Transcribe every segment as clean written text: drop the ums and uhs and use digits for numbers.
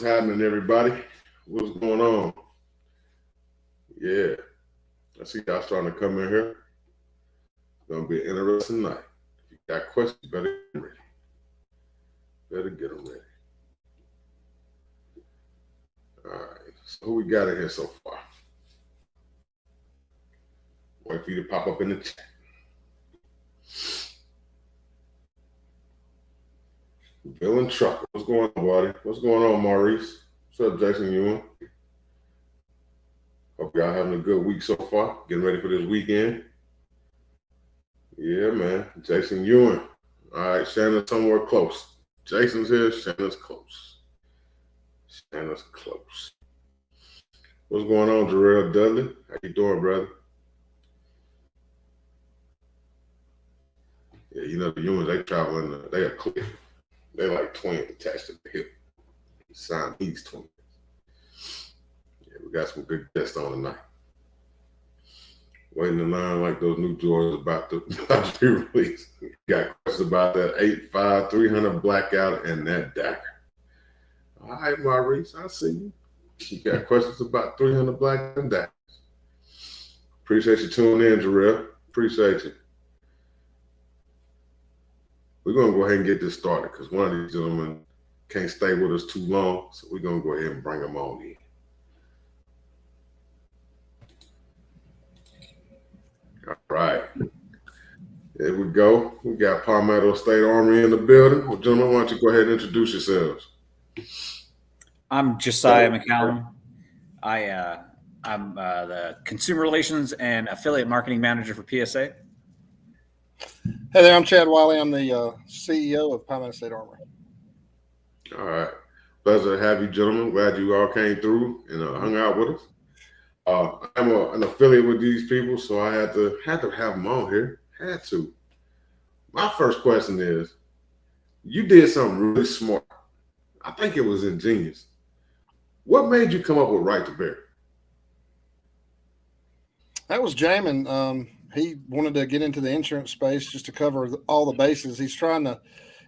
What's happening, everybody? What's going on? Yeah, I see y'all starting to come in here. It's gonna be an interesting night. If you got questions, better get them ready. All right. So who we got in here so far? Wait for you to pop up in the chat. Bill and Trucker. What's going on, buddy? What's going on, Maurice? What's up, Jason Ewing? Hope y'all having a good week so far. Getting ready for this weekend. Yeah, man. Jason Ewing. All right, Shannon's somewhere close. Jason's here. Shannon's close. What's going on, G.R.A.V.I.T.E.E? Dudley? How you doing, brother? Yeah, you know the Ewings, they traveling. They are clear. They like twins attached to the hip. Siamese twins. Yeah, we got some good guests on tonight. Waiting in line like those new Jordans about to be released. Got questions about that 8.5 300 blackout and that dagger. All right, Maurice, I see you. You got questions about 300 black and daggers. Appreciate you tuning in, G.R.A.V.I.T.E. Appreciate you. We're going to go ahead and get this started because one of these gentlemen can't stay with us too long, so we're going to go ahead and bring him on in. All right. There we go. We got Palmetto State Armory in the building. Well, gentlemen, why don't you go ahead and introduce yourselves? I'm Josiah McCallum. I'm the Consumer Relations and Affiliate Marketing Manager for PSA. Hey there, I'm Chad Wiley. I'm the CEO of Palmetto State Armory. All right. Pleasure to have you, gentlemen. Glad you all came through and hung out with us. I'm an affiliate with these people, so I had to have them on here. Had to. My first question is, you did something really smart. I think it was ingenious. What made you come up with Right2Bear? That was Jamin. He wanted to get into the insurance space just to cover all the bases. He's trying to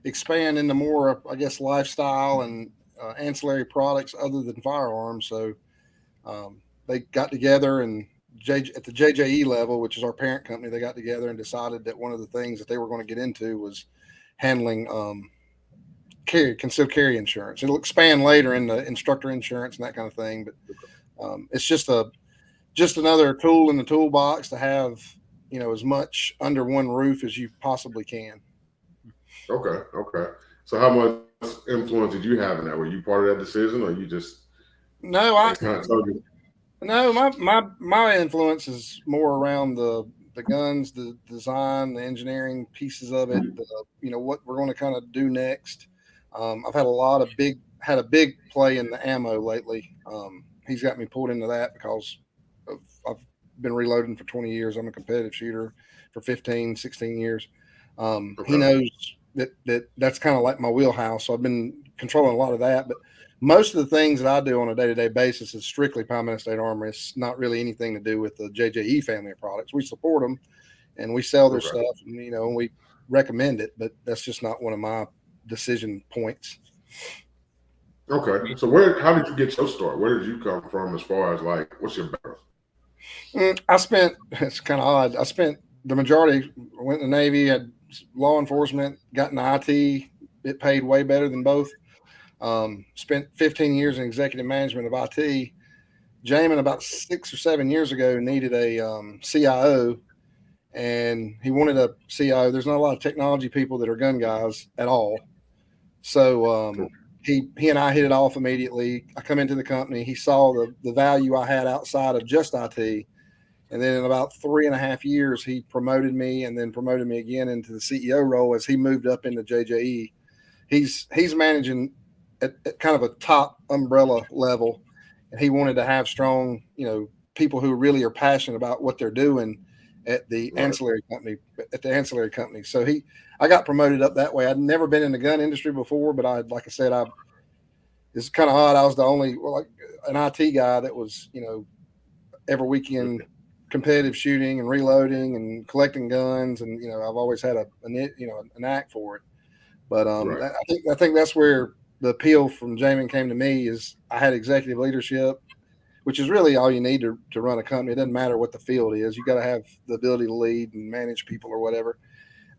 expand into more, I guess, lifestyle and ancillary products other than firearms. So they got together and at the JJE level, which is our parent company, they got together and decided that one of the things that they were going to get into was handling concealed carry insurance. It'll expand later into instructor insurance and that kind of thing, but it's just another tool in the toolbox to have, as much under one roof as you possibly can. Okay. So how much influence did you have in that? Were you part of that decision, or you just my influence is more around the guns, the design, the engineering pieces of it, what we're going to kind of do next. I've had a big play in the ammo lately. He's got me pulled into that because I've been reloading for 20 years. I'm a competitive shooter for 15, 16 years. He knows that's kind of like my wheelhouse. So I've been controlling a lot of that, but most of the things that I do on a day-to-day basis is strictly Palmetto State Armory. It's not really anything to do with the JJE family of products. We support them and we sell their stuff, and we recommend it, but that's just not one of my decision points. Okay. So how did you get your start? Where did you come from as far as what's your background? It's kind of odd. I spent the majority, went in the Navy, had law enforcement, got in IT. It paid way better than both. Spent 15 years in executive management of IT. Jamin, about 6 or 7 years ago, needed a CIO, and he wanted a CIO. There's not a lot of technology people that are gun guys at all. So he and I hit it off immediately. I come into the company. He saw the value I had outside of just IT. And then in about 3.5 years, he promoted me and then promoted me again into the CEO role as he moved up into JJE. He's managing at kind of a top umbrella level, and he wanted to have strong, people who really are passionate about what they're doing at the ancillary company. So I got promoted up that way. I'd never been in the gun industry before, but like I said, it's kind of odd. I was the only an IT guy that was, every weekend competitive shooting and reloading and collecting guns, and I've always had a knack for it. But I think that's where the appeal from Jamin came to me is I had executive leadership, which is really all you need to run a company. It doesn't matter what the field is. You got to have the ability to lead and manage people or whatever.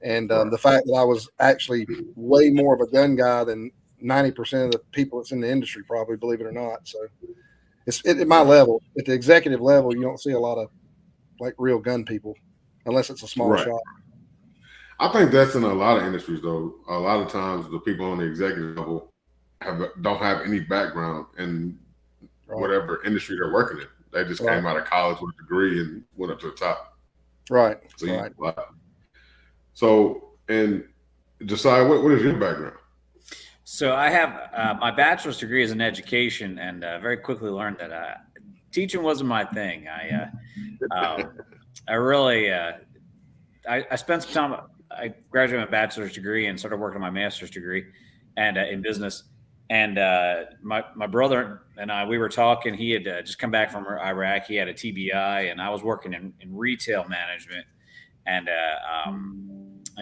And the fact that I was actually way more of a gun guy than 90% of the people that's in the industry, probably, believe it or not. So it's at my level, at the executive level, you don't see a lot of like real gun people unless it's a small shop. I think that's in a lot of industries, though. A lot of times the people on the executive level don't have any background in whatever industry they're working in. They just came out of college with a degree and went up to the top. Right. So, and Josiah, what is your background? So I have my bachelor's degree is in education, and very quickly learned that teaching wasn't my thing. I really I spent some time. I graduated my bachelor's degree and started working on my master's degree, and in business. And my brother and I, we were talking. He had just come back from Iraq. He had a TBI, and I was working in retail management, and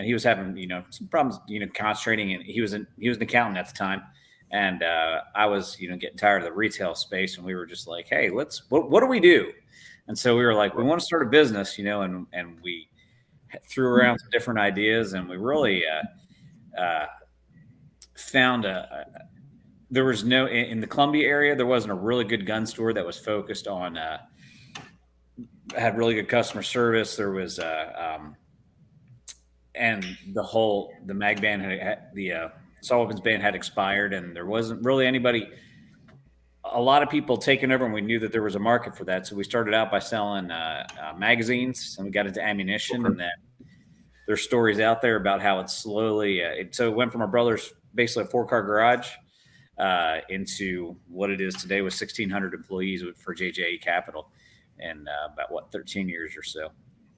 he was having some problems concentrating. And he was an accountant at the time, and I was getting tired of the retail space. And we were just like, hey, what do we do? And so we were like, we want to start a business, and we threw around some different ideas, and we really found there was no in the Columbia area. There wasn't a really good gun store that was focused on had really good customer service. There was and the mag ban the assault weapons ban had expired, and there wasn't really anybody. A lot of people taking over, and we knew that there was a market for that. So we started out by selling magazines, and we got into ammunition, and then there's stories out there about how it's slowly. So it went from our brother's basically a 4-car garage into what it is today with 1,600 employees for G.R.A.V.I.T.E.E Capital, in about 13 years or so.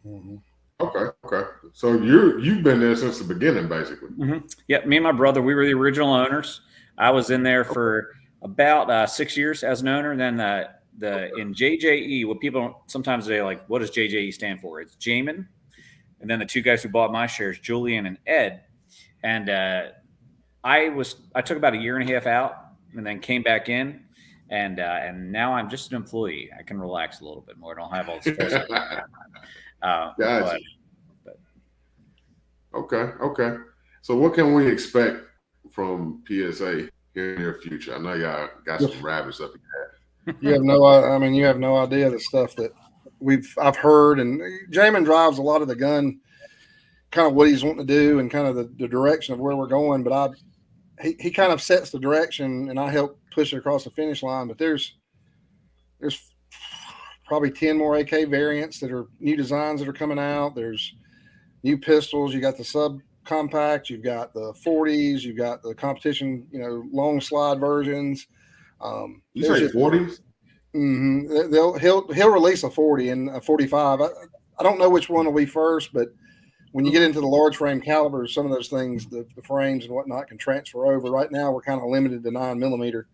Mm-hmm. Okay. So you've been there since the beginning, basically. Mm-hmm. Yeah, me and my brother, we were the original owners. I was in there for about 6 years as an owner. And then in G.R.A.V.I.T.E, what people sometimes they like, what does G.R.A.V.I.T.E stand for? It's Jamin, and then the two guys who bought my shares, Julian and Ed. And I took about a year and a half out, and then came back in, and now I'm just an employee. I can relax a little bit more. I don't have all the stress. Gotcha. But. Okay. So what can we expect from PSA in the near future? I know y'all got some rabbits up your You have no idea the stuff that I've heard, and Jamin drives a lot of the gun, kind of what he's wanting to do and kind of the direction of where we're going. But he kind of sets the direction, and I help push it across the finish line. But there's probably 10 more AK variants that are new designs that are coming out. There's new pistols. You got the subcompact. You've got the 40s. You've got the competition, long slide versions. You say 40s? Mm-hmm. He'll release a 40 and a 45. I don't know which one will be first, but when you get into the large frame calibers, some of those things, the frames and whatnot, can transfer over. Right now, we're kind of limited to 9mm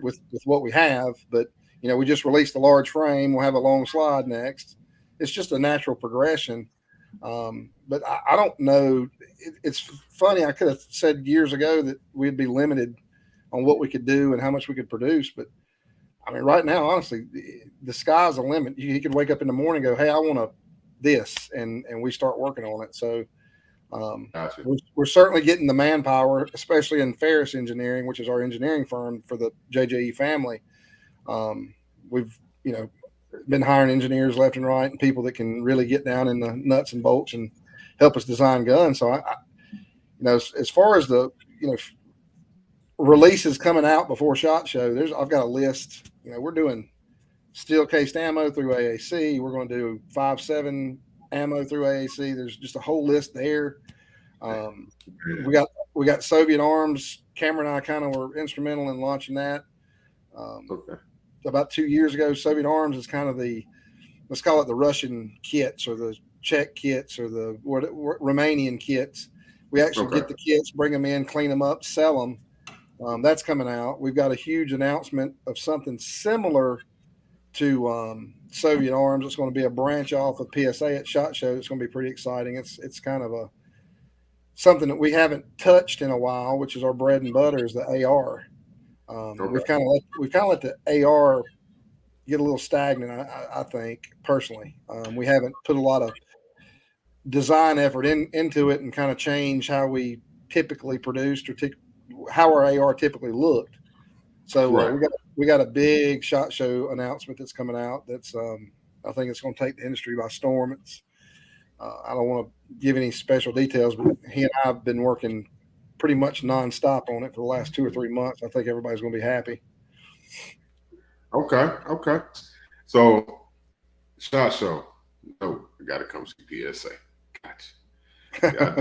with what we have. But we just released a large frame. We'll have a long slide next. It's just a natural progression. But I don't know. It's funny. I could have said years ago that we'd be limited on what we could do and how much we could produce. But I mean, right now, honestly, the sky's the limit. You could wake up in the morning and go, hey, I want this, and we start working on it. So gotcha. we're certainly getting the manpower, especially in Ferris Engineering, which is our engineering firm for the G.R.A.V.I.T.E family. We've been hiring engineers left and right, and people that can really get down in the nuts and bolts and help us design guns. So as far as the releases coming out before SHOT Show, I've got a list. We're doing steel cased ammo through AAC. We're going to do 5.7 ammo through AAC. There's just a whole list there. We got Soviet arms. Cameron and I kind of were instrumental in launching that. About 2 years ago, Soviet arms is kind of let's call it the Russian kits or the Czech kits or the Romanian kits. We actually get the kits, bring them in, clean them up, sell them. That's coming out. We've got a huge announcement of something similar to Soviet arms. It's going to be a branch off of PSA at SHOT Show. It's going to be pretty exciting. It's kind of something that we haven't touched in a while, which is our bread and butter, is the AR. Okay. We've kind of let the AR get a little stagnant. I think personally, we haven't put a lot of design effort into it and kind of change how we typically produced or how our AR typically looked. So we got a big SHOT Show announcement that's coming out. That's I think it's going to take the industry by storm. It's I don't want to give any special details, but he and I have been working pretty much nonstop on it for the last 2 or 3 months. I think everybody's going to be happy. Okay. So, SHOT Show. No, I got to come see PSA. Gotcha. Yeah,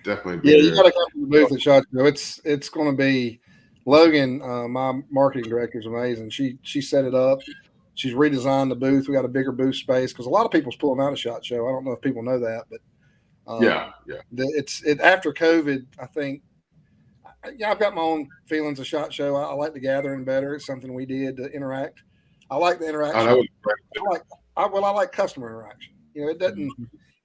definitely. Yeah, you got to come to the booth at SHOT Show. It's going to be Logan. My marketing director is amazing. She set it up. She's redesigned the booth. We got a bigger booth space because a lot of people's pulling out of SHOT Show. I don't know if people know that, but yeah. It's after COVID. I think. Yeah, I've got my own feelings of SHOT Show. I like the gathering better. It's something we did to interact. I like the interaction. I like customer interaction. You know,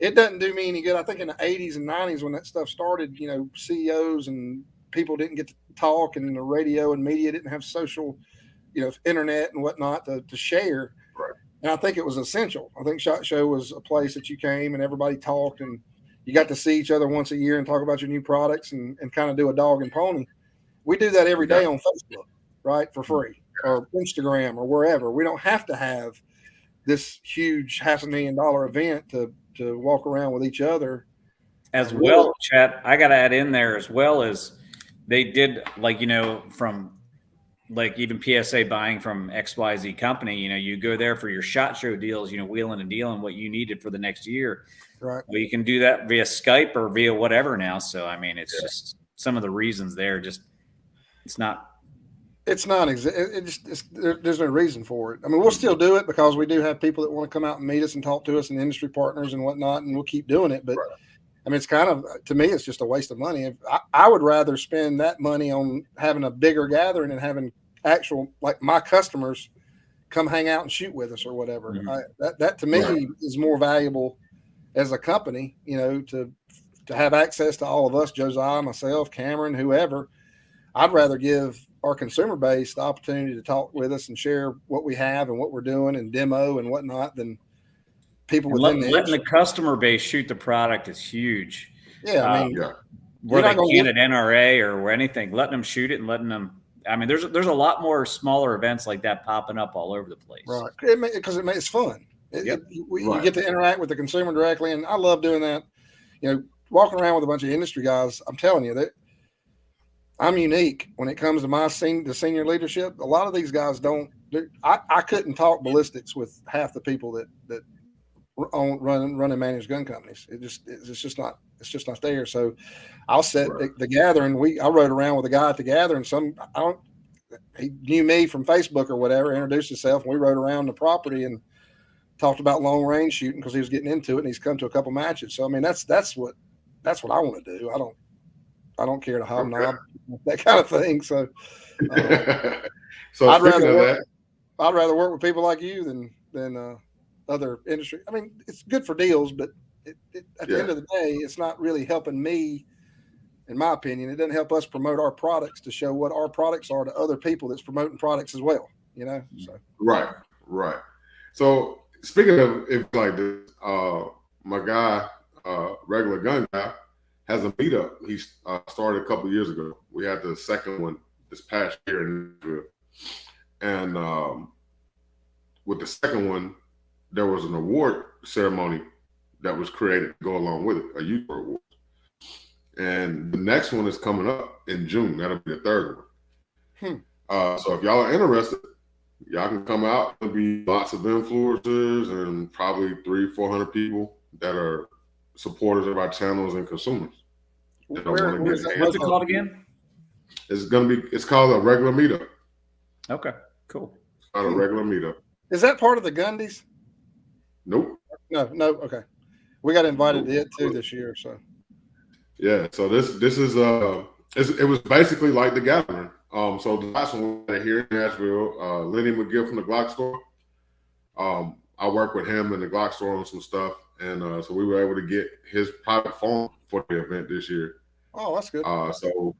it doesn't do me any good. I think in the 80s and 90s when that stuff started, you know, CEOs and people didn't get to talk, and the radio and media didn't have social, you know, internet and whatnot to share. Right. And I think it was essential. I think SHOT Show was a place that you came and everybody talked, and you got to see each other once a year and talk about your new products and kind of do a dog and pony. We do that every day on Facebook, right, for free, or Instagram or wherever. We don't have to have this huge $500,000 event to walk around with each other. As well, Chat, I got to add in there as well as they did, like, you know, from like even PSA buying from XYZ company, you know, you go there for your SHOT Show deals, you know, wheeling and dealing what you needed for the next year. Right. Well, you can do that via Skype or via whatever now. So, I mean, it's just some of the reasons there. Just there's no reason for it. I mean, we'll still do it because we do have people that want to come out and meet us and talk to us and industry partners and whatnot, and we'll keep doing it. But I mean, it's kind of, to me, it's just a waste of money. I would rather spend that money on having a bigger gathering and having actual, like, my customers come hang out and shoot with us or whatever. Mm-hmm. That to me is more valuable as a company, you know, to have access to all of us, Josiah, myself, Cameron, whoever. I'd rather give our consumer base the opportunity to talk with us and share what we have and what we're doing and demo and whatnot than people within letting the customer base shoot the product is huge. Yeah, I mean, where they can at NRA or anything, letting them shoot it and letting them. I mean, there's a lot more smaller events like that popping up all over the place. Right, because it's fun. You get to interact with the consumer directly, and I love doing that. You know, walking around with a bunch of industry guys, I'm telling you that I'm unique when it comes to the senior leadership. A lot of these guys don't. I couldn't talk ballistics with half the people that run and manage gun companies. It's just not there. So I'll set the gathering. I rode around with a guy at the gathering. He knew me from Facebook or whatever, introduced himself, and we rode around the property and talked about long range shooting because he was getting into it, and he's come to a couple matches. So I mean, that's what I want to do. I don't care to hobnob, that kind of thing. So, I'd rather work with people like you than other industry. I mean, it's good for deals, but at the end of the day, it's not really helping me. In my opinion, it doesn't help us promote our products to show what our products are to other people that's promoting products as well. You know, so right. So speaking of if like this, my guy, regular gun guy, has a meetup. He started a couple of years ago. We had the second one this past year in Israel, and with the second one, there was an award ceremony that was created to go along with it, a youth award. And the next one is coming up in June. That'll be the third one. So if y'all are interested, y'all can come out. There'll be lots of influencers and probably 300-400 people that are supporters of our channels and consumers. What's it called again? It's called a regular meetup. Okay, cool. It's called a regular meetup. Is that part of the Gundies? Nope. No. Okay. We got invited to it too this year. So. Yeah. So this is it was basically like the gathering. So the last one here in Nashville, Lenny McGill from the Glock store. I work with him in the Glock store on some stuff. and so we were able to get his private phone for the event this year. Oh, that's good. So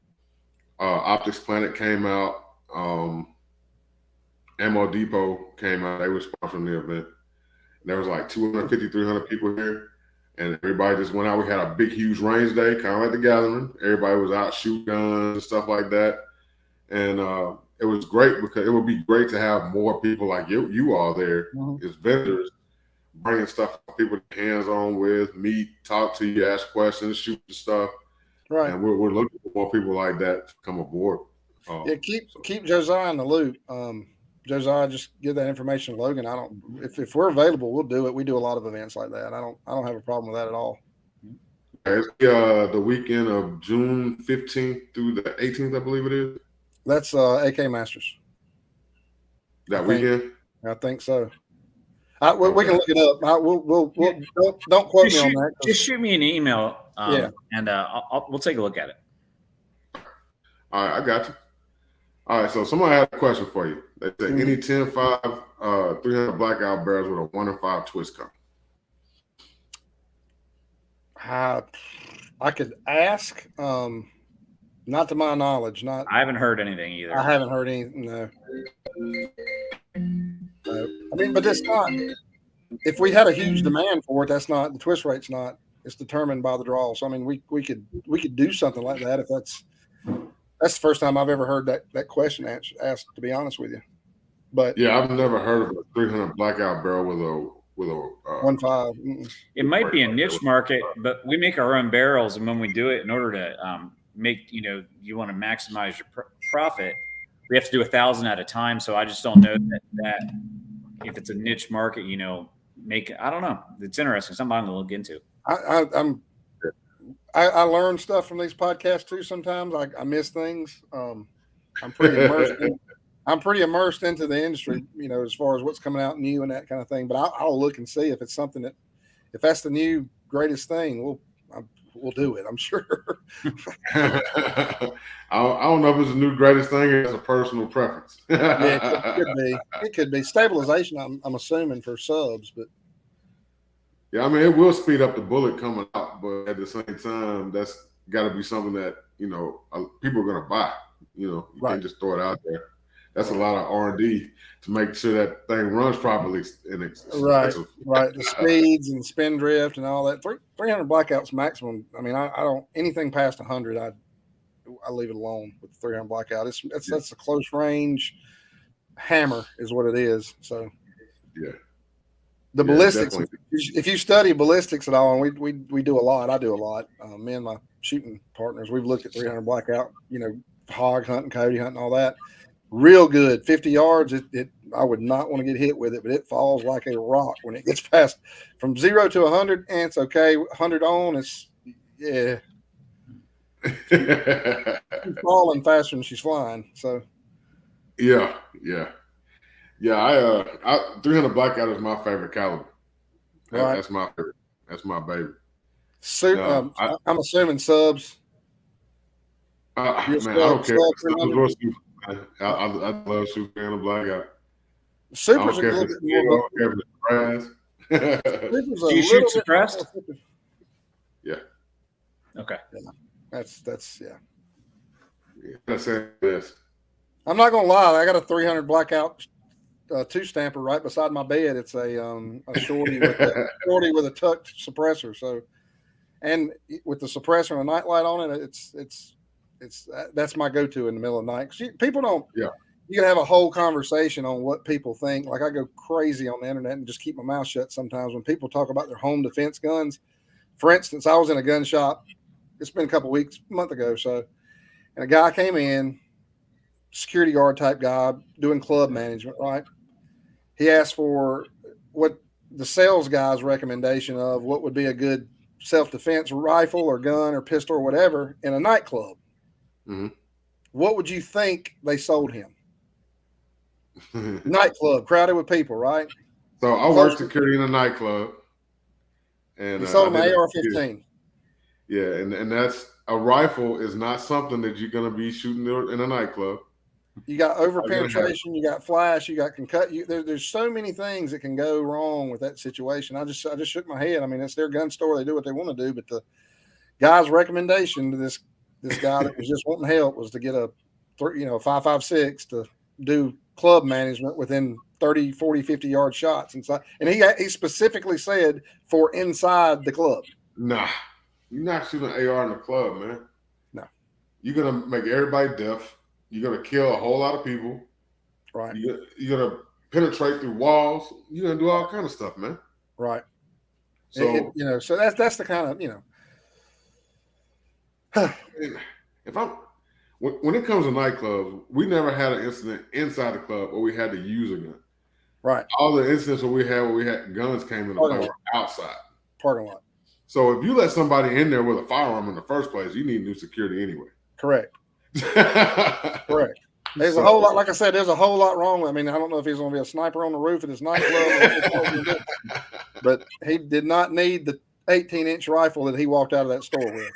Optics Planet came out, Ammo Depot came out. They were sponsoring the event. There was like 250, 300 people here, and everybody just went out. We had a big, huge range day, kind of like the gathering. Everybody was out shooting guns and stuff like that, and it was great because it would be great to have more people like you all there as vendors, bringing stuff for people to hands on with, meet, talk to you, ask questions, shoot the stuff. Right. And we're looking for more people like that to come aboard. Yeah, keep Josiah in the loop. Josiah, just give that information to Logan. If we're available, we'll do it. We do a lot of events like that. I don't have a problem with that at all. It's the weekend of June 15th through the 18th, I believe it is. That's AK Masters. That weekend? I think so. We can look it up. We'll don't quote me on that. Just shoot me an email. Yeah. And we'll take a look at it. All right, I got you. All right, so somebody had a question for you. They said any 10-5 300 blackout barrels with a 1 in 5 twist count. I could ask. Not to my knowledge. I haven't heard anything either. I haven't heard anything. No. I mean, but it's not. If we had a huge demand for it, that's not the twist rate's not. It's determined by the draw. So I mean, we could do something like that if that's the first time I've ever heard that question asked. To be honest with you, but yeah, I've never heard of a 300 blackout barrel with a 1.5. It might be a niche market, but we make our own barrels, and when we do it, in order to make you want to maximize your profit, we have to do 1,000 at a time. So I just don't know that if it's a niche market, I don't know. It's interesting. Something I'm going to look into. I learn stuff from these podcasts too. Sometimes I miss things. I'm pretty immersed. I'm pretty immersed into the industry, as far as what's coming out new and that kind of thing. But I'll look and see if it's something if that's the new greatest thing, we'll do it. I'm sure. I don't know if it's the new greatest thing. It's a personal preference. Yeah, it could be. It could be stabilization. I'm assuming for subs, but yeah, I mean it will speed up the bullet coming out, but at the same time, that's got to be something that people are going to buy. You can't just throw it out there. That's a lot of R&D to make sure that thing runs properly. Right. The speeds and spin drift and all that. 300 blackouts maximum. I mean, I don't anything past 100. I leave it alone with the 300 blackout. That's a close range hammer, is what it is. So yeah. The ballistics. If you study ballistics at all, and we do a lot. I do a lot. Me and my shooting partners, we've looked at 300 blackout. Hog hunting, coyote hunting, all that. Real good. 50 yards, I would not want to get hit with it, but it falls like a rock when it gets past from 0 to 100, and it's okay. 100 on, it's she's falling faster than she's flying. So yeah. I 300 blackout is my favorite caliber. Right. That's my favorite. That's my baby. So I'm assuming subs. Man, I don't care. I love Super and blackout. Super's a little bit more. Do you shoot suppressed? Yeah. Okay. Yeah. That's yeah. That's it. I'm not gonna lie. I got a 300 blackout 2-stamper right beside my bed. It's a shorty with a tucked suppressor. So, and with the suppressor and a nightlight on it, it's that's my go-to in the middle of the night. People don't. Yeah. You can have a whole conversation on what people think. Like I go crazy on the internet and just keep my mouth shut sometimes when people talk about their home defense guns. For instance, I was in a gun shop. It's been a month ago. So, and a guy came in, security guard type guy doing club management, right? He asked for what the sales guy's recommendation of what would be a good self-defense rifle or gun or pistol or whatever in a nightclub. Mm-hmm. What would you think they sold him? Nightclub, crowded with people, right? So I worked security in a nightclub. And he sold him an AR-15. Yeah, and that's a rifle is not something that you're going to be shooting in a nightclub. You got over penetration, you got flash, you got there's so many things that can go wrong with that situation. I just shook my head. I mean, it's their gun store; they do what they want to do. But the guy's recommendation to this guy that was just wanting help was to get a 5.56 to do club management within 30, 40, 50 yard shots inside. And he specifically said for inside the club. Nah, you're not shooting an AR in the club, man. No, you're gonna make everybody deaf. You're gonna kill a whole lot of people. Right. You're gonna penetrate through walls. You're gonna do all kind of stuff, man. Right. So so that's the kind of if I'm when it comes to nightclubs, we never had an incident inside the club where we had to use a gun. Right. All the incidents where we had guns came in the play were outside. Parking lot. So if you let somebody in there with a firearm in the first place, you need new security anyway. Correct. Correct. There's a whole lot, like I said, there's a whole lot wrong. I mean, I don't know if he's going to be a sniper on the roof at his nightclub, but he did not need the 18-inch rifle that he walked out of that store with.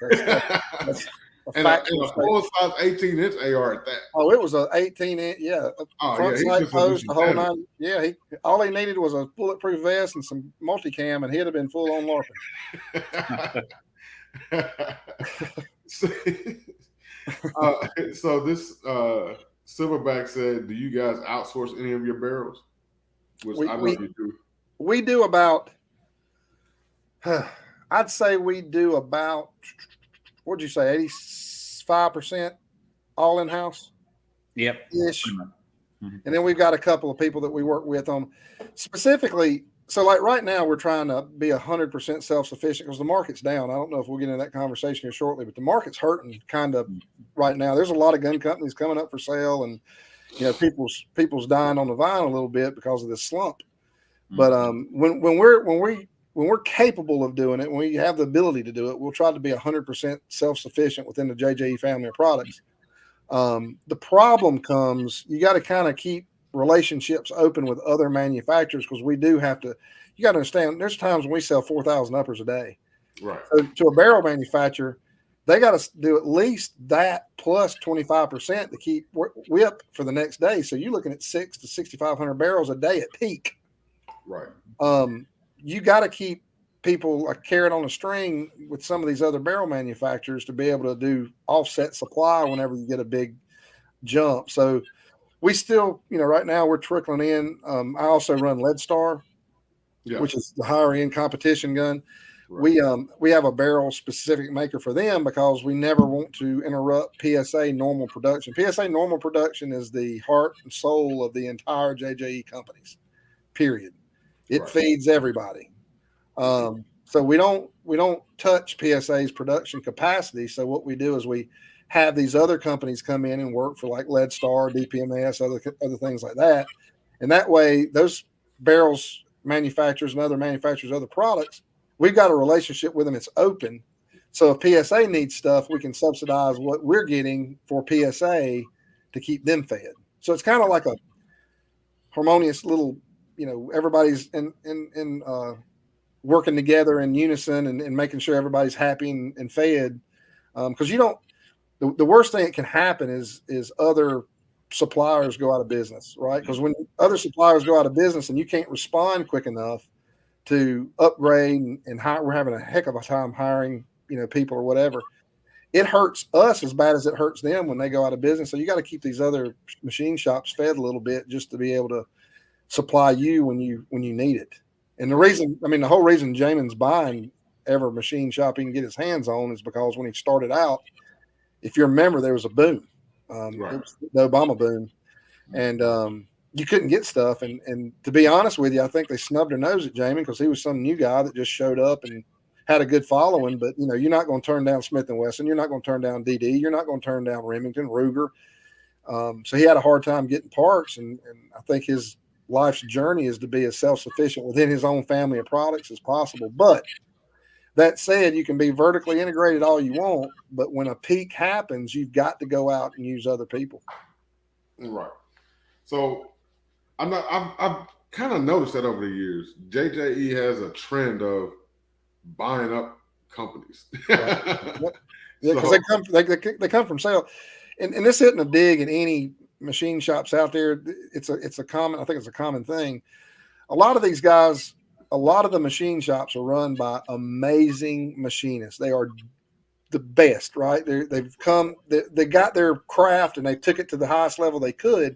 That's a full-size 18-inch AR at that. Oh, it was an 18-inch, yeah. Front sight post, the whole nine. Yeah, all he needed was a bulletproof vest and some multicam, and he'd have been full on LARPing. So this Silverback said, do you guys outsource any of your barrels? Which I know you do. We do about, I'd say we do about, what'd you say, 85% all in-house? Yep. Ish. Mm-hmm. And then we've got a couple of people that we work with on specifically. So like right now we're trying to be 100% self-sufficient because the market's down. I don't know if we'll get into that conversation here shortly, but the market's hurting kind of right now. There's a lot of gun companies coming up for sale, and people's dying on the vine a little bit because of this slump. But when we're capable of doing it, when we have the ability to do it, we'll try to be 100% self-sufficient within the JJE family of products. The problem comes, you got to kind of keep relationships open with other manufacturers because we do have to. You got to understand, there's times when we sell 4,000 uppers a day. Right. So to a barrel manufacturer, they got to do at least that plus 25% to keep whip for the next day. So you're looking at 600 to 6,500 barrels a day at peak. Right. You got to keep people a carrot on a string with some of these other barrel manufacturers to be able to do offset supply whenever you get a big jump. So we still, right now we're trickling in. I also run Lead Star, which is the higher end competition gun. Right. We have a barrel specific maker for them because we never want to interrupt PSA normal production. PSA normal production is the heart and soul of the entire JJE companies, period. It feeds everybody. So we don't touch PSA's production capacity. So what we do is we have these other companies come in and work for like Lead Star, DPMS, other things like that. And that way, those barrels manufacturers and other manufacturers, other products, we've got a relationship with them. It's open. So if PSA needs stuff, we can subsidize what we're getting for PSA to keep them fed. So it's kind of like a harmonious little, everybody's in working together in unison and making sure everybody's happy and fed. Because the worst thing that can happen is other suppliers go out of business, right? Because when other suppliers go out of business and you can't respond quick enough to upgrade and hire, we're having a heck of a time hiring, people or whatever. It hurts us as bad as it hurts them when they go out of business. So you got to keep these other machine shops fed a little bit just to be able to supply you when you need it. And the whole reason Jamin's buying every machine shop he can get his hands on is because when he started out, if you remember, there was a boom. It was the Obama boom. And you couldn't get stuff. And to be honest with you, I think they snubbed their nose at Jamin because he was some new guy that just showed up and had a good following. But, you're not going to turn down Smith & Wesson. You're not going to turn down DD. You're not going to turn down Remington, Ruger. So he had a hard time getting parts. And I think his life's journey is to be as self-sufficient within his own family of products as possible. But that said, you can be vertically integrated all you want, but when a peak happens, you've got to go out and use other people. Right. So I've kind of noticed that over the years, JJE has a trend of buying up companies. Yeah, because they come from sale, and this isn't a dig at any machine shops out there, I think it's a common thing. A lot of these guys, a lot of the machine shops are run by amazing machinists. They are the best, right? They got their craft and they took it to the highest level they could,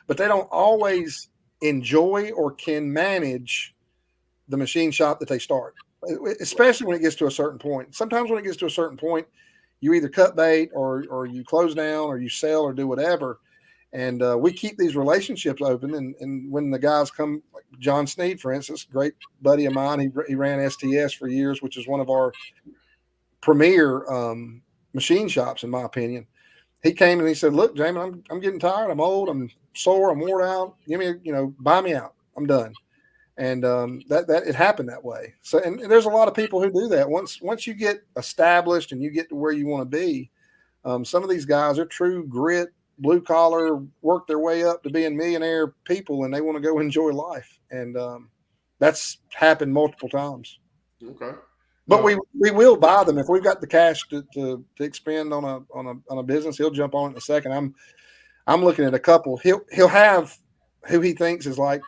but they don't always enjoy or can manage the machine shop that they start, especially when it gets to a certain point. Sometimes when it gets to a certain point, you either cut bait or you close down or you sell or do whatever. And we keep these relationships open. And when the guys come, like John Sneed, for instance, great buddy of mine, he ran STS for years, which is one of our premier machine shops, in my opinion. He came and he said, "Look, Jamie, I'm getting tired. I'm old. I'm sore. I'm worn out. Give me, buy me out. I'm done." And that it happened that way. So, and there's a lot of people who do that. Once you get established and you get to where you want to be, some of these guys are true grit, blue collar, work their way up to being millionaire people, and they want to go enjoy life. And that's happened multiple times. Okay. But we will buy them if we've got the cash to expend on a business. He'll jump on it in a second. I'm looking at a couple. He'll have who he thinks is like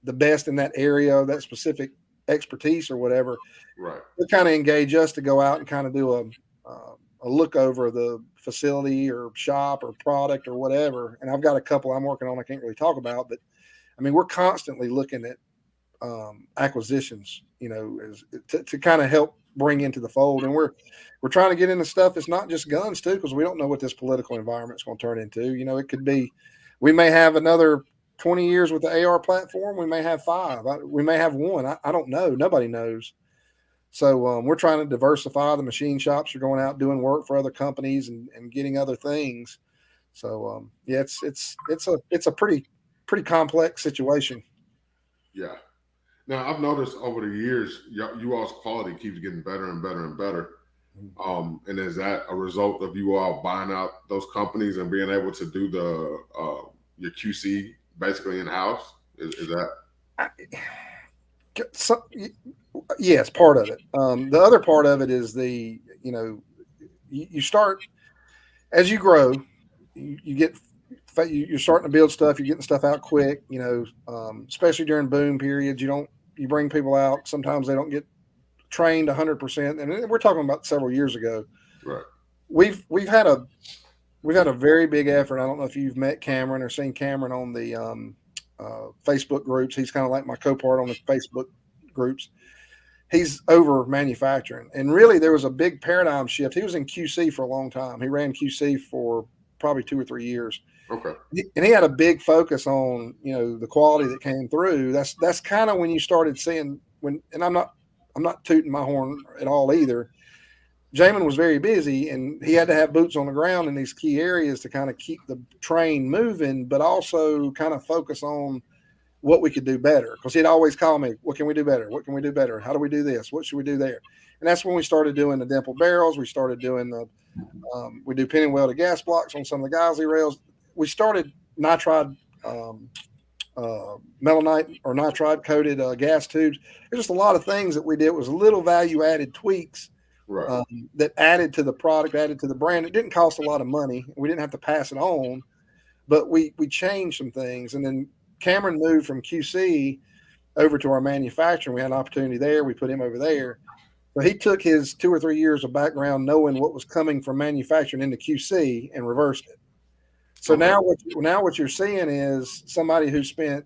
the best in that area, that specific expertise or whatever. Right. He'll kind of engage us to go out and kind of do a look over the facility or shop or product or whatever. And I've got a couple I'm working on. I can't really talk about, but I mean, we're constantly looking at acquisitions, to kind of help bring into the fold. And we're trying to get into stuff that's not just guns too, because we don't know what this political environment is going to turn into. It could be, we may have another 20 years with the AR platform. We may have 5. We may have 1. I don't know. Nobody knows. So we're trying to diversify. The machine shops are going out doing work for other companies and getting other things. So yeah, it's a pretty complex situation. Yeah. Now I've noticed over the years, you all's quality keeps getting better and better and better. And is that a result of you all buying out those companies and being able to do your QC basically in house? Is that? Yes, part of it. The other part of it is you start as you grow, you're starting to build stuff. You're getting stuff out quick, especially during boom periods. You bring people out. Sometimes they don't get trained 100%. And we're talking about several years ago. Right. We've had a very big effort. I don't know if you've met Cameron or seen Cameron on the Facebook groups. He's kind of like my co-part on the Facebook groups. He's over manufacturing. And really there was a big paradigm shift. He was in QC for a long time. He ran QC for probably 2 or 3 years. Okay. And he had a big focus on, the quality that came through. That's kind of when you started seeing and I'm not tooting my horn at all either. Jamin was very busy and he had to have boots on the ground in these key areas to kind of keep the train moving, but also kind of focus on what we could do better. Because he'd always call me, what can we do better? What can we do better? How do we do this? What should we do there? And that's when we started doing the dimple barrels. We started doing we do pin and welded gas blocks on some of the Geisley rails. We started nitride, melanite or nitride coated gas tubes. There's just a lot of things that we did. It was little value added tweaks. Right. That added to the product, added to the brand. It didn't cost a lot of money. We didn't have to pass it on, but we changed some things. And then Cameron moved from QC over to our manufacturing. We had an opportunity there. We put him over there. So he took his 2 or 3 years of background knowing what was coming from manufacturing into QC and reversed it. So okay. now what you're seeing is somebody who spent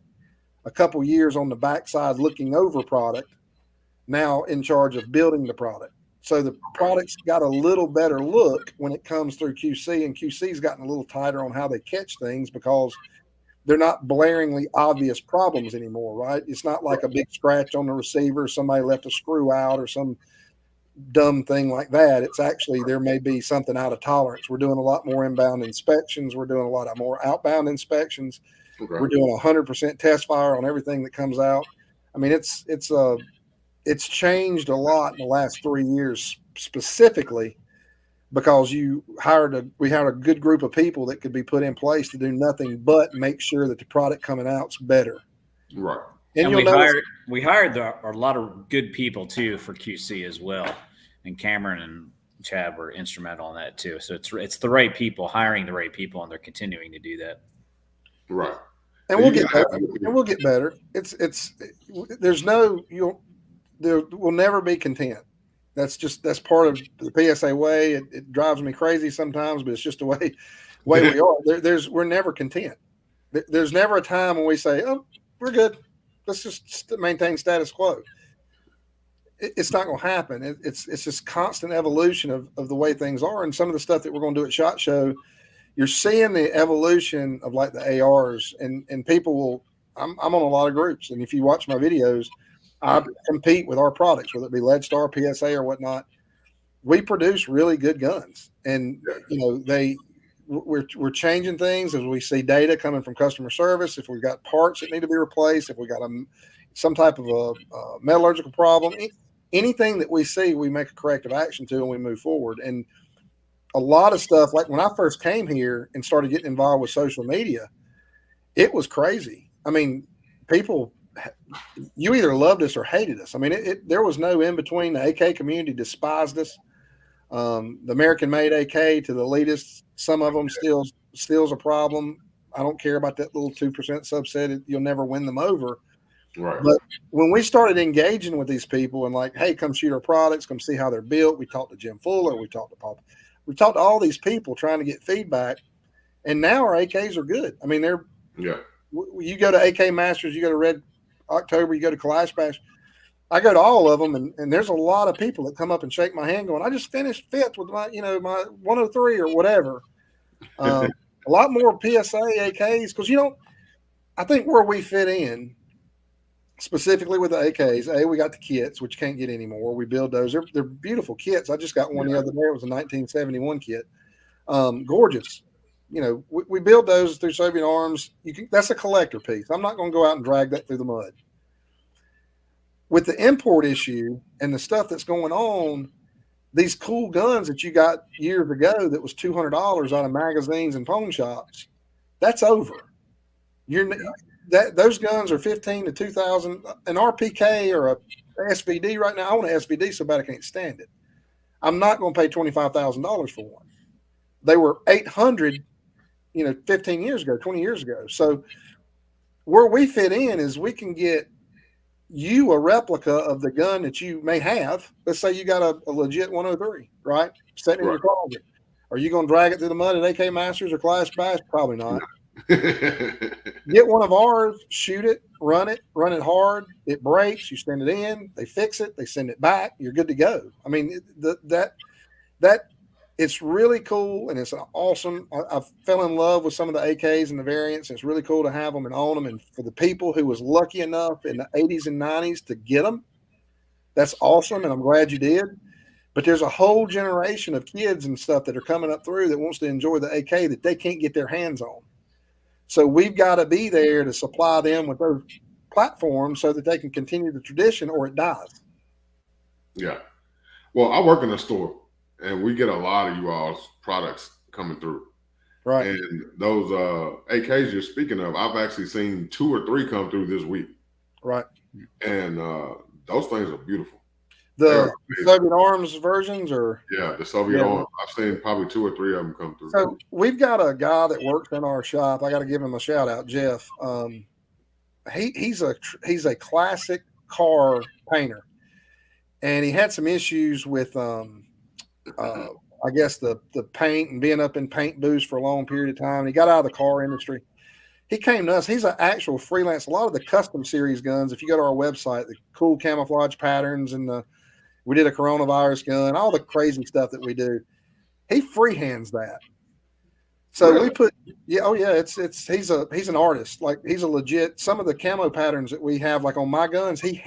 a couple years on the backside looking over product, now in charge of building the product. So the product's got a little better look when it comes through QC, and QC's gotten a little tighter on how they catch things because they're not blaringly obvious problems anymore, right? It's not like a big scratch on the receiver, somebody left a screw out or some dumb thing like that. It's actually, there may be something out of tolerance. We're doing a lot more inbound inspections. We're doing a lot of more outbound inspections. Okay. We're doing 100% test fire on everything that comes out. I mean, it's changed a lot in the last 3 years, specifically because we hired a good group of people that could be put in place to do nothing but make sure that the product coming out's better. Right. And we hired a lot of good people too for QC as well. And Cameron and Chad were instrumental in that too. So it's the right people, hiring the right people, and they're continuing to do that. Right. And we'll get better. And we'll get better. There's no there will never be content. That's part of the PSA way. It drives me crazy sometimes, but it's just the way we are. We're never content. There's never a time when we say, "Oh, we're good. Let's just maintain status quo." It's not going to happen. It's this constant evolution of the way things are, and some of the stuff that we're going to do at SHOT Show. You're seeing the evolution of like the ARs, and people will. I'm on a lot of groups, and if you watch my videos, I compete with our products, whether it be Leadstar, PSA, or whatnot. We produce really good guns, and we're changing things as we see data coming from customer service. If we've got parts that need to be replaced, if we got some type of a metallurgical problem, anything that we see, we make a corrective action to, and we move forward. And a lot of stuff, like when I first came here and started getting involved with social media, it was crazy. I mean, people, you either loved us or hated us. I mean, there was no in between. The AK community despised us. The American-made AK to the elitists, some of them still's a problem. I don't care about that little 2% subset. You'll never win them over. Right. But when we started engaging with these people and like, hey, come shoot our products, come see how they're built. We talked to Jim Fuller. We talked to Pop. We talked to all these people trying to get feedback, and now our AKs are good. I mean, you go to AK Masters, you go to Red October, you go to Clash Bash. I go to all of them, and there's a lot of people that come up and shake my hand going, I just finished fifth with my 103 or whatever. A lot more PSA AKs because I think where we fit in specifically with the AKs, we got the kits, which you can't get anymore. We build those. They're beautiful kits. I just got one the other day. It was a 1971 kit. Gorgeous. We build those through Soviet Arms. That's a collector piece. I'm not going to go out and drag that through the mud. With the import issue and the stuff that's going on, these cool guns that you got years ago that was $200 out of magazines and pawn shops, that's over. Those guns are $15 to $2,000. An RPK or a SVD right now, I want an SVD so bad I can't stand it. I'm not going to pay $25,000 for one. They were $800, 15 years ago, 20 years ago. So where we fit in is we can get you a replica of the gun that you may have. Let's say you got a legit 103, right? Sitting in your closet. Are you going to drag it through the mud at AK Masters or Clash Bash? Probably not. Get one of ours, shoot it, run it hard. It breaks. You send it in. They fix it. They send it back. You're good to go. I mean, that it's really cool, and it's an awesome. I fell in love with some of the AKs and the variants. It's really cool to have them and own them. And for the people who was lucky enough in the 80s and 90s to get them, that's awesome, and I'm glad you did. But there's a whole generation of kids and stuff that are coming up through that wants to enjoy the AK that they can't get their hands on. So we've got to be there to supply them with those platforms so that they can continue the tradition, or it dies. Yeah. Well, I work in a store, and we get a lot of you all's products coming through. Right. And those AKs you're speaking of, I've actually seen 2 or 3 come through this week. Right. And those things are beautiful. The Soviet Arms versions, or the Soviet Arms. I've seen probably 2 or 3 of them come through. So we've got a guy that works in our shop. I got to give him a shout out, Jeff. He's a classic car painter, and he had some issues with I guess the paint and being up in paint booths for a long period of time. He got out of the car industry. He came to us. He's an actual freelance. A lot of the custom series guns, if you go to our website, the cool camouflage patterns and we did a coronavirus gun, all the crazy stuff that we do. He freehands that. So really? We put, he's an artist. Like, he's a legit. Some of the camo patterns that we have, like on my guns, he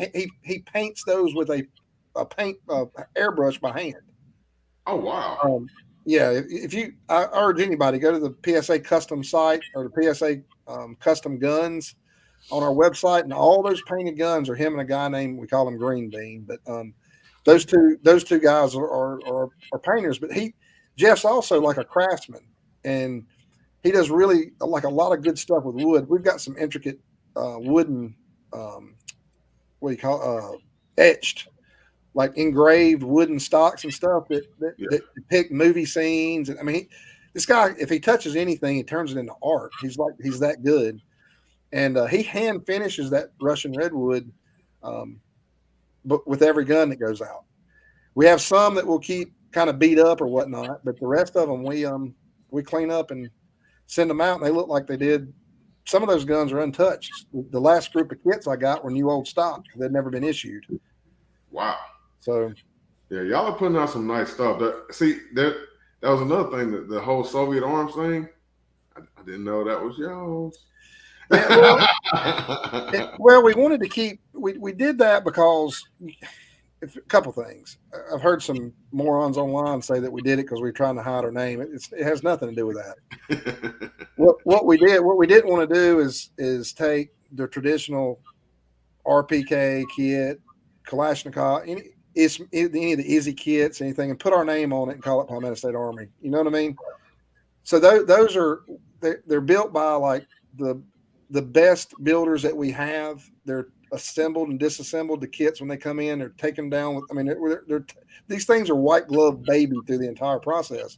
paints those with a paint airbrush by hand. Oh wow! I urge anybody, go to the PSA custom site or the PSA custom guns on our website, and all those painted guns are him and a guy named, we call him Green Bean, but those two guys are painters. But Jeff's also like a craftsman, and he does really like a lot of good stuff with wood. We've got some intricate wooden etched, like engraved wooden stocks and stuff that Yeah. that depict movie scenes. And I mean, this guy, if he touches anything, he turns it into art. He's that good. And he hand finishes that Russian redwood, but with every gun that goes out. We have some that will keep kind of beat up or whatnot, but the rest of them we clean up and send them out, and they look like they did. Some of those guns are untouched. The last group of kits I got were new old stock. They'd never been issued. Wow. So yeah, y'all are putting out some nice stuff. That was another thing, the whole Soviet arms thing. I didn't know that was y'all's. Yeah, well, we wanted to keep. We did that because a couple things. I've heard some morons online say that we did it because we were trying to hide our name. It has nothing to do with that. What we didn't want to do is take the traditional RPK kit, Kalashnikov, any of the easy kits, anything, and put our name on it and call it Palmetto State Armory. You know what I mean? So those are they're built by like the best builders that we have. They're assembled and disassembled. The kits when they come in, they're taken down with. I mean, these things are white glove baby through the entire process.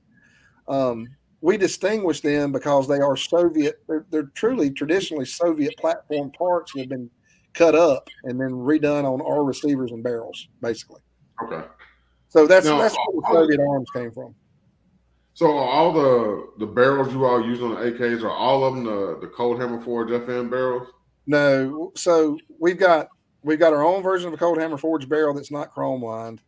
We distinguish them because they are Soviet. They're truly traditionally Soviet platform parts that have been cut up and then redone on our receivers and barrels, basically. Okay. So that's where the Soviet arms came from. So all the barrels you all use on the AKs, are all of them the Cold Hammer Forge FN barrels? No. So we've got our own version of a Cold Hammer Forge barrel that's not chrome lined.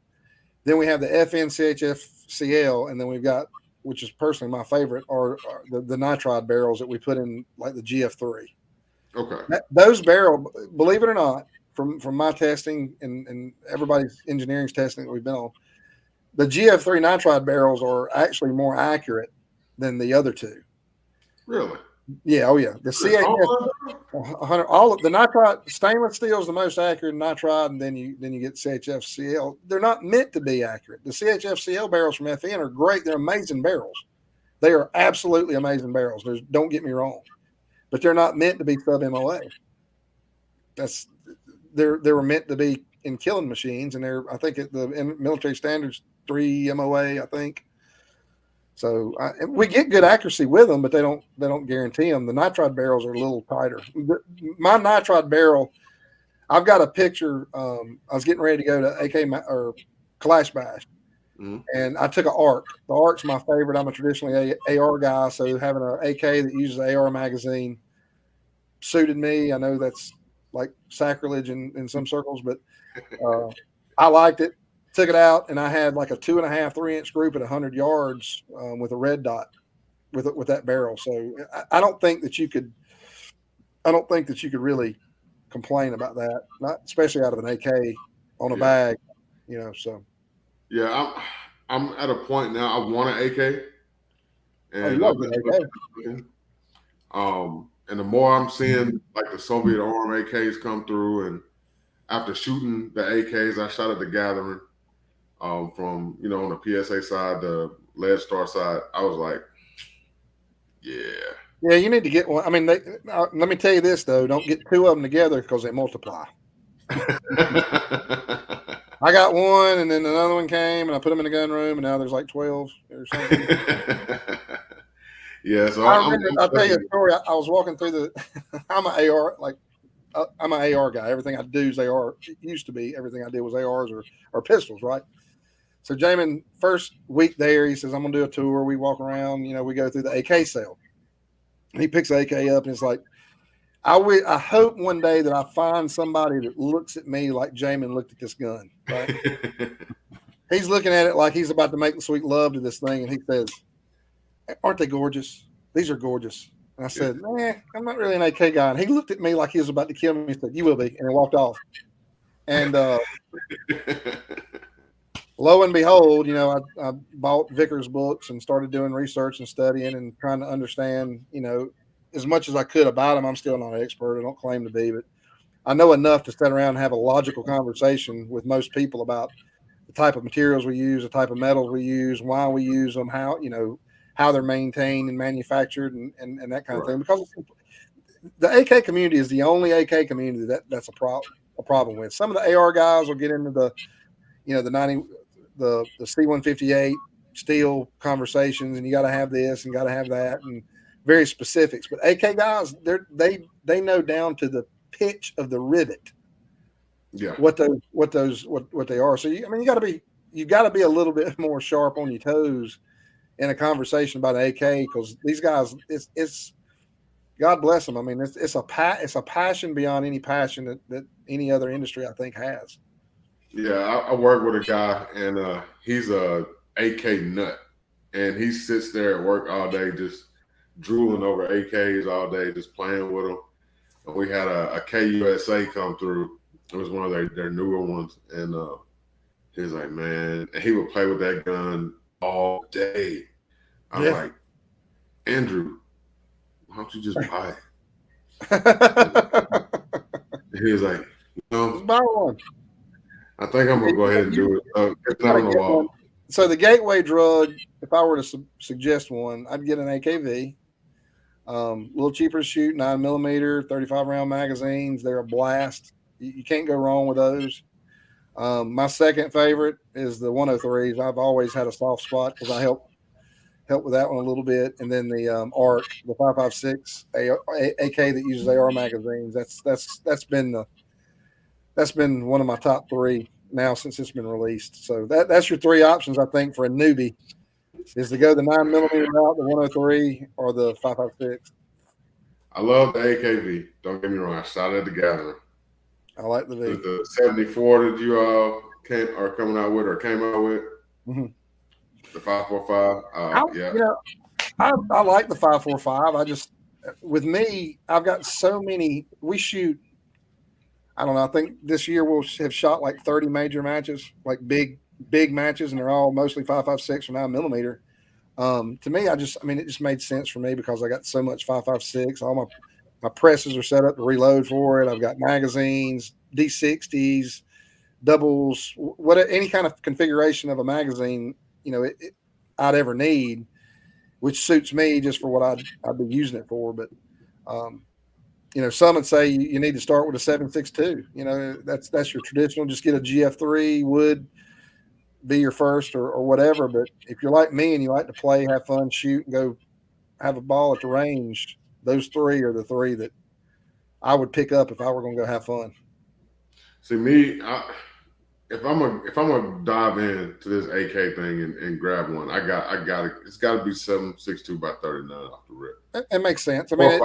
Then we have the FN CHF-CL, and then we've got, which is personally my favorite, are the nitride barrels that we put in like the GF3. Okay. Those barrels, believe it or not, from my testing and everybody's engineering's testing that we've been on, the GF3 nitride barrels are actually more accurate than the other two. Really? Yeah. Oh yeah. The CHF 100, all of the nitride stainless steel is the most accurate nitride, and then you get CHF-CL. They're not meant to be accurate. The CHF-CL barrels from FN are great. They're amazing barrels. They are absolutely amazing barrels. Don't get me wrong, but they're not meant to be sub MOA. They were meant to be in killing machines, and I think at the military standards 3 MOA, I think. So we get good accuracy with them, but they don't guarantee them. The nitride barrels are a little tighter. My nitride barrel, I've got a picture. I was getting ready to go to AK or Clash Bash, and I took an ARC. The ARC's my favorite. I'm a traditionally AR guy, so having an AK that uses an AR magazine suited me. I know that's like sacrilege in some circles, but I liked it. Took it out, and I had like a 2.5, 3-inch group at 100 yards with a red dot with that barrel. So I don't think that you could really complain about that, not especially out of an AK on a bag, you know. So yeah, I'm at a point now. I want an AK, and I've been looking. And the more I'm seeing like the Soviet arm AKs come through, and after shooting the AKs, I shot at the Gathering. From on the PSA side, the Lead Star side, I was like, yeah, you need to get one. I mean, let me tell you this though: don't get two of them together because they multiply. I got one, and then another one came, and I put them in the gun room, and now there's like 12 or something. Yeah, so I'll tell you a story. I was walking through I'm an AR, I'm an AR guy. Everything I do is AR. It used to be everything I did was ARs or pistols, right? So Jamin, first week there, he says, I'm going to do a tour. We walk around, we go through the AK sale. He picks the AK up, and it's like, I hope one day that I find somebody that looks at me like Jamin looked at this gun, right? He's looking at it like he's about to make sweet love to this thing, and he says, aren't they gorgeous? These are gorgeous. And I said, I'm not really an AK guy. And he looked at me like he was about to kill me. He said, you will be. And he walked off. And lo and behold, I bought Vickers books and started doing research and studying and trying to understand, as much as I could about them. I'm still not an expert. I don't claim to be, but I know enough to sit around and have a logical conversation with most people about the type of materials we use, the type of metals we use, why we use them, how they're maintained and manufactured and that kind of thing. Because the AK community is the only AK community that's a problem with. Some of the AR guys will get into the you know, the C-158 steel conversations, and you got to have this and got to have that, and very specifics. But AK guys, they know down to the pitch of the rivet. Yeah. What they are. So you got to be a little bit more sharp on your toes in a conversation about an AK, because these guys, it's God bless them. I mean, it's a passion beyond any passion that any other industry I think has. Yeah, I work with a guy, and he's a AK nut, and he sits there at work all day just drooling over AKs all day, just playing with them. And we had a KUSA come through. It was one of their newer ones, and he was like, man, and he would play with that gun all day. I was like, Andrew, why don't you just buy it? And he was like, just buy one. I think I'm gonna go ahead and do it. It's not on the wall. So the gateway drug, if I were to suggest one, I'd get an AKV. A little cheaper to shoot, 9mm, 35 round magazines. They're a blast. You can't go wrong with those. My second favorite is the 103s. I've always had a soft spot because I help with that one a little bit. And then the ARC, the 5.56 AK that uses AR magazines. That's been one of my top three now since it's been released. So that's your three options, I think, for a newbie, is to go the 9mm route, the 103, or the 5.56. I love the AKV. Don't get me wrong. I shot at the gathering. I like the V. The 74 that you came out with. Mm-hmm. The 5.45. Yeah. You know, I like the 5.45. I just, with me, I've got so many. We shoot, I don't know, I think this year we'll have shot like 30 major matches, like big matches, and they're all mostly 5.56 or 9mm. To me, it just made sense for me because I got so much 5.56. All my presses are set up to reload for it. I've got magazines, D60s, doubles, any kind of configuration of a magazine, you know, I'd ever need, which suits me just for what I'd be using it for. But you know, some would say you need to start with a 7.62. You know, that's your traditional. Just get a GF3 wood, be your first or whatever. But if you're like me and you like to play, have fun, shoot, and go have a ball at the range, those three are the three that I would pick up if I were going to go have fun. See, me, if I'm gonna dive into this AK thing and grab one, it's got to be 7.62 by 39 off the rip. It makes sense. I mean,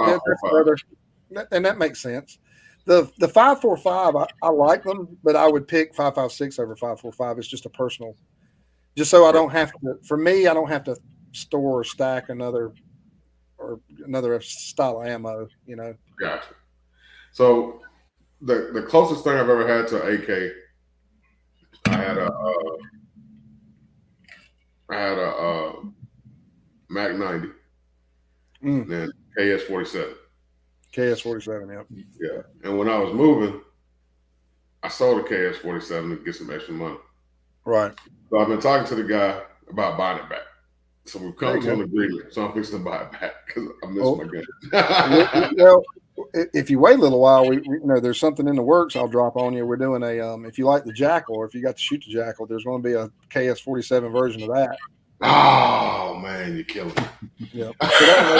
and that makes sense. The 5.45, I like them, but I would pick 5.56 over 5.45. It's just a personal, just so I don't have to. For me, I don't have to store or stack another style of ammo. You know. Gotcha. So the closest thing I've ever had to an AK, I had a Mac 90, and then KS-47. KS-47, yeah. And when I was moving, I sold a KS-47 to get some extra money. Right. So I've been talking to the guy about buying it back. So we've come to an agreement. So I'm fixing to buy it back because I miss my gun. Well, if you wait a little while, we you know, there's something in the works I'll drop on you. We're doing if you like the Jackal, or if you got to shoot the Jackal, there's going to be a KS-47 version of that. Oh man, you're killing me. Yeah. So that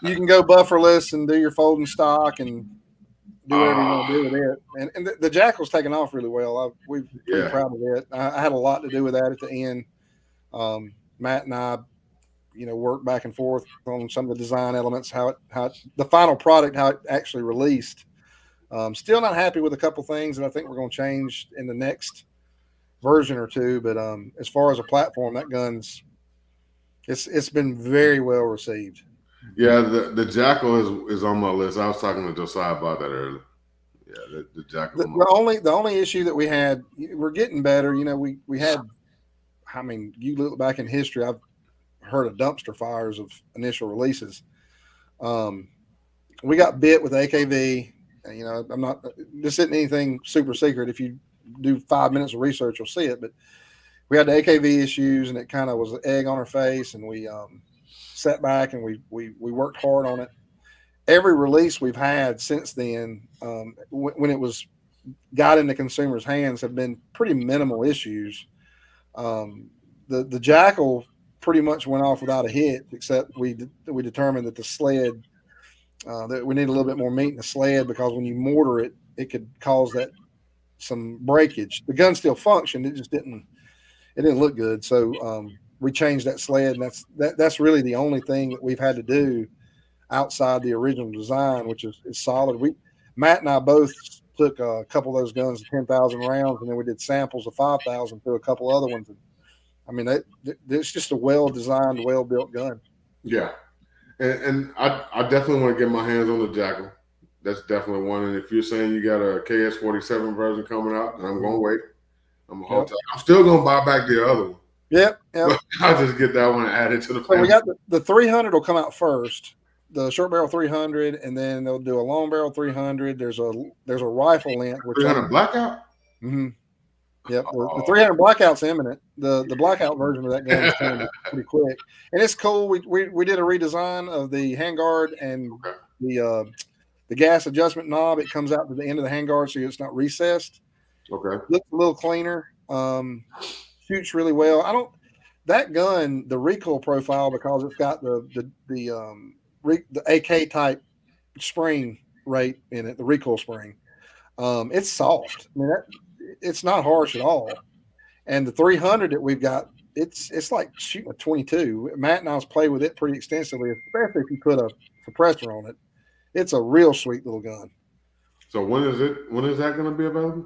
way you can go bufferless and do your folding stock and do whatever you want to do with it. And the Jackal's taken off really well. We're pretty proud of it. I had a lot to do with that at the end. Matt and I, you know, worked back and forth on some of the design elements, how the final product, how it actually released. Still not happy with a couple things that I think we're going to change in the next version or two. But as far as a platform, that gun's it's been very well received. Yeah, the Jackal is on my list. I was talking to Josiah about that earlier. Yeah, the Jackal. The only issue that we had, we're getting better. You know, we had, I mean, you look back in history, I've heard of dumpster fires of initial releases. We got bit with AKV. You know, this isn't anything super secret. If you do 5 minutes of research, you'll see it. But we had the AKV issues, and it kind of was an egg on our face, and we sat back and we worked hard on it. Every release we've had since then, when it was got into consumers' hands have been pretty minimal issues. The Jackal pretty much went off without a hitch, except we determined that the sled that we need a little bit more meat in the sled, because when you mortar it, it could cause that some breakage. The gun still functioned; it just didn't look good. So we changed that sled, and that's really the only thing that we've had to do outside the original design, which is solid. Matt and I both took a couple of those guns to 10,000 rounds, and then we did samples of 5,000 through a couple other ones. I mean, it's just a well-designed, well-built gun. Yeah. And I definitely want to get my hands on the Jackal. That's definitely one. And if you're saying you got a KS-47 version coming out, then I'm going to wait. I'm still going to buy back the other one. Yep. But I'll just get that one added to the family. So we got the 300 will come out first, the short barrel 300, and then they'll do a long barrel 300. There's a rifle length. 300 blackout? Mm-hmm. Yep. The 300 blackout's imminent. The blackout version of that gun is coming pretty quick, and it's cool. We did a redesign of the handguard and the gas adjustment knob. It comes out to the end of the handguard, so it's not recessed. Okay. Looks a little cleaner. Shoots really well. That gun, the recoil profile, because it's got the AK type spring rate in it, the recoil spring. It's soft. I mean, it's not harsh at all. And the 300 that we've got, it's like shooting a 22. Matt and I play with it pretty extensively, especially if you put a suppressor on it. It's a real sweet little gun. So when is that going to be available?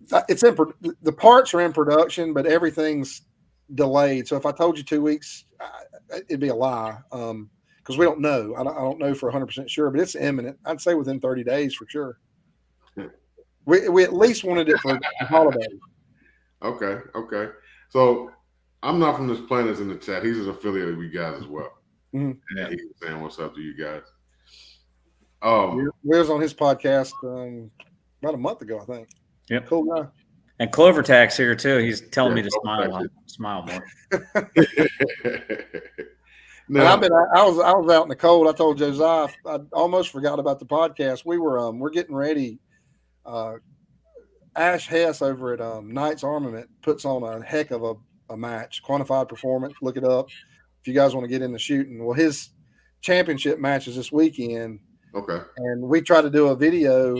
The parts are in production, but everything's delayed. So if I told you 2 weeks, it'd be a lie, because we don't know. I don't know for 100% sure, but it's imminent. I'd say within 30 days for sure. We at least wanted it for the holidays. Okay. So I'm not from this planet in the chat. He's an affiliate of you guys as well. Mm-hmm. And he's saying what's up to you guys. We was on his podcast about a month ago, I think. Yep. Cool guy. And Clovertack's here too. He's telling me to smile more. Now, I was out in the cold. I told Josiah I almost forgot about the podcast. We're getting ready. Ash Hess over at Knights Armament puts on a heck of a match. Quantified Performance. Look it up if you guys want to get into shooting. Well, his championship match is this weekend. Okay. And we try to do a video,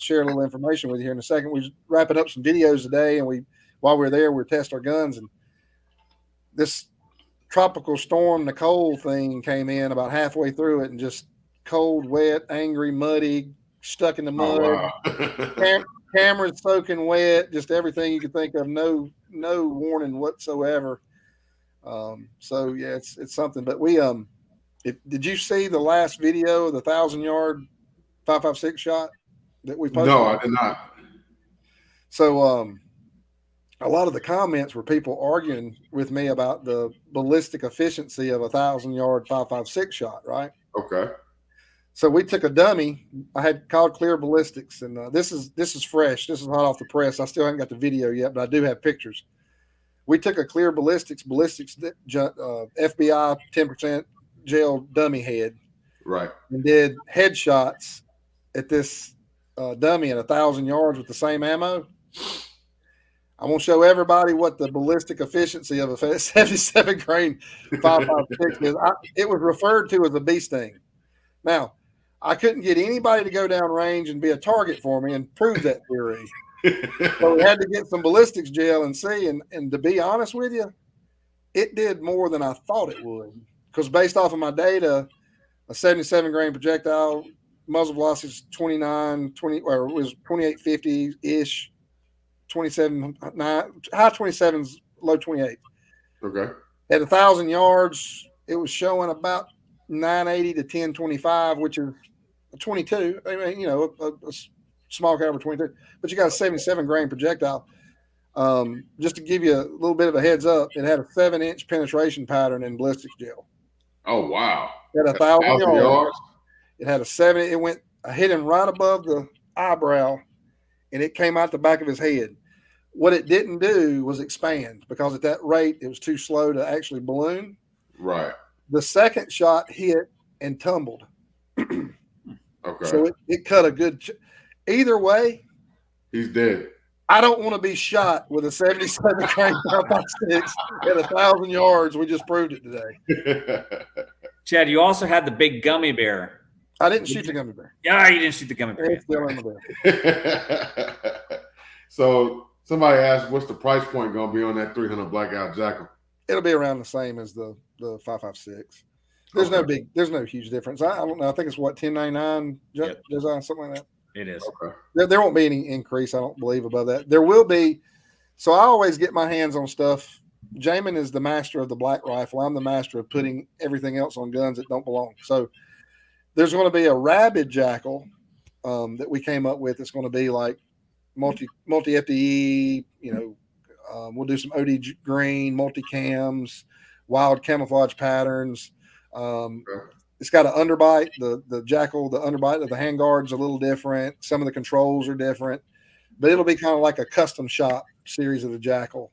share a little information with you here in a second. We're wrapping up some videos today, and while we're there, we're testing our guns. And this tropical storm, Nicole thing came in about halfway through it, and just cold, wet, angry, muddy, stuck in the mud. Oh, wow. Cameras soaking wet, just everything you could think of. No warning whatsoever. So yeah, it's something. But did you see the last video of the 1,000-yard 5.56 shot that we posted? No, I did not. So a lot of the comments were people arguing with me about the ballistic efficiency of a 1,000-yard 5.56 shot, right? Okay. So we took a dummy. I had called Clear Ballistics, and this is fresh. This is hot off the press. I still haven't got the video yet, but I do have pictures. We took a Clear Ballistics FBI 10% gel dummy head, right, and did headshots at this dummy at 1,000 yards with the same ammo. I'm going to show everybody what the ballistic efficiency of a 77 grain 5.56 is. It was referred to as a bee sting. Now, I couldn't get anybody to go down range and be a target for me and prove that theory. So we had to get some ballistics gel and see. And to be honest with you, it did more than I thought it would. Because based off of my data, a 77 grain projectile muzzle velocity is 2850 ish, 27, high 27s, low 28. Okay. At 1,000 yards, it was showing about 980 to 1025, which is a 22. I mean, a small caliber 22, but you got a 77 grain projectile. Just to give you a little bit of a heads up, it had a 7-inch penetration pattern in ballistics gel. Oh wow! At 1,000 yards, it had a 7. I hit him right above the eyebrow, and it came out the back of his head. What it didn't do was expand, because at that rate, it was too slow to actually balloon. Right. The second shot hit and tumbled. Okay. So it cut a good. Either way, He's dead. I don't want to be shot with a 77 grain 5.56 at 1,000 yards. We just proved it today. Chad, you also had the big gummy bear. I didn't shoot the gummy bear. Yeah, you didn't shoot the gummy bear. It's still in the bear. So somebody asked, what's the price point going to be on that 300 blackout jackal? It'll be around the same as the 5.56. There's no huge difference. I don't know. I think it's what, $10.99 design, something like that. It is. Okay. There won't be any increase, I don't believe, above that. There will be. So I always get my hands on stuff. Jamin is the master of the black rifle. I'm the master of putting everything else on guns that don't belong. So there's going to be a rabid jackal that we came up with. It's going to be like multi FDE. We'll do some OD green, multi-cams, wild camouflage patterns. It's got an underbite. The jackal, the underbite of the handguard's a little different. Some of the controls are different, but it'll be kind of like a custom shop series of the jackal.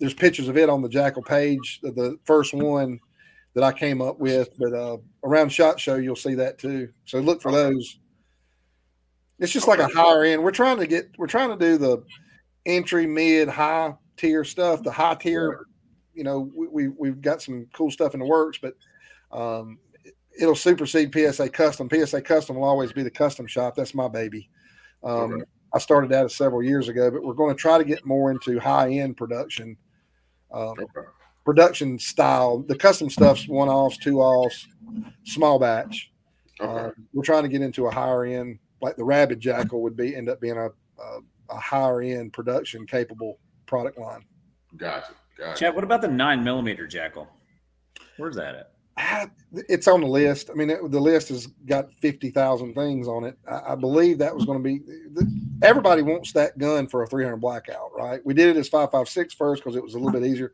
There's pictures of it on the jackal page, the first one that I came up with, but around SHOT Show you'll see that too. So look for those. It's just like a higher end. We're trying to do the entry, mid, high tier stuff. The high tier, we've got some cool stuff in the works, but it'll supersede PSA Custom. PSA Custom will always be the custom shop. That's my baby. I started that several years ago, but we're going to try to get more into high-end production, production style. The custom stuff's one-offs, two-offs, small batch. We're trying to get into a higher-end, like the Rabid Jackal would end up being a higher-end production-capable product line. Gotcha. Chad, what about the 9mm Jackal? Where's that at? It's on the list. I mean, the list has got 50,000 things on it. I believe that was going to be – everybody wants that gun for a 300 blackout, right? We did it as 5.56 first because it was a little bit easier.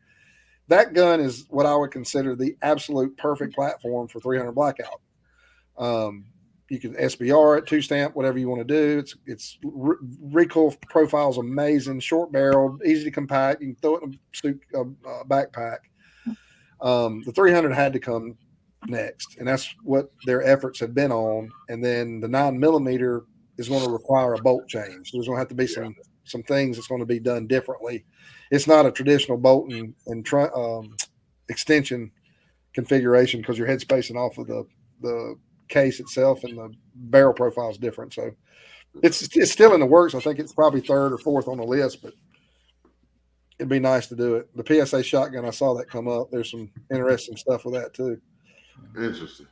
That gun is what I would consider the absolute perfect platform for 300 blackout. You can SBR it, two-stamp, whatever you want to do. Its recoil profile is amazing, short barrel, easy to compact. You can throw it in a backpack. The 300 had to come next, and that's what their efforts have been on. And then the 9mm is going to require a bolt change. There's going to have to be some things that's going to be done differently. It's not a traditional bolt and extension configuration because your head spacing off of the case itself and the barrel profile is different. So it's still in the works. I think it's probably third or fourth on the list, but it'd be nice to do it. The PSA shotgun, I saw that come up. There's some interesting stuff with that too. Interesting.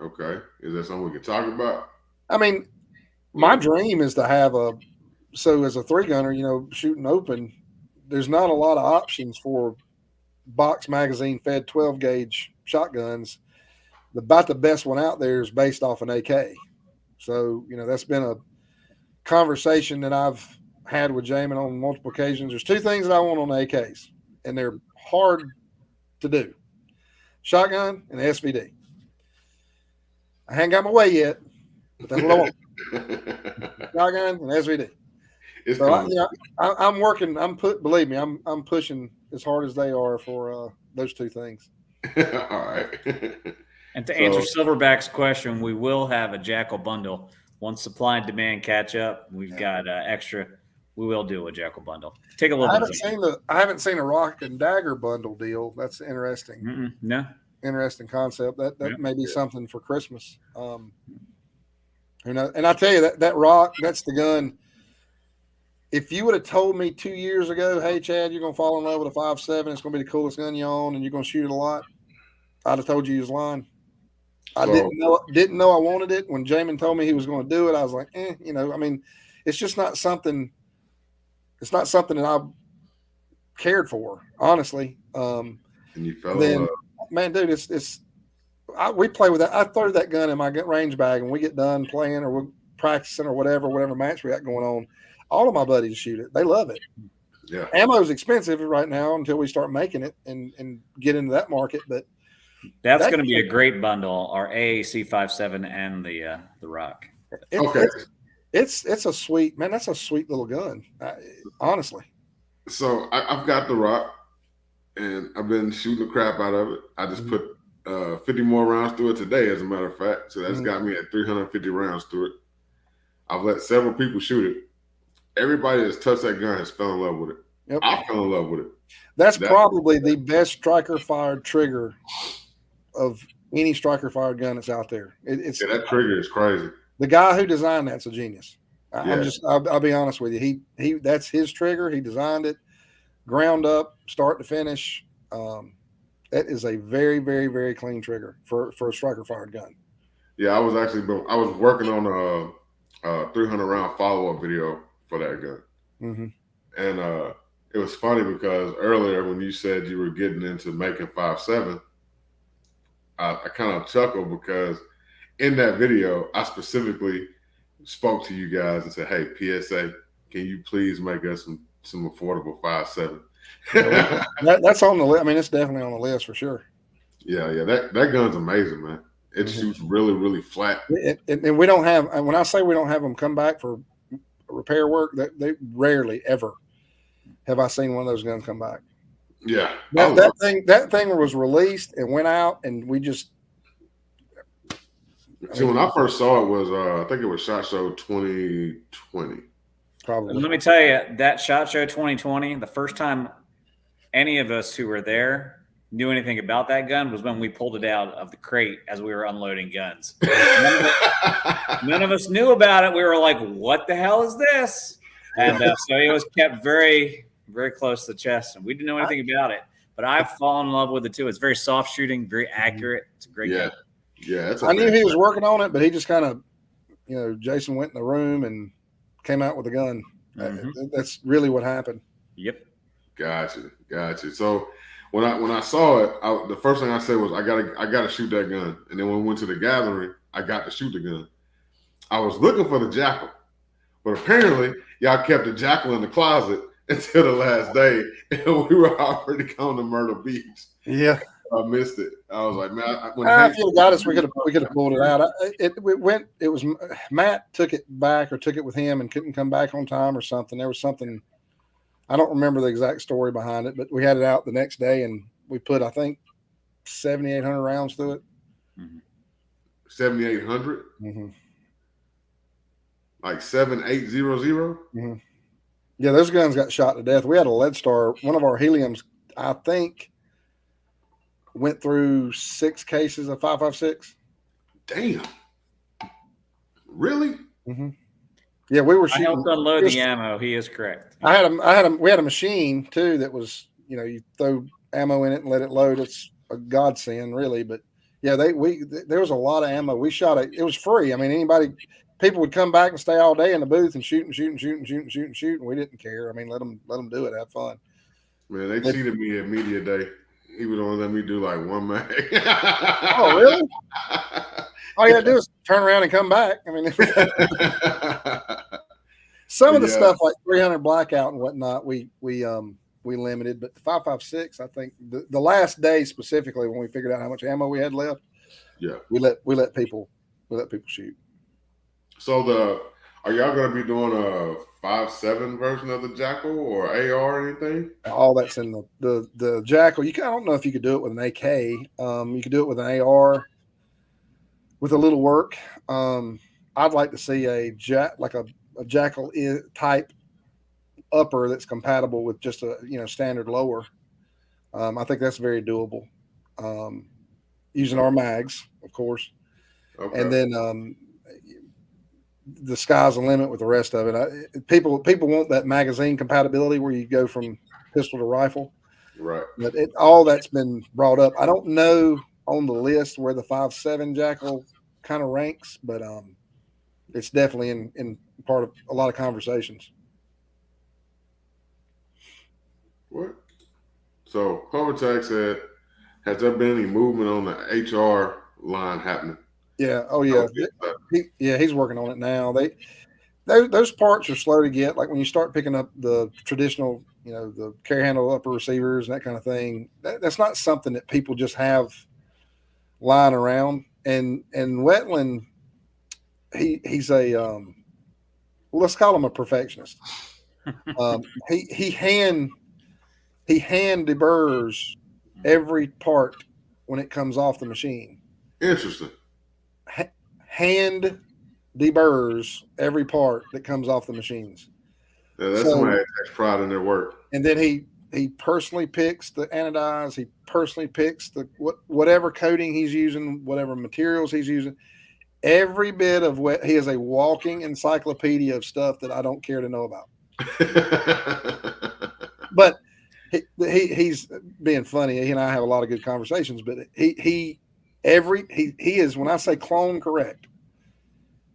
Okay. Is that something we can talk about? I mean, my dream is to have as a 3-gunner, shooting open, there's not a lot of options for box magazine fed 12 gauge shotguns. About the best one out there is based off an AK. So, that's been a conversation that I've had with Jamin on multiple occasions. There's two things that I want on the AKs, and they're hard to do: shotgun and SVD. I haven't got my way yet, but that's what I want: shotgun and SVD. I'm working. Believe me, I'm pushing as hard as they are for those two things. All right. And to answer Silverback's question, we will have a Jackal bundle once supply and demand catch up. We've got extra. We will do a Jackal bundle. Take a look. I haven't seen a Rock and Dagger bundle deal. That's interesting. No, interesting concept. That may be something for Christmas. Who knows? And I tell you that Rock, that's the gun. If you would have told me 2 years ago, hey Chad, you're gonna fall in love with a 5.7, it's gonna be the coolest gun you own, and you're gonna shoot it a lot, I'd have told you he was lying. I didn't know I wanted it. When Jamin told me he was going to do it, I was like, I mean, it's just not something. It's not something that I cared for, honestly. And you fell in love. Man, dude, we play with that. I throw that gun in my range bag, and we get done playing or we're practicing or whatever match we got going on. All of my buddies shoot it. They love it. Yeah. Ammo is expensive right now until we start making it and get into that market, but. That's going to be a great bundle. Our AAC 5.7 and the Rock. It's a sweet, man. That's a sweet little gun, honestly. So I've got the Rock, and I've been shooting the crap out of it. I just put 50 more rounds through it today, as a matter of fact. So that's got me at 350 rounds through it. I've let several people shoot it. everybody that's touched that gun has fell in love with it. Yep. I fell in love with it. That's probably the best striker fired trigger of any striker fired gun that's out there. That trigger is crazy. The guy who designed that's a genius. Yeah. I'll be honest with you. He that's his trigger. He designed it, ground up, start to finish. That is a very, very, very clean trigger for a striker fired gun. Yeah, I was working on a 300 round follow up video for that gun, and it was funny because earlier when you said you were getting into making 5.7, I kind of chuckled because in that video I specifically spoke to you guys and said, "Hey, PSA, can you please make us some affordable 5.7?" That's on the list. I mean, it's definitely on the list for sure. Yeah. That gun's amazing, man. It shoots really, really flat. And we don't have. When I say we don't have them come back for repair work, that they rarely ever have I seen one of those guns come back. Yeah, that thing was released and went out, and we just. See, when I first saw it was I think it was SHOT Show 2020. Probably. Let me tell you, that SHOT Show 2020, the first time any of us who were there knew anything about that gun was when we pulled it out of the crate as we were unloading guns. None of us knew about it. We were like, what the hell is this? And so it was kept very, very close to the chest, and we didn't know anything about it. But I've fallen in love with it too. It's very soft shooting, very accurate. It's a great gun. Yeah, I knew he was working on it, but he just kind of, Jason went in the room and came out with a gun. That's really what happened. Yep. Gotcha. So when I saw it, the first thing I said was I gotta shoot that gun. And then when we went to the gathering, I got to shoot the gun. I was looking for the Jackal, but apparently y'all kept the Jackal in the closet until the last day, and we were already going to Myrtle Beach. Yeah. I missed it. I was like, man, if you got us, we could have pulled it out. It was Matt took it back or took it with him and couldn't come back on time or something. There was something, I don't remember the exact story behind it, but we had it out the next day and we put, I think, 7,800 rounds through it. 7,800? Like 7,800? Yeah, those guns got shot to death. We had a lead star. One of our heliums, I think, went through 6 cases of 5.56. Damn. Really? Yeah, we were shooting. I helped unload the ammo. He is correct. We had a machine too that was, you throw ammo in it and let it load. It's a godsend, really. But yeah, there was a lot of ammo. We shot it. It was free. I mean, people would come back and stay all day in the booth and shoot, and we didn't care. I mean, let them do it, have fun. Man, they cheated me at media day. He would only let me do like 1 mag. Oh, really? All you gotta do is turn around and come back. I mean, some of the stuff like 300 blackout and whatnot, we limited, but the 5.56, I think the last day specifically when we figured out how much ammo we had left, we let people shoot. So are y'all gonna be doing a 5.7 version of the Jackal or AR or anything? All that's in the Jackal. I don't know if you could do it with an AK. You could do it with an AR with a little work. I'd like to see a Jackal type upper that's compatible with just a standard lower. I think that's very doable. Using our mags, of course, and then the sky's the limit with the rest of it. People want that magazine compatibility where you go from pistol to rifle, right? But all that's been brought up. I don't know on the list where the 5.7 Jackal kind of ranks, but it's definitely in part of a lot of conversations. What? So Kovatek said, has there been any movement on the HR line happening? Yeah. Oh, yeah. He's working on it now. Those parts are slow to get. Like when you start picking up the traditional, the carry handle upper receivers and that kind of thing, that's not something that people just have lying around. And Wetland, he's a let's call him a perfectionist. He hand deburrs every part when it comes off the machine. Interesting. Hand deburrs every part that comes off the machines. That's somebody that takes pride in their work. And then he personally picks the anodize. He personally picks the whatever coating he's using, whatever materials he's using. Every bit of what he is a walking encyclopedia of stuff that I don't care to know about. But he's being funny. He and I have a lot of good conversations. But he is, when I say clone correct,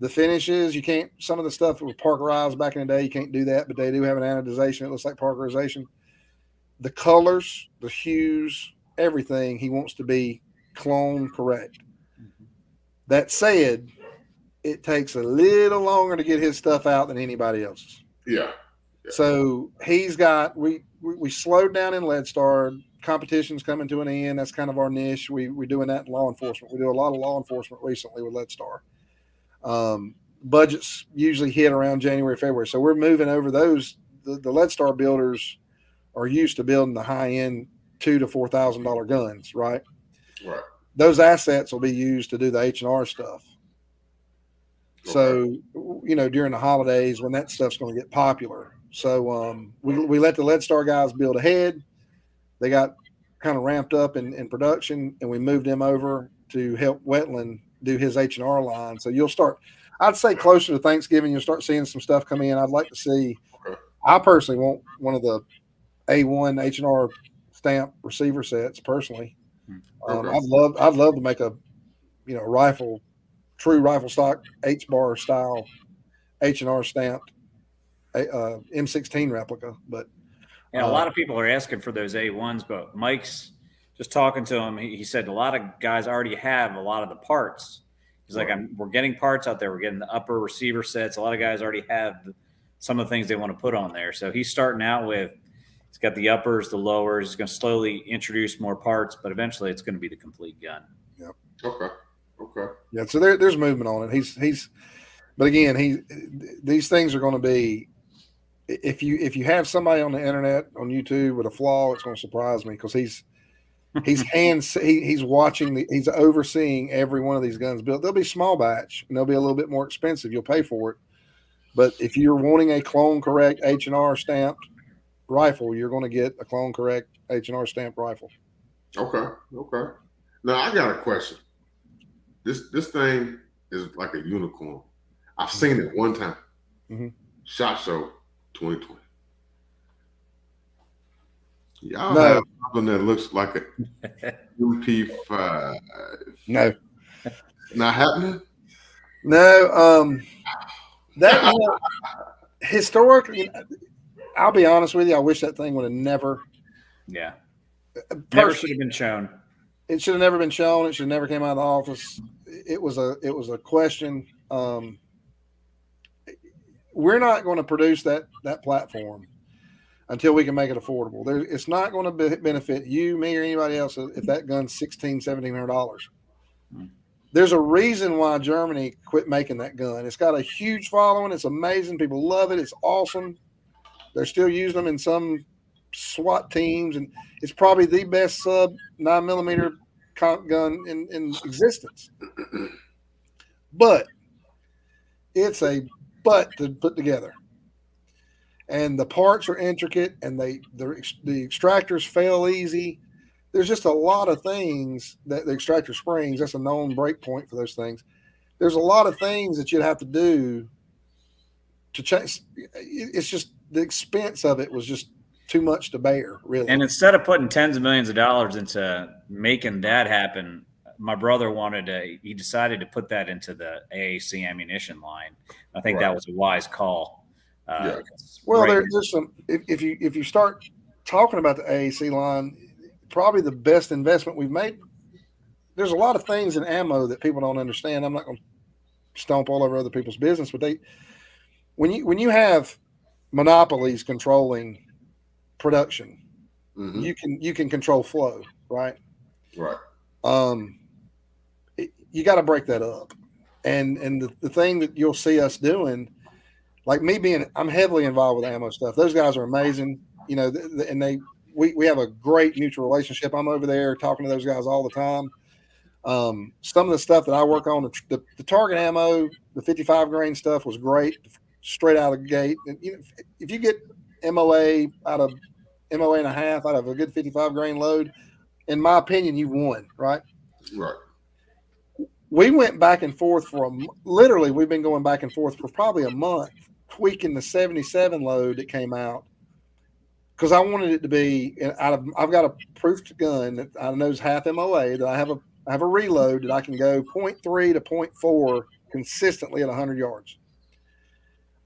the finishes, you can't, some of the stuff that was parkerized back in the day, you can't do that, but they do have an anodization. It looks like parkerization. The colors, the hues, everything, he wants to be clone correct. That said, it takes a little longer to get his stuff out than anybody else's. Yeah. So he's got, we slowed down in LeadStar. Competition's coming to an end. That's kind of our niche. We're doing that in law enforcement. We do a lot of law enforcement recently with LeadStar. Budgets usually hit around January, February. So we're moving over those. The LeadStar builders are used to building the high-end $2,000 to $4,000 guns, right? Right. Those assets will be used to do the H&R stuff. Okay. So, during the holidays when that stuff's going to get popular. So we let the LeadStar guys build ahead. They got kind of ramped up in production, and we moved them over to help Wetland do his H&R line. So you'll start, I'd say closer to Thanksgiving, you'll start seeing some stuff come in. I'd like to see, I personally want one of the A1 H&R stamp receiver sets personally. I'd love to make a, rifle, true rifle stock H-bar style H&R stamped M16 replica. But a lot of people are asking for those A1s, but Mike's just talking to him. He said a lot of guys already have a lot of the parts. He's like, we're getting parts out there. We're getting the upper receiver sets. A lot of guys already have some of the things they want to put on there. So he's starting out with, he's got the uppers, the lowers. He's going to slowly introduce more parts, but eventually it's going to be the complete gun. Yep. Okay. Yeah. So there's movement on it. But again, these things are going to be, if you have somebody on the internet, on YouTube with a flaw, it's going to surprise me, because he's watching, he's overseeing every one of these guns built. They'll be small batch and they'll be a little bit more expensive. You'll pay for it. But if you're wanting a clone correct H&R stamped rifle, you're going to get a clone correct H&R stamped rifle. Okay. Now I got a question. This thing is like a unicorn. I've seen it one time. Mm-hmm. SHOT Show 2020. Y'all have something that looks like a MP5. No. Not happening? No. That historically, I'll be honest with you, I wish that thing would have never. Yeah. Never should have been shown. It should have never been shown. It should have never came out of the office. It was a question. We're not going to produce that platform until we can make it affordable. It's not going to benefit you, me, or anybody else if that gun's $1,600, $1,700. There's a reason why Germany quit making that gun. It's got a huge following. It's amazing. People love it. It's awesome. They're still using them in some SWAT teams, and it's probably the best sub 9mm gun in existence. But it's a butt to put together. And the parts are intricate, and the extractors fail easy. There's just a lot of things that the extractor springs, that's a known break point for those things. There's a lot of things that you'd have to do to change. It's just the expense of it was just too much to bear, really. And instead of putting tens of millions of dollars into making that happen, my brother he decided to put that into the AAC ammunition line. I think that was a wise call. Well, there's some, if you start talking about the AAC line, probably the best investment we've made. There's a lot of things in ammo that people don't understand. I'm not going to stomp all over other people's business, but when you have monopolies controlling production, you can control flow, right? You got to break that up. And the thing that you'll see us doing, like me I'm heavily involved with ammo stuff. Those guys are amazing, and we have a great mutual relationship. I'm over there talking to those guys all the time. Some of the stuff that I work on, the target ammo, the 55 grain stuff was great. straight out of the gate. And, if you get MOA out of MOA and a half out of a good 55 grain load, in my opinion, you won, right? Right. We went back and forth literally, we've been going back and forth for probably a month, tweaking the 77 load that came out because I wanted it to be I've got a proofed gun that I know is half MOA, that I have a reload that I can go 0.3 to 0.4 consistently at 100 yards.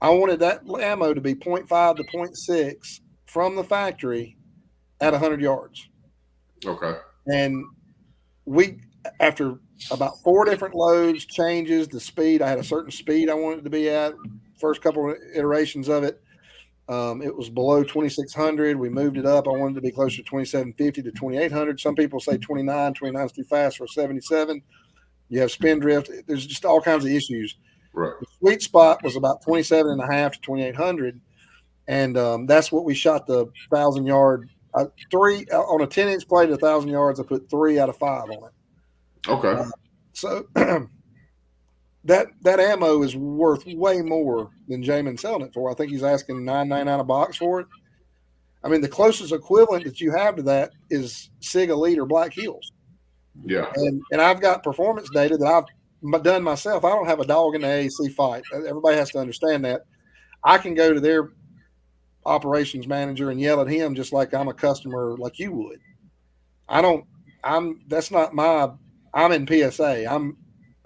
I wanted that ammo to be 0.5 to 0.6 from the factory at 100 yards. Okay. And after about 4 different loads, changes, the speed, I had a certain speed I wanted it to be at. First couple of iterations of it, it was below 2,600. We moved it up. I wanted it to be closer to 2,750 to 2,800. Some people say 29 is too fast for a 77. You have spin drift. There's just all kinds of issues. Right. The sweet spot was about 27.5 to 2,800. And that's what we shot the 1,000 yard, 3 on a 10-inch plate at 1,000 yards. I put 3 out of 5 on it. Okay. So that ammo is worth way more than Jamin's selling it for. I think he's asking $9.99 a box for it. I mean, the closest equivalent that you have to that is Sig Elite or Black Hills. Yeah. And I've got performance data that I've done myself. I don't have a dog in the AAC fight. Everybody has to understand that. I can go to their operations manager and yell at him just like I'm a customer, like you would. That's not I'm in PSA. I'm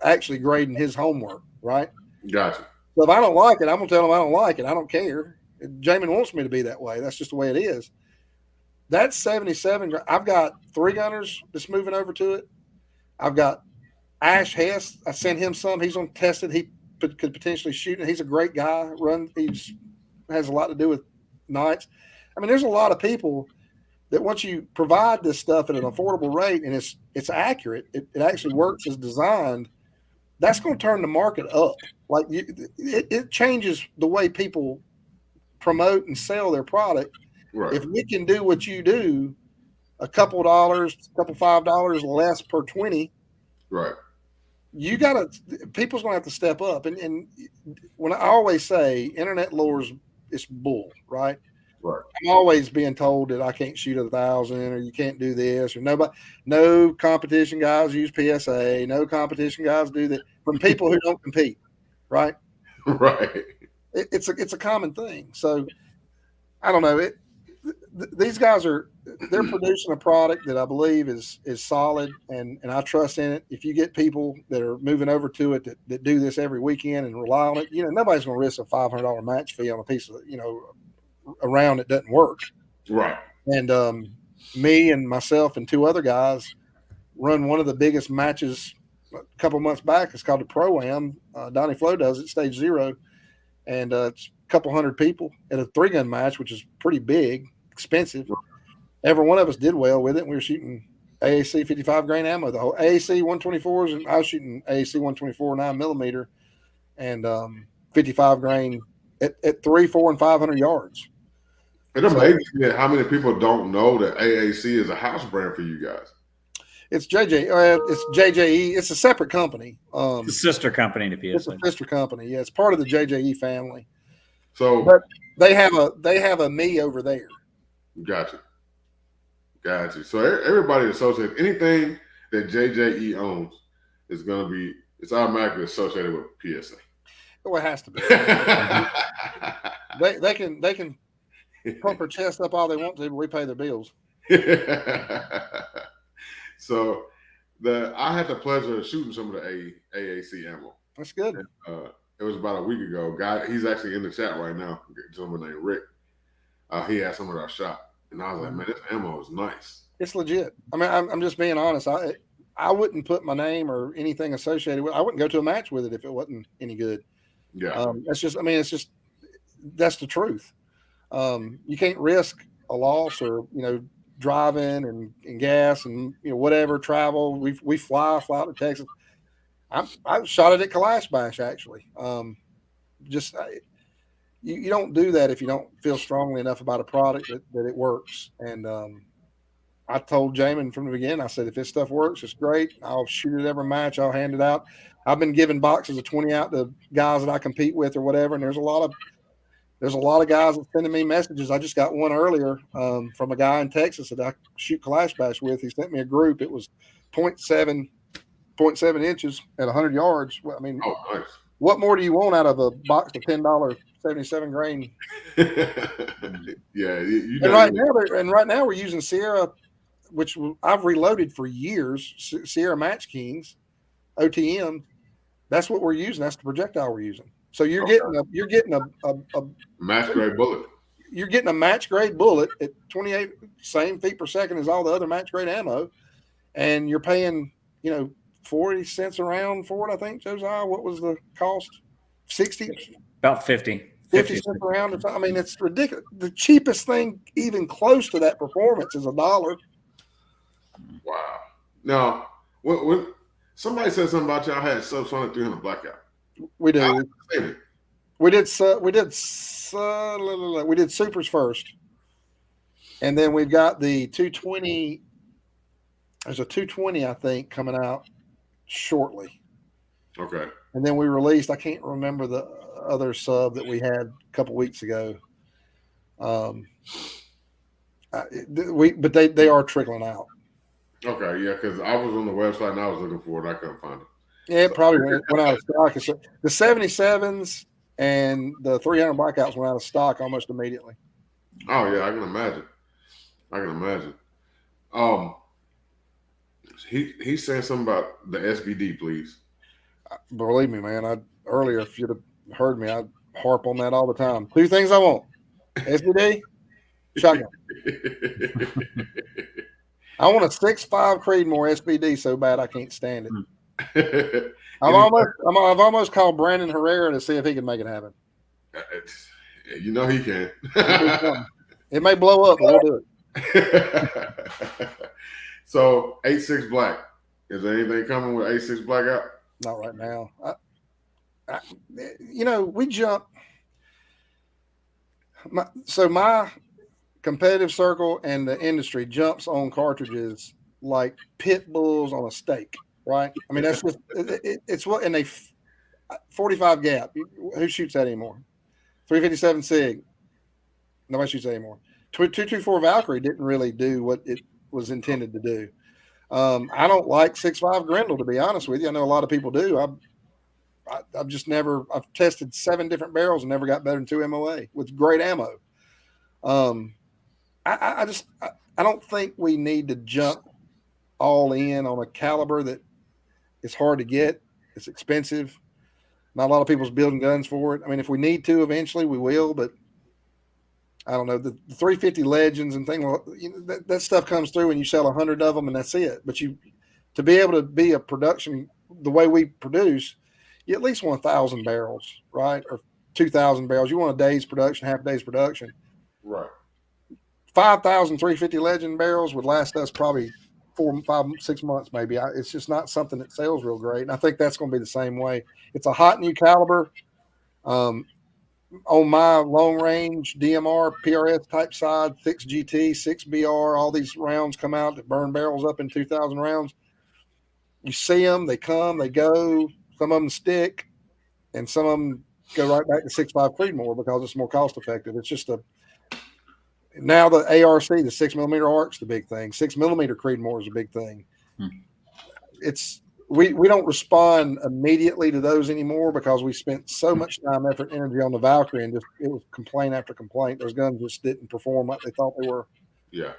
actually grading his homework, right? Gotcha. So if I don't like it, I'm gonna tell him I don't like it. I don't care. Jamin wants me to be that way. That's just the way it is. That's 77. I've got 3 gunners that's moving over to it. I've got Ash Hess. I sent him some. He's on tested. He could potentially shoot it. He's a great guy. He has a lot to do with nights. I mean, there's a lot of people that once you provide this stuff at an affordable rate and it's accurate, it actually works as designed. That's going to turn the market up. Like it changes the way people promote and sell their product. Right. If we can do what you do, a couple $5 less per 20. Right. People's going to have to step up. And when I always say internet lore is bull, right? Right. I'm always being told that I can't shoot 1,000 or you can't do this or no competition guys use PSA. No competition guys do that from people who don't compete. Right. Right. It's a common thing. So I don't know. These guys they're producing a product that I believe is solid and I trust in it. If you get people that are moving over to it that do this every weekend and rely on it, nobody's going to risk a $500 match fee on a piece of, a round that doesn't work. Right. And me and myself and 2 other guys run one of the biggest matches a couple months back. It's called the Pro-Am. Donnie Flo does it, stage 0. And it's a couple hundred people at a 3-gun match, which is pretty big, expensive. Every one of us did well with it. We were shooting AAC 55 grain ammo, the whole AAC 124s, and I was shooting AAC 124 9mm and 55 grain at 300, 400, and 500 yards. It amazes me how many people don't know that AAC is a house brand for you guys. It's it's JJE. It's a separate company. It's a sister company to PSA. It's a sister company. Yeah, it's part of the JJE family. So, but they have a me over there. Gotcha. So everybody associated anything that JJE owns is going to be it's automatically associated with PSA. Oh, it has to be. they can pump her chest up all they want to, but we pay their bills. So I had the pleasure of shooting some of the AAC ammo. That's good. And, it was about a week ago. He's actually in the chat right now. A gentleman named Rick. He had some of our shot, and I was like, man, this ammo is nice. It's legit. I mean, I'm just being honest. I wouldn't put my name or anything associated with it. I wouldn't go to a match with it if it wasn't any good. Yeah. That's the truth. You can't risk a loss or, driving and gas and, whatever, travel. We fly out to Texas. I shot it at Kalash Bash, actually. You don't do that if you don't feel strongly enough about a product that it works. And I told Jamin from the beginning, I said, if this stuff works, it's great. I'll shoot it every match. I'll hand it out. I've been giving boxes of 20 out to guys that I compete with or whatever. And there's a lot of guys that sending me messages. I just got one earlier from a guy in Texas that I shoot Clash Bash with. He sent me a group. It was 0.7 inches at 100 yards. Well, I mean, nice. What more do you want out of a box of $10 77 grain? Yeah, and right now we're using Sierra, which I've reloaded for years. Sierra Match Kings, OTM. That's what we're using. That's the projectile we're using. So you're getting a match grade bullet. You're getting a match grade bullet at 28 same feet per second as all the other match grade ammo, and you're paying 40 cents a round for it. I think, Josiah, what was the cost? 60? About 50 cents a round or something. I mean, it's ridiculous. The cheapest thing even close to that performance is $1. Wow. Now, when somebody said something about y'all had subsonic 300 blackout. We do. We did supers first, and then we've got the 220. There's a 220, I think, coming out shortly. Okay. And then we released, I can't remember the other sub that we had a couple weeks ago. But they are trickling out. Okay, yeah, because I was on the website and I was looking for it. I couldn't find it. Yeah, it probably went out of stock. The 77s and the 300 blackouts went out of stock almost immediately. Oh yeah, I can imagine. He's saying something about the SVD, please. Believe me, man. Earlier, if you'd have heard me, I'd harp on that all the time. 2 things I want: SVD, shotgun. I want a 6.5 Creedmoor SVD so bad I can't stand it. I've almost called Brandon Herrera to see if he can make it happen. You know he can. It may blow up, but we'll do it. So 8.6 black. Is there anything coming with 8.6 blackout? Not right now. We jump. My competitive circle and the industry jumps on cartridges like pit bulls on a steak, right? I mean, that's just it's what in a 45 gap. Who shoots that anymore? 357 SIG. Nobody shoots that anymore. 224 Valkyrie didn't really do what it was intended to do. I don't like 6.5 Grendel, to be honest with you. I know a lot of people do. I've just never. I've tested 7 different barrels and never got better than 2 MOA with great ammo. I don't think we need to jump all in on a caliber that is hard to get. It's expensive. Not a lot of people's building guns for it. I mean, if we need to, eventually we will, but I don't know. The 350 Legends and things, that stuff comes through and you sell 100 of them and that's it. But to be able to be a production the way we produce, you at least want 1,000 barrels, right? Or 2,000 barrels. You want a day's production, half a day's production. Right. 5,000 350 Legend barrels would last us probably 4, 5, 6 months maybe. It's just not something that sells real great. And I think that's going to be the same way. It's a hot new caliber. On my long range DMR PRS type side, 6 GT, 6 BR, all these rounds come out that burn barrels up in 2,000 rounds. You see them, they come, they go. Some of them stick, and some of them go right back to 6.5 Creedmoor because it's more cost effective. It's just now the ARC, the 6mm arc's the big thing. 6mm Creedmoor is a big thing. We don't respond immediately to those anymore because we spent so much time, effort, energy on the Valkyrie, and it was complaint after complaint. Those guns just didn't perform like they thought they were. Yeah,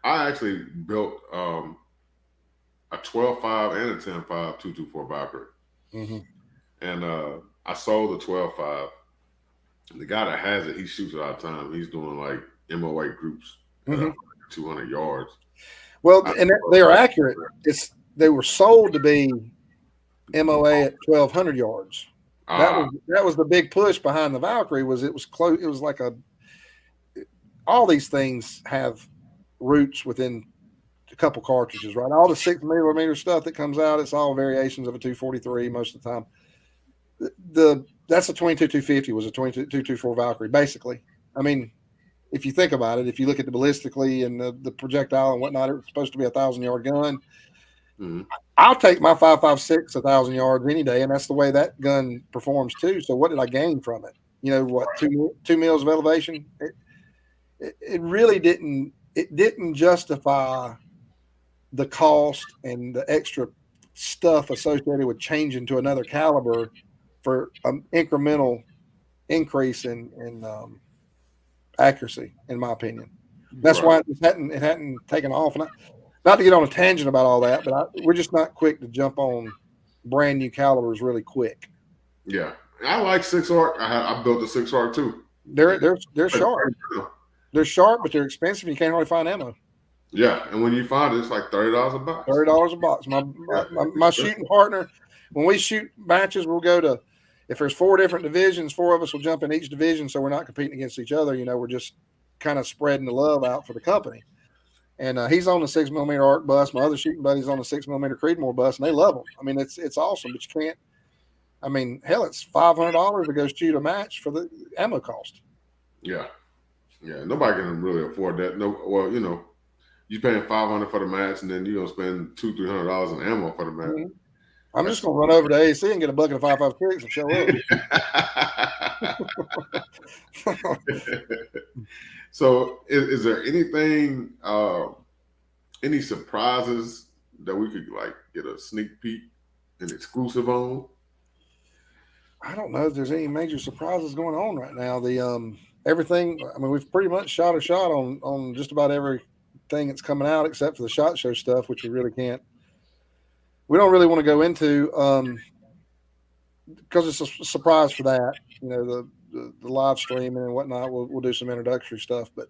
I actually built a 12.5 and a 10.5 224 Valkyrie, and I sold the 12.5. The guy that has it, he shoots it all the time. He's doing like MOA groups, 200 yards. Well, and they are accurate. They were sold to be MOA at 1,200 yards. That was the big push behind the Valkyrie. It was close. It was like all these things have roots within a couple cartridges, right? All the 6mm stuff that comes out, it's all variations of a 243 most of the time. That's a 22 250 was a 22 224 Valkyrie, basically. I mean, if you think about it, if you look at the ballistically and the projectile and whatnot, it's supposed to be a 1,000-yard gun. Mm-hmm. I'll take my 5.56 1,000 yards any day, and that's the way that gun performs too. So what did I gain from it? You know what? Two mils of elevation. It really didn't. It didn't justify the cost and the extra stuff associated with changing to another caliber for an incremental increase in accuracy, in my opinion. That's why it hadn't taken off. And not to get on a tangent about all that, but we're just not quick to jump on brand new calibers really quick. Yeah, I like 6 arc. I built a 6 arc too. They're sharp. They're sharp, but they're expensive. And you can't really find ammo. Yeah, and when you find it, it's like $30 a box. $30 a box. My shooting partner, when we shoot matches, we'll go to, if there's 4 different divisions, 4 of us will jump in each division, so we're not competing against each other. You know, we're just kind of spreading the love out for the company. And he's on the 6mm arc bus. My other shooting buddy's on the 6mm Creedmoor bus, and they love them. I mean, it's awesome, but you can't. I mean, hell, it's $500 to go shoot a match for the ammo cost. Yeah, nobody can really afford that. No, well, you know, you're paying $500 for the match, and then you're gonna spend $200-300 in ammo for the match. Mm-hmm. I'm just gonna run over to AC and get a bucket of 5.56 and show up. So, is there anything, any surprises that we could like get a sneak peek, an exclusive on? I don't know if there's any major surprises going on right now. The everything. I mean, we've pretty much shot on just about everything that's coming out, except for the SHOT Show stuff, which we really can't. We don't really want to go into because it's a surprise for that. You know, the live streaming and whatnot. We'll do some introductory stuff, but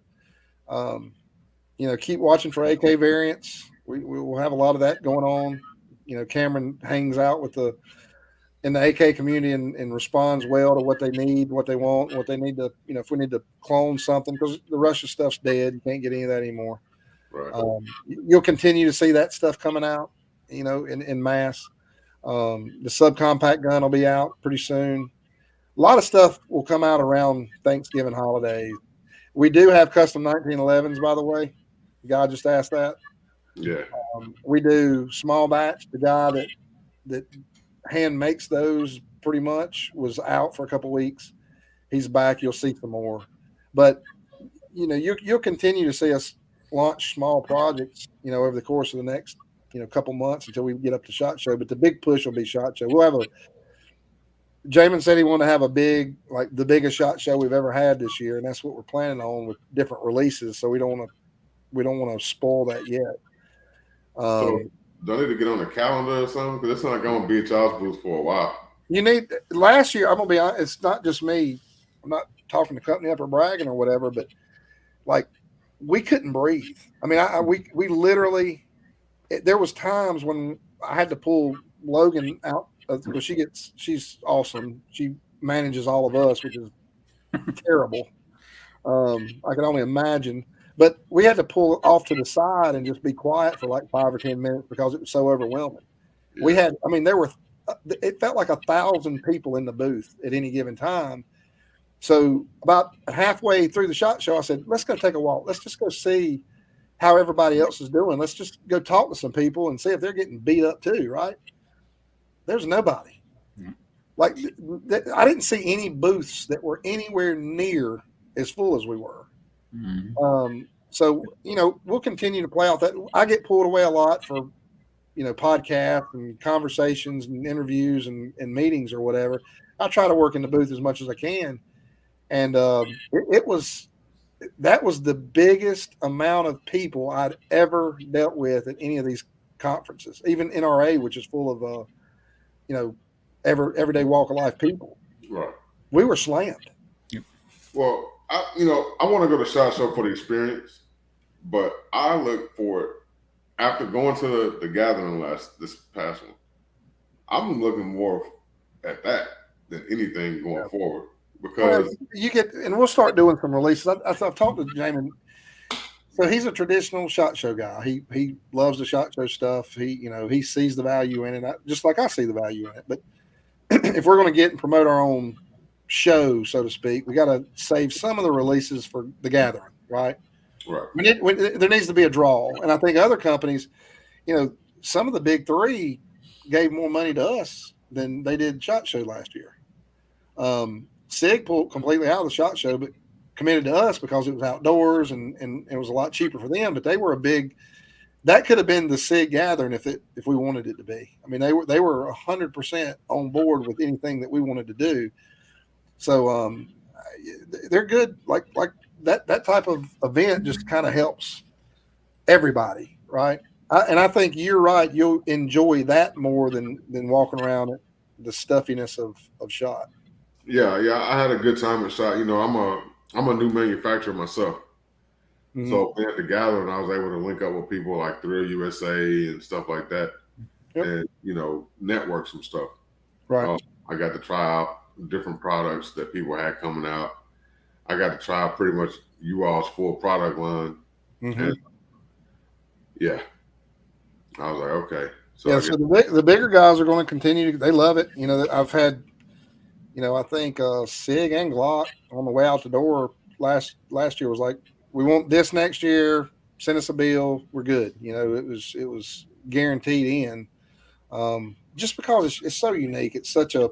you know, keep watching for AK variants. We will have a lot of that going on. You know, Cameron hangs out in the AK community and responds well to what they need, what they want, what they need to, you know, if we need to clone something, because the Russia stuff's dead. You can't get any of that anymore. Right. You'll continue to see that stuff coming out, you know, in mass. The subcompact gun will be out pretty soon. A lot of stuff will come out around Thanksgiving holidays. We do have custom 1911s, by the way. The guy just asked that. Yeah. We do small batch. The guy that hand makes those pretty much was out for a couple of weeks. He's back. You'll see some more. But, you know, you'll continue to see us launch small projects, you know, over the course of the next, you know, couple months until we get up to SHOT Show. But the big push will be SHOT Show. We'll have Jamin said he wanted to have a big, like the biggest SHOT Show we've ever had this year, and that's what we're planning on with different releases. So we don't want to spoil that yet. So do I need to get on the calendar or something? Because it's not going to be at y'all's booth for a while. You need last year. I'm gonna be honest. It's not just me. I'm not talking the company up or bragging or whatever, but like we couldn't breathe. I mean, we literally. There was times when I had to pull Logan out because she's awesome. She manages all of us, which is terrible. I can only imagine. But we had to pull off to the side and just be quiet for like 5 or 10 minutes because it was so overwhelming. Yeah. It felt like 1,000 people in the booth at any given time. So about halfway through the SHOT Show, I said, let's go take a walk. Let's just go see how everybody else is doing. Let's just go talk to some people and see if they're getting beat up too, right? There's nobody. Mm-hmm. Like I didn't see any booths that were anywhere near as full as we were. Mm-hmm. So, you know, we'll continue to play off that. I get pulled away a lot for, you know, podcasts and conversations and interviews and meetings or whatever. I try to work in the booth as much as I can. And that was the biggest amount of people I'd ever dealt with at any of these conferences, even NRA, which is full of, you know, everyday walk of life people. Right. We were slammed. Well, I want to go to SHOT Show for the experience, but I look for it after going to the gathering this past one. I'm looking more at that than anything going forward because you get, and we'll start doing some releases. I've talked to Jamin. So he's a traditional SHOT Show guy. He loves the SHOT Show stuff. He sees the value in it, just like I see the value in it. But if we're going to get and promote our own show, so to speak, we got to save some of the releases for the gathering. right? Right. There needs to be a draw. And I think other companies, some of the big three gave more money to us than they did SHOT Show last year. SIG pulled completely out of the SHOT Show, but committed to us because it was outdoors and it was a lot cheaper for them. But they were that could have been the SIG gathering if we wanted it to be. I mean, they were 100% on board with anything that we wanted to do. So they're good. Like that type of event just kind of helps everybody, right? I think you're right. You'll enjoy that more than walking around the stuffiness of SHOT. Yeah, I had a good time at SHOT. I'm a new manufacturer myself. Mm-hmm. So we at the gathering, I was able to link up with people like Thrill USA and stuff like that, yep. and network some stuff. Right. I got to try out different products that people had coming out. I got to try out pretty much you all's full product line, and yeah, I was like, okay. So so the bigger guys are going to continue. They love it. I've had, I think SIG and Glock on the way out the door last year was like, we want this next year. Send us a bill. We're good. It was guaranteed in. Just because it's so unique. It's such a.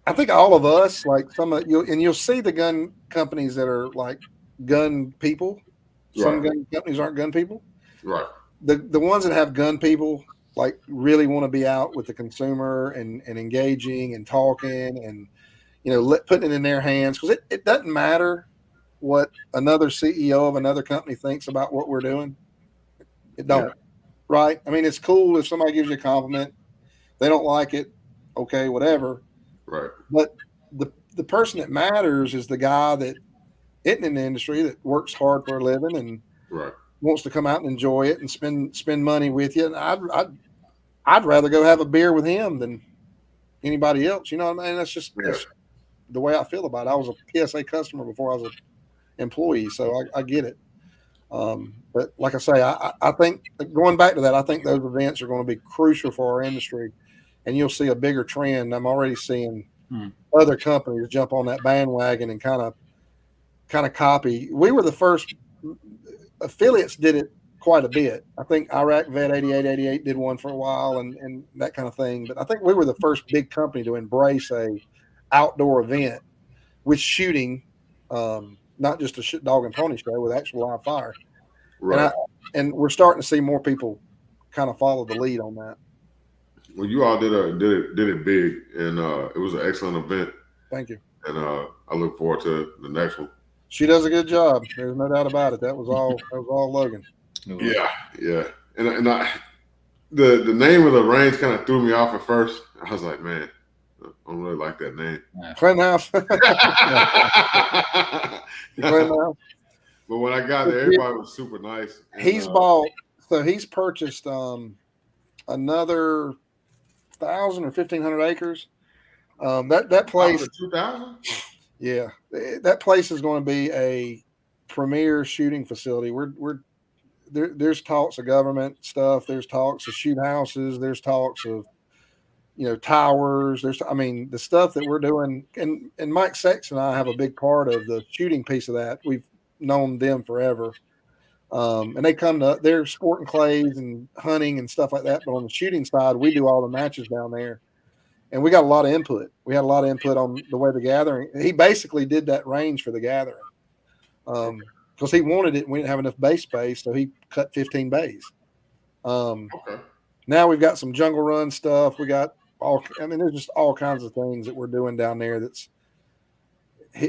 I think all of us, like you'll see the gun companies that are like gun people. Some gun companies aren't gun people. Right. The ones that have gun people like really want to be out with the consumer and engaging and talking and putting it in their hands, because it doesn't matter what another CEO of another company thinks about what we're doing. It don't. Right? I mean, it's cool if somebody gives you a compliment. They don't like it, okay, whatever. Right. But the person that matters is the guy that isn't in the industry, that works hard for a living and wants to come out and enjoy it and spend money with you. And I'd rather go have a beer with him than anybody else. You know what I mean? That's the way I feel about it. I was a PSA customer before I was an employee, so I get it. But like I say, I think going back to that, I think those events are going to be crucial for our industry, and you'll see a bigger trend. I'm already seeing other companies jump on that bandwagon and kind of copy. We were the first. Affiliates did it quite a bit. I think G.R.A.V.I.T.E., 8888 did one for a while and that kind of thing. But I think we were the first big company to embrace a outdoor event with shooting, not just a dog and pony show, with actual live fire. Right. And we're starting to see more people kind of follow the lead on that. Well, you all did it big, and it was an excellent event. Thank you. And I look forward to the next one. She does a good job. There's no doubt about it. That was all Logan. Yeah. And the name of the range kind of threw me off at first. I was like, man, I don't really like that name. Clinton House. But when I got there, everybody was super nice. And, he's purchased another 1,000 or 1,500 acres. That place. 2,000. Yeah, that place is going to be a premier shooting facility. There's talks of government stuff. There's talks of shoot houses. There's talks of towers. The stuff that we're doing, and Mike Sex and I have a big part of the shooting piece of that. We've known them forever, and they come to their sporting clays and hunting and stuff like that. But on the shooting side, we do all the matches down there. And we got a lot of input. We had a lot of input on the way the gathering. He basically did that range for the gathering because he wanted it. And we didn't have enough bay space, so he cut 15 bays. Now we've got some jungle run stuff. We got there's just all kinds of things that we're doing down there.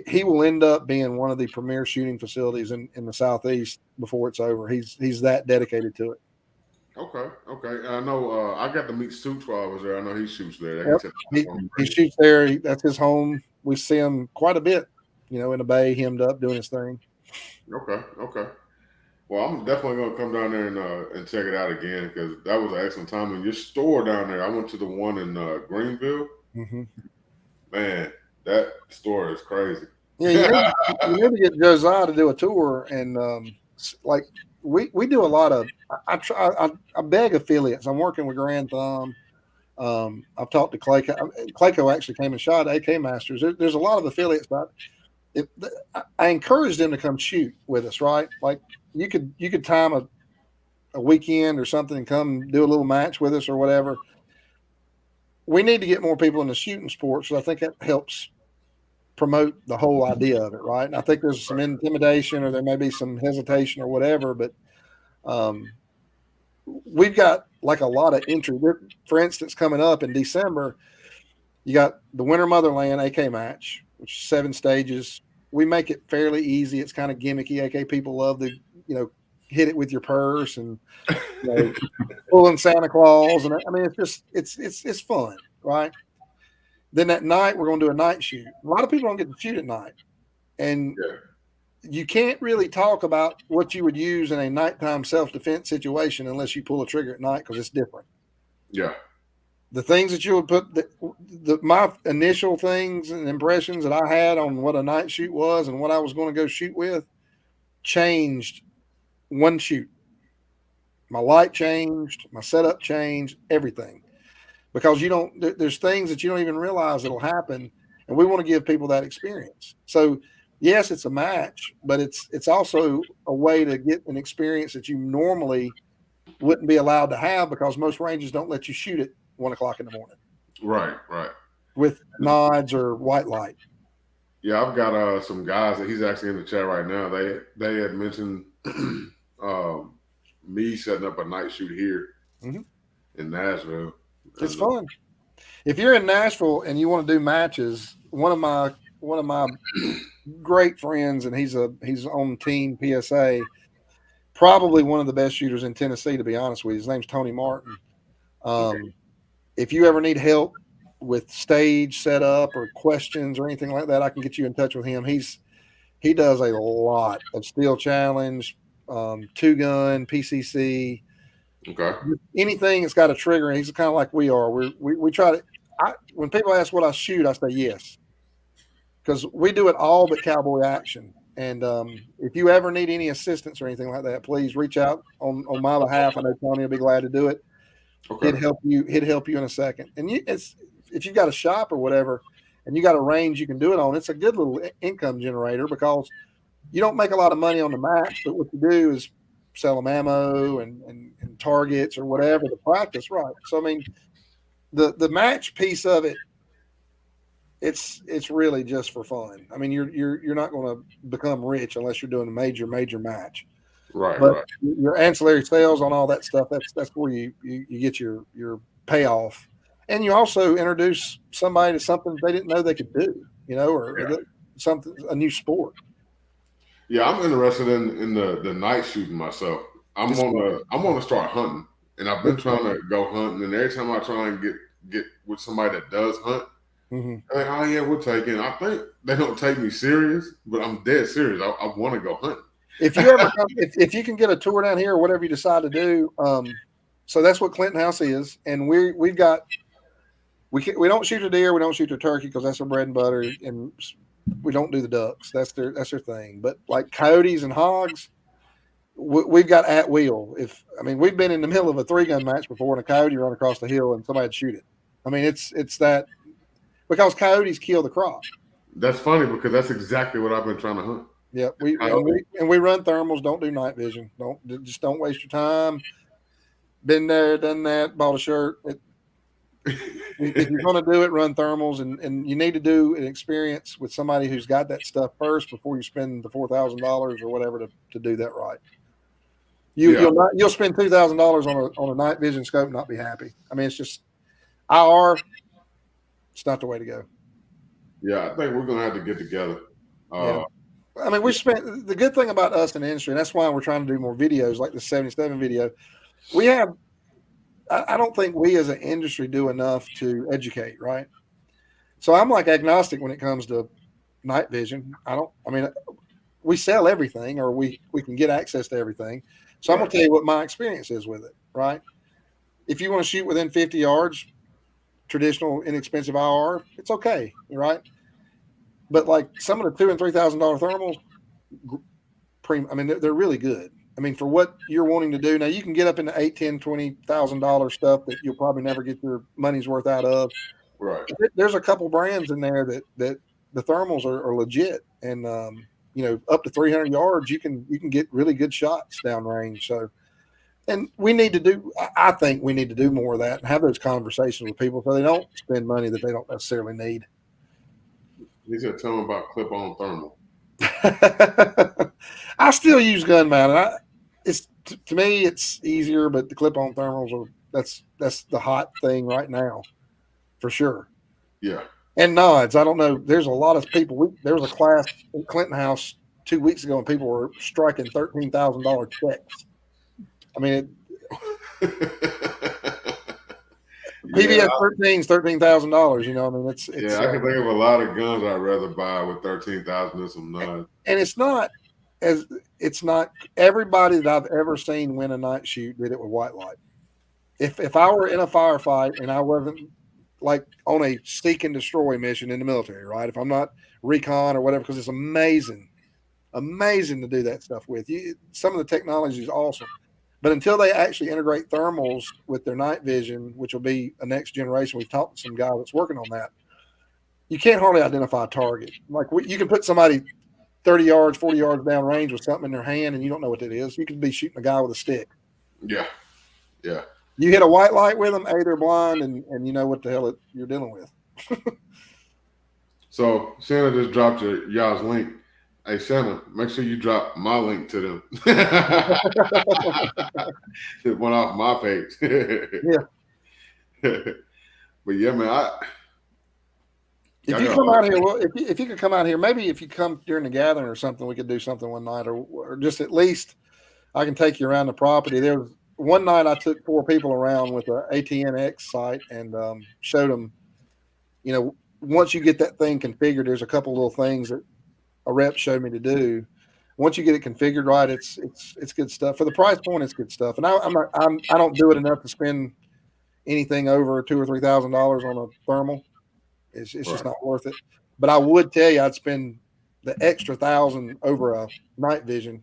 He will end up being one of the premier shooting facilities in the Southeast before it's over. He's that dedicated to it. Okay. I know I got to meet Suits while I was there. I know he shoots there. He shoots there. That's his home. We see him quite a bit, in the bay, hemmed up, doing his thing. Okay. Well, I'm definitely going to come down there and check it out again, because that was an excellent time. And your store down there, I went to the one in Greenville. Mm-hmm. Man, that store is crazy. Yeah, you need to get Josiah to do a tour, and we do a lot of. I beg affiliates. I'm working with Grand Thumb. I've talked to Clayco. Clayco actually came and shot AK Masters. There's a lot of affiliates, but I encouraged them to come shoot with us, right? Like you could time a weekend or something and come do a little match with us or whatever. We need to get more people in the shooting sports. So I think that helps promote the whole idea of it, right? And I think there's some intimidation or there may be some hesitation or whatever, but we've got like a lot of entry. For instance, coming up in December, you got the Winter Motherland AK match, which is 7 stages. We make it fairly easy. It's kind of gimmicky. AK people love to, hit it with your purse and pulling Santa Claus, and I mean it's fun, right? Then that night we're going to do a night shoot. A lot of people don't get to shoot at night, and you can't really talk about what you would use in a nighttime self-defense situation unless you pull a trigger at night because it's different. Yeah. The things that you would put, my initial things and impressions that I had on what a night shoot was and what I was going to go shoot with changed one shoot. My light changed, my setup changed, everything. Because there's things that you don't even realize that'll happen, and we want to give people that experience. So, yes, it's a match, but it's also a way to get an experience that you normally wouldn't be allowed to have because most ranges don't let you shoot at 1 o'clock in the morning. Right. With nods or white light. Yeah, I've got some guys that he's actually in the chat right now. They had mentioned me setting up a night shoot here in Nashville. It's fun. If you're in Nashville and you want to do matches, one of my great friends, and he's on Team PSA, probably one of the best shooters in Tennessee, to be honest with you. His name's Tony Martin. If you ever need help with stage setup or questions or anything like that, I can get you in touch with him. He does a lot of Steel Challenge, 2-gun, PCC. Okay. Anything that's got a trigger, and he's kind of like we are. We try to. When people ask what I shoot, I say yes, because we do it all but cowboy action. And if you ever need any assistance or anything like that, please reach out on my behalf. I know Tony will be glad to do it. Okay. He'd help you in a second. And if you've got a shop or whatever, and you got a range you can do it on, it's a good little income generator because you don't make a lot of money on the match, but what you do is sell them ammo and targets or whatever to practice, right? So I mean, the match piece of it, it's really just for fun. I mean, you're not going to become rich unless you're doing a major match. Right. But your ancillary sales on all that stuff, that's where you get your payoff. And you also introduce somebody to something they didn't know they could do, or something, a new sport. Yeah, I'm interested in the night shooting myself. I'm gonna start hunting, and I've been trying to go hunting. And every time I try and get with somebody that does hunt, they're like, "Oh yeah, we'll take it." I think they don't take me serious, but I'm dead serious. I want to go hunting. If you ever if you can get a tour down here or whatever you decide to do, so that's what Clinton House is, and we don't shoot a deer, we don't shoot a turkey because that's our bread and butter, and we don't do the ducks. That's their thing. But like coyotes and hogs, we've got at will. We've been in the middle of a 3-gun match before, and a coyote run across the hill and somebody'd shoot it. I mean, it's that because coyotes kill the crop. That's funny because that's exactly what I've been trying to hunt. Yeah, we run thermals. Don't do night vision. Don't waste your time. Been there, done that. Bought a shirt. If you're going to do it, run thermals, and you need to do an experience with somebody who's got that stuff first before you spend the $4,000 or whatever to do that right. You'll spend $2,000 on a night vision scope and not be happy. I mean, it's just IR. It's not the way to go. Yeah, I think we're going to have to get together. I mean, the good thing about us in the industry, and that's why we're trying to do more videos like the 77 video. I don't think we as an industry do enough to educate, right? So I'm like agnostic when it comes to night vision. We sell everything, or we can get access to everything. So I'm going to tell you what my experience is with it, right? If you want to shoot within 50 yards, traditional inexpensive IR, it's okay, right? But like some of the $2,000 and $3,000 thermals, they're really good. I mean, for what you're wanting to do now, you can get up into $8,000, $10,000, $20,000 stuff that you'll probably never get your money's worth out of. Right. There's a couple brands in there that the thermals are legit, and up to 300 yards, you can get really good shots downrange. So, and I think we need to do more of that and have those conversations with people so they don't spend money that they don't necessarily need. You said tell them about clip-on thermal. I still use gun mounted. To me, it's easier, but the clip-on thermals that's the hot thing right now, for sure. Yeah. And nods. I don't know. There's a lot of people. There was a class in Clinton House 2 weeks ago, and people were striking $13,000 checks. I mean, PBS 13's $13,000. You know, I mean, it's yeah. I can think of a lot of guns I'd rather buy with 13,000 and some nods. And it's not everybody that I've ever seen win a night shoot did it with white light. If I were in a firefight and I wasn't like on a seek and destroy mission in the military, right? If I'm not recon or whatever, because it's amazing to do that stuff with. Some of the technology is awesome, but until they actually integrate thermals with their night vision, which will be a next generation, we've talked to some guy that's working on that. You can't hardly identify a target. Like you can put somebody 30 yards, 40 yards down range with something in their hand, and you don't know what it is. You could be shooting a guy with a stick. Yeah. You hit a white light with them, they're blind, and you know what the hell you're dealing with. So Santa just dropped y'all's link. Hey Santa, make sure you drop my link to them. It went off my page. Yeah. But yeah, man, if you come out here, well, if you could come out here, maybe if you come during the gathering or something, we could do something one night, or just at least I can take you around the property. There was one night I took 4 people around with a ATNX sight and showed them, once you get that thing configured, there's a couple little things that a rep showed me to do. Once you get it configured right, it's good stuff. For the price point, it's good stuff. And I don't do it enough to spend anything over $2,000 or $3,000 on a thermal. It's just not worth it. But I would tell you I'd spend the extra $1,000 over a night vision.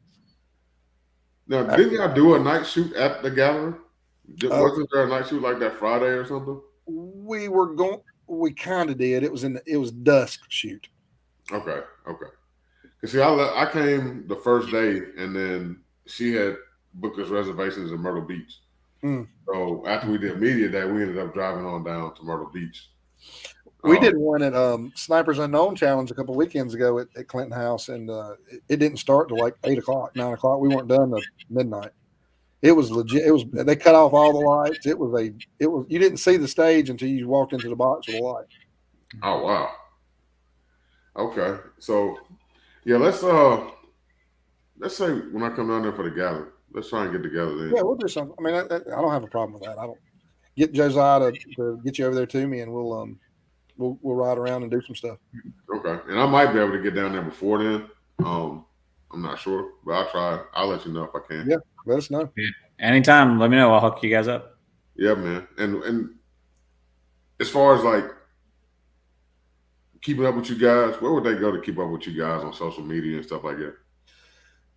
Now, didn't y'all do a night shoot at the gallery? Wasn't there a night shoot like that Friday or something? We kind of did. It was dusk shoot. Okay. Cause see, I came the first day, and then she had booked us reservations in Myrtle Beach. So after we did media day, we ended up driving on down to Myrtle Beach. We did one at Snipers Unknown Challenge a couple weekends ago at Clinton House, and it didn't start till like 8 o'clock, 9 o'clock. We weren't done till midnight. It was legit. They cut off all the lights. It was you didn't see the stage until you walked into the box with a light. Oh wow. Okay, so yeah, let's say when I come down there for the gathering, let's try and get together then. Yeah, we'll do something. I mean, I don't have a problem with that. I don't get Josiah to get you over there to me, and we'll ride around and do some stuff. Okay, and I might be able to get down there before then. I'm not sure, but I'll try. I'll let you know if I can. Yeah, let us know. Yeah. Anytime, let me know. I'll hook you guys up. Yeah, man. And as far as like keeping up with you guys, where would they go to keep up with you guys on social media and stuff like that?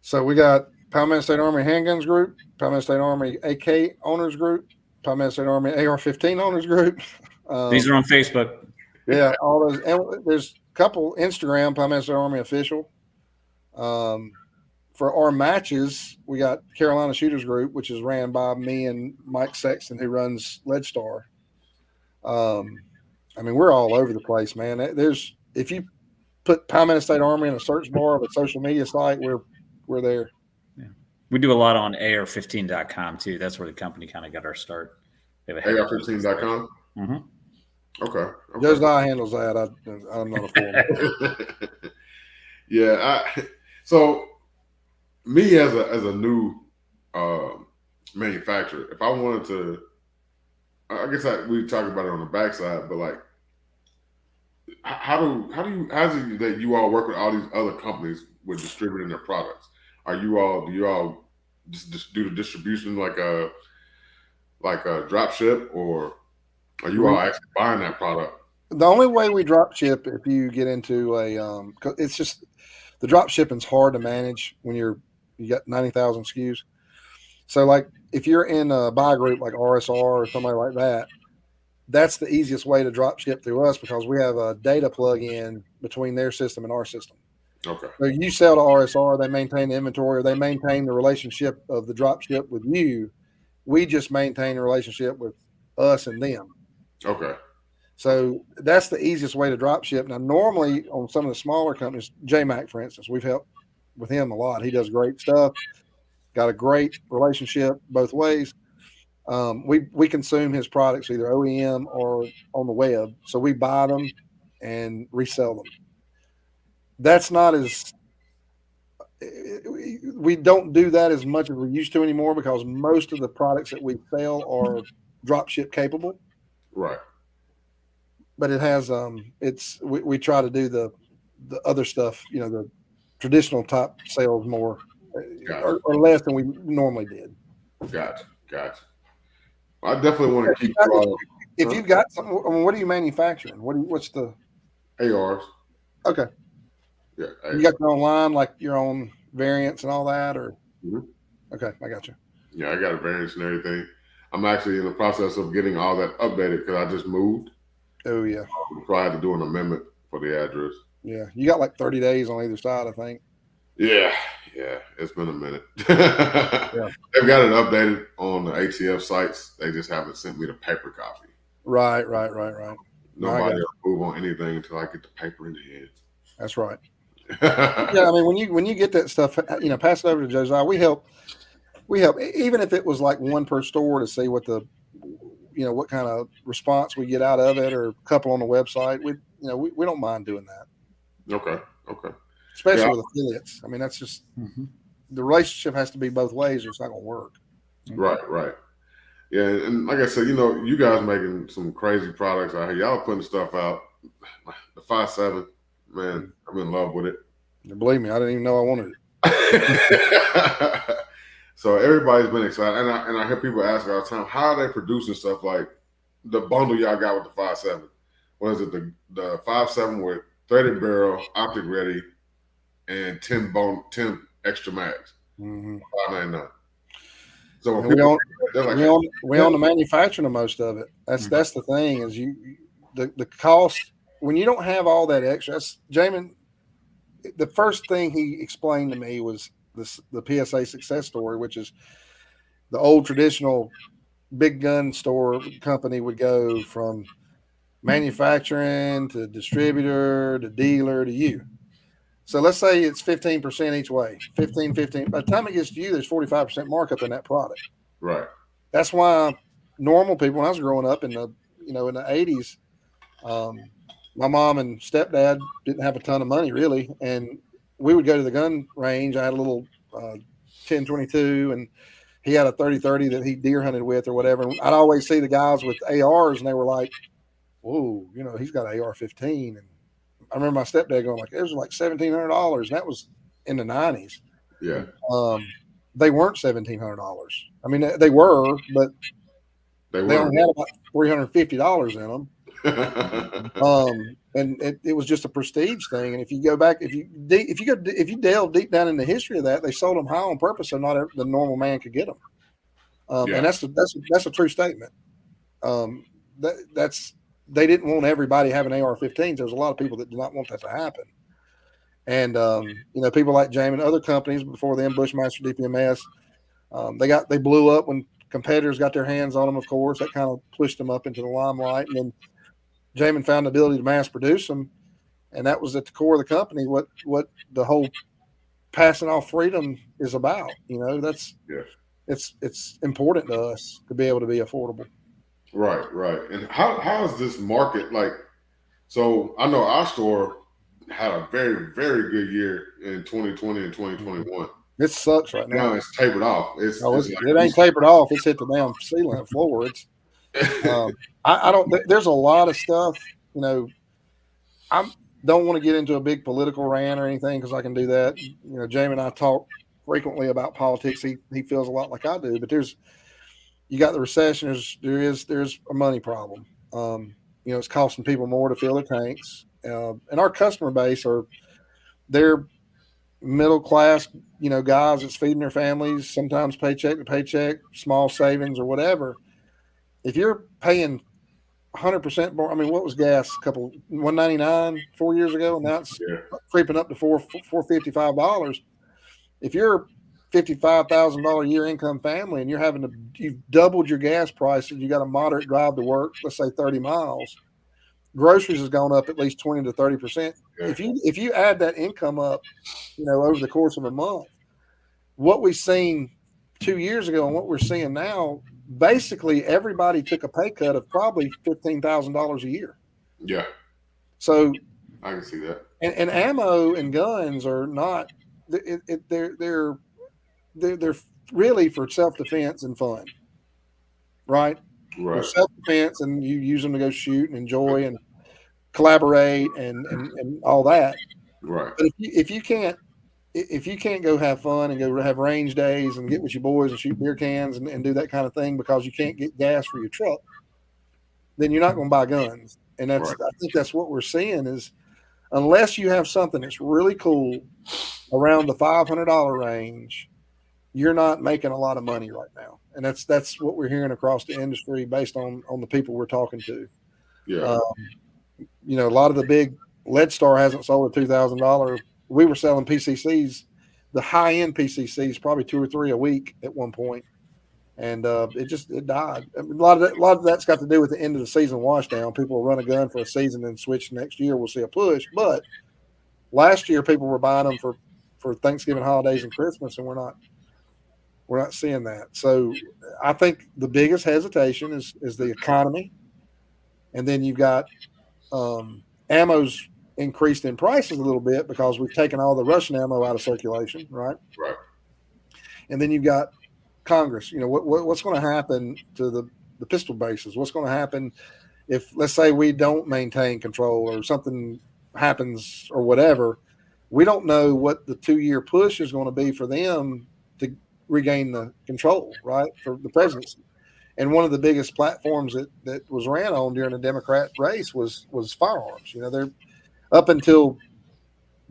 So we got Palmetto State Army Handguns Group, Palmetto State Army AK Owners Group, Palmetto State Army AR-15 Owners Group. These are on Facebook. Yeah, all those. And there's a couple Instagram, Palmetto State Army Official. For our matches, we got Carolina Shooters Group, which is ran by me and Mike Sexton, who runs Leadstar. I mean, we're all over the place, man. If you put Palmetto State Army in a search bar of a social media site, we're there. Yeah. We do a lot on AR15.com too. That's where the company kind of got our start. AR15.com? Mm-hmm. Okay. Josiah handles that. I'm not a fool. Yeah. So me as a new manufacturer, if I wanted to, I guess we talk about it on the backside, but like, how's it that you all work with all these other companies with distributing their products? Do you all just do the distribution like a drop ship, or are you all actually buying that product? The only way we drop ship, if you get into it's just the drop shipping's hard to manage when you got 90,000 SKUs. So like if you're in a buy group like RSR or somebody like that, that's the easiest way to drop ship through us because we have a data plug-in between their system and our system. Okay. So you sell to RSR, they maintain the inventory, or they maintain the relationship of the drop ship with you. We just maintain a relationship with us and them. Okay. So that's the easiest way to drop ship. Now, normally on some of the smaller companies, J-Mac, for instance, we've helped with him a lot. He does great stuff. Got a great relationship both ways. We consume his products either OEM or on the web. So we buy them and resell them. That's not as we don't do that as much as we used to anymore because most of the products that we sell are drop ship capable. Right. But it has we try to do the other stuff, the traditional type sales more or less than we normally did. Gotcha. I definitely want to keep. If you've got something, what are you manufacturing? What's the ARs? Okay. Yeah. You got your own line, like your own variants and all that, or Okay, I got you. Yeah, I got a variance and everything. I'm actually in the process of getting all that updated because I just moved. Oh yeah. So I had to do an amendment for the address. Yeah, you got like 30 days on either side, I think. Yeah, it's been a minute. They've got it updated on the ATF sites. They just haven't sent me the paper copy. Right. Nobody will move on anything until I get the paper in the hand. That's right. Yeah, I mean, when you get that stuff, pass it over to Josiah. We help, even if it was like one per store to see what what kind of response we get out of it, or a couple on the website. We don't mind doing that. Okay. Especially with affiliates. I mean, that's just the relationship has to be both ways, or it's not going to work. Right. Yeah, and like I said, you guys making some crazy products out here. Y'all putting stuff out. The 5.7, man, I'm in love with it. Believe me, I didn't even know I wanted it. So everybody's been excited, and I hear people ask all the time, how are they producing stuff like the bundle y'all got with the 5.7? What is it? The 5.7 with threaded barrel, optic ready, and 10 extra mags. $5.99. So we own the manufacturing of most of it. That's the thing is the cost when you don't have all that extra. That's Jamin. The first thing he explained to me was the PSA success story, which is the old traditional big gun store company would go from manufacturing to distributor to dealer to you. So let's say it's 15% each way, 15. By the time it gets to you, there's 45% markup in that product. Right. That's why normal people, when I was growing up in the 80s, my mom and stepdad didn't have a ton of money really. And we would go to the gun range. I had a little 10-22 and he had a 30-30 that he deer hunted with or whatever. And I'd always see the guys with ARs and they were like, whoa, he's got an AR-15. And I remember my stepdad going like, it was like $1,700. And that was in the 90s. Yeah. They weren't $1,700. I mean, they were, but they only had about $350 in them. And it was just a prestige thing. And if you go back, if you delve deep down in the history of that, they sold them high on purpose so not the normal man could get them. And that's a true statement. They didn't want everybody having AR-15s. There's a lot of people that did not want that to happen. And people like Jamin and other companies before them, Bushmaster, DPMS, they blew up when competitors got their hands on them. Of course, that kind of pushed them up into the limelight. And then Jamin found the ability to mass produce them, and that was at the core of the company. What the whole passing off freedom is about. It's important to us to be able to be affordable. Right. And how is this market like? So I know our store had a very, very good year in 2020 and 2021. It sucks right now. Now it's tapered off. It ain't tapered off. It's hit the damn ceiling and floor. It's I don't. There's a lot of stuff. I don't want to get into a big political rant or anything because I can do that. Jamie and I talk frequently about politics. He feels a lot like I do. But you got the recession. There's a money problem. It's costing people more to fill their tanks. And our customer base they're middle class, guys that's feeding their families, sometimes paycheck to paycheck, small savings or whatever. If you're paying 100% more. I mean, what was gas? $1.99 4 years ago, and now it's creeping up to $455. If you're $55,000 a year income family and you've doubled your gas prices, you got a moderate drive to work, let's say 30 miles. Groceries has gone up at least 20 to 30%. Yeah. If you add that income up, over the course of a month, what we've seen 2 years ago and what we're seeing now, basically everybody took a pay cut of probably $15,000 a year. Yeah. So I can see that. And ammo and guns are not. They're really for self-defense and fun, right? Right. For self-defense, and you use them to go shoot and enjoy and collaborate and all that. Right. But if you can't go have fun and go have range days and get with your boys and shoot beer cans and do that kind of thing because you can't get gas for your truck, then you're not going to buy guns. And I think that's what we're seeing is, unless you have something that's really cool around the $500 range, you're not making a lot of money right now. And that's what we're hearing across the industry based on the people we're talking to. Yeah. A lot of the big Leadstar hasn't sold a $2,000. We were selling PCCs, the high-end PCCs, probably 2 or 3 a week at one point. And it died. A lot of that's got to do with the end of the season washdown. People will run a gun for a season and switch next year. We'll see a push. But last year, people were buying them for Thanksgiving holidays and Christmas, and we're not seeing that. So I think the biggest hesitation is the economy, and then you've got ammo's increased in prices a little bit because we've taken all the Russian ammo out of circulation, right? Right. And then you've got Congress. What's going to happen to the pistol bases? What's going to happen if, let's say, we don't maintain control or something happens or whatever? We don't know what the 2-year push is going to be for them to regain the control, right, for the presidency. And one of the biggest platforms that was ran on during the Democrat race was firearms. They're up until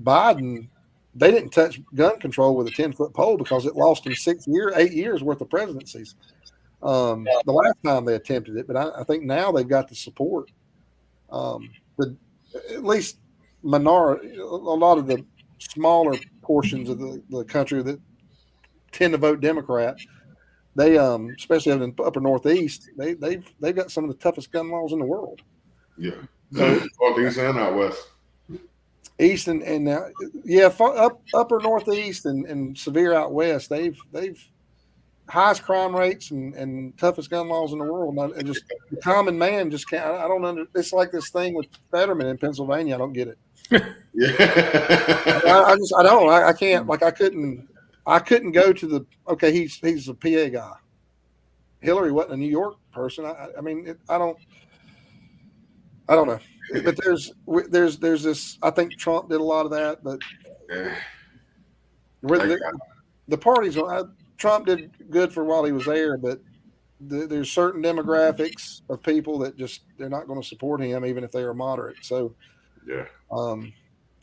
Biden, they didn't touch gun control with a 10-foot pole because it lost them 8 years worth of presidencies. The last time they attempted it, but I think now they've got the support. At least a lot of the smaller portions of the country that tend to vote Democrat, they especially in the upper Northeast, they've got some of the toughest gun laws in the world. Yeah, Northeast and out west. East and upper Northeast and severe out west. They've highest crime rates and toughest gun laws in the world. And just the common man just can't. I don't it's like this thing with Fetterman in Pennsylvania. I don't get it. Yeah, I can't. Like I couldn't go to the. Okay, he's a PA guy. Hillary wasn't a New York person. I mean, I don't know. But there's this. I think Trump did a lot of that, but the parties. Trump did good for while he was there, but there's certain demographics of people that they're not going to support him, even if they are moderate. So, yeah,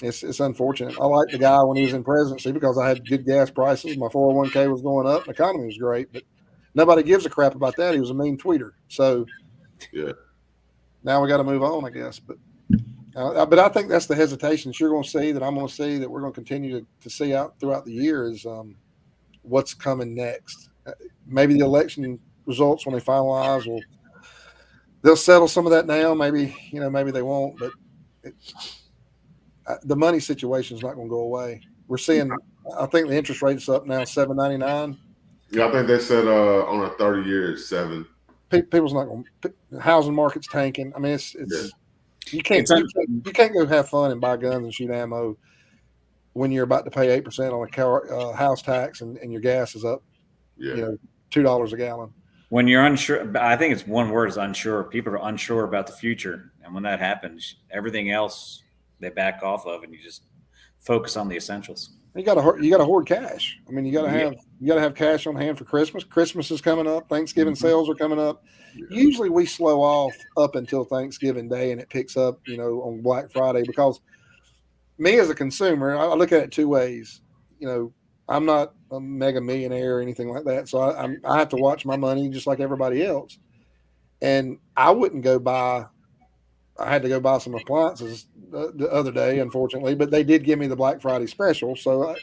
it's unfortunate. I liked the guy when he was in presidency because I had good gas prices. My 401k was going up. The economy was great, but nobody gives a crap about that. He was a mean tweeter. So, yeah. Now we got to move on, I guess. But I think that's the hesitation that you're going to see, that I'm going to see, that we're going to continue to see out throughout the year is what's coming next. Maybe the election results, when they finalize, they'll settle some of that now. Maybe they won't. But the money situation is not going to go away. We're seeing. I think the interest rate's up now, 7.99. Yeah, I think they said on a 30-year it's 7. People's not going. The housing market's tanking. I mean, it's you can't go have fun and buy guns and shoot ammo when you're about to pay 8% on a house tax and your gas is up, $2 a gallon. When you're unsure, I think it's one word is unsure. People are unsure about the future, and when that happens, everything else they back off of, and you just focus on the essentials. You got to hoard cash. I mean, you got to have cash on hand for Christmas. Christmas is coming up. Thanksgiving sales are coming up. Yeah. Usually we slow off up until Thanksgiving Day, and it picks up, on Black Friday. Because me as a consumer, I look at it 2 ways. I'm not a mega millionaire or anything like that, so I have to watch my money just like everybody else. And I wouldn't go buy I had to go buy some appliances the other day, unfortunately, but they did give me the Black Friday special. So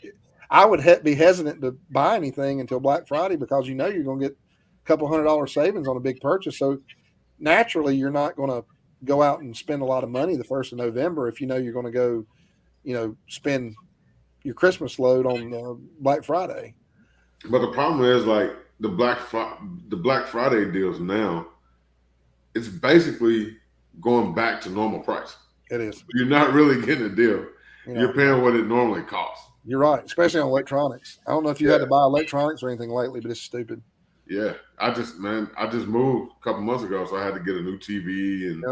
I would be hesitant to buy anything until Black Friday because you're going to get a couple $100 savings on a big purchase. So naturally, you're not going to go out and spend a lot of money the 1st of November if you know you're going to go, spend your Christmas load on Black Friday. But the problem is like the Black Friday deals now. It's basically going back to normal price. It is. You're not really getting a deal. You're paying what it normally costs. You're right, especially on electronics. I don't know if you had to buy electronics or anything lately, but it's stupid. Yeah, I just moved a couple months ago, so I had to get a new TV and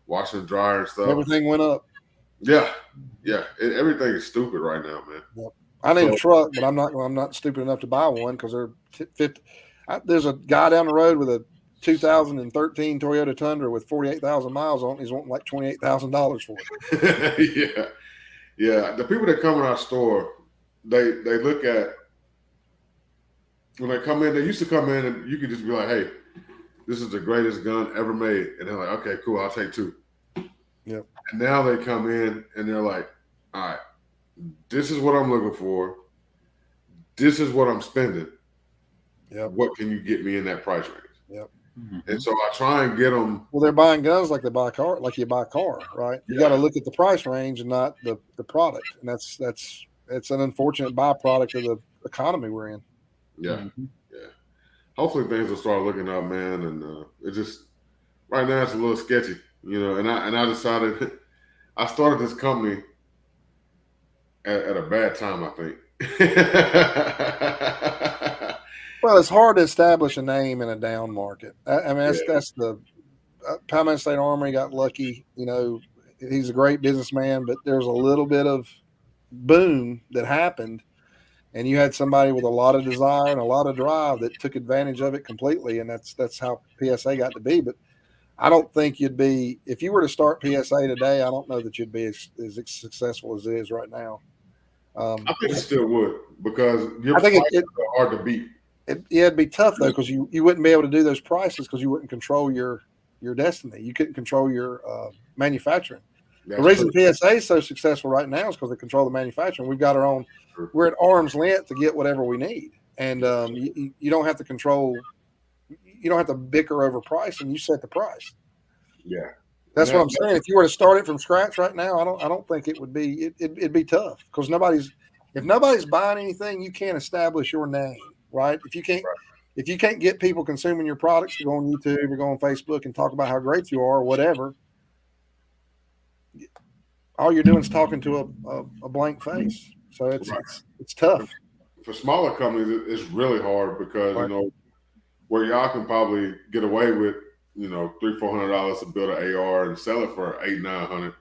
washer and dryer and stuff. Everything went up. Yeah. Everything is stupid right now, man. Yep. I need a truck, but I'm not stupid enough to buy one because they're 50. There's a guy down the road with a 2013 Toyota Tundra with 48,000 miles on it. He's wanting like $28,000 for it. Yeah. The people that come in our store, they look at when they come in. They used to come in and you could just be like, "Hey, this is the greatest gun ever made," and they're like, "Okay, cool, I'll take 2." Yep. And now they come in and they're like, "All right, this is what I'm looking for. This is what I'm spending. Yep. What can you get me in that price range?" Yep. Mm-hmm. And so I try and get them. Well, they're buying guns like they buy a car, like you buy a car, right? You got to look at the price range and not the product, and it's an unfortunate byproduct of the economy we're in. Yeah, yeah. Hopefully things will start looking up, man. And it just right now it's a little sketchy, And I decided I started this company at a bad time, I think. Well, it's hard to establish a name in a down market. I mean, that's the Powhatan State Armory got lucky. He's a great businessman, but there's a little bit of boom that happened, and you had somebody with a lot of desire and a lot of drive that took advantage of it completely, and that's how PSA got to be. But I don't think you'd be if you were to start PSA today. I don't know that you'd be as successful as it is right now. I think you still would because I think it's hard to beat. It'd be tough though because you wouldn't be able to do those prices because you wouldn't control your destiny. You couldn't control your manufacturing. The reason PSA is so successful right now is because they control the manufacturing. We've got our own. We're at arm's length to get whatever we need, and you don't have to control. You don't have to bicker over price, and you set the price. Yeah, that's what I'm saying. If you were to start it from scratch right now, I don't think it would be. It'd be tough because if nobody's buying anything, you can't establish your name. Right? If you can't get people consuming your products to go on YouTube or go on Facebook and talk about how great you are or whatever, all you're doing is talking to a blank face. So it's tough. For smaller companies, it's really hard because where y'all can probably get away with $300-$400 to build an AR and sell it for $800-$900.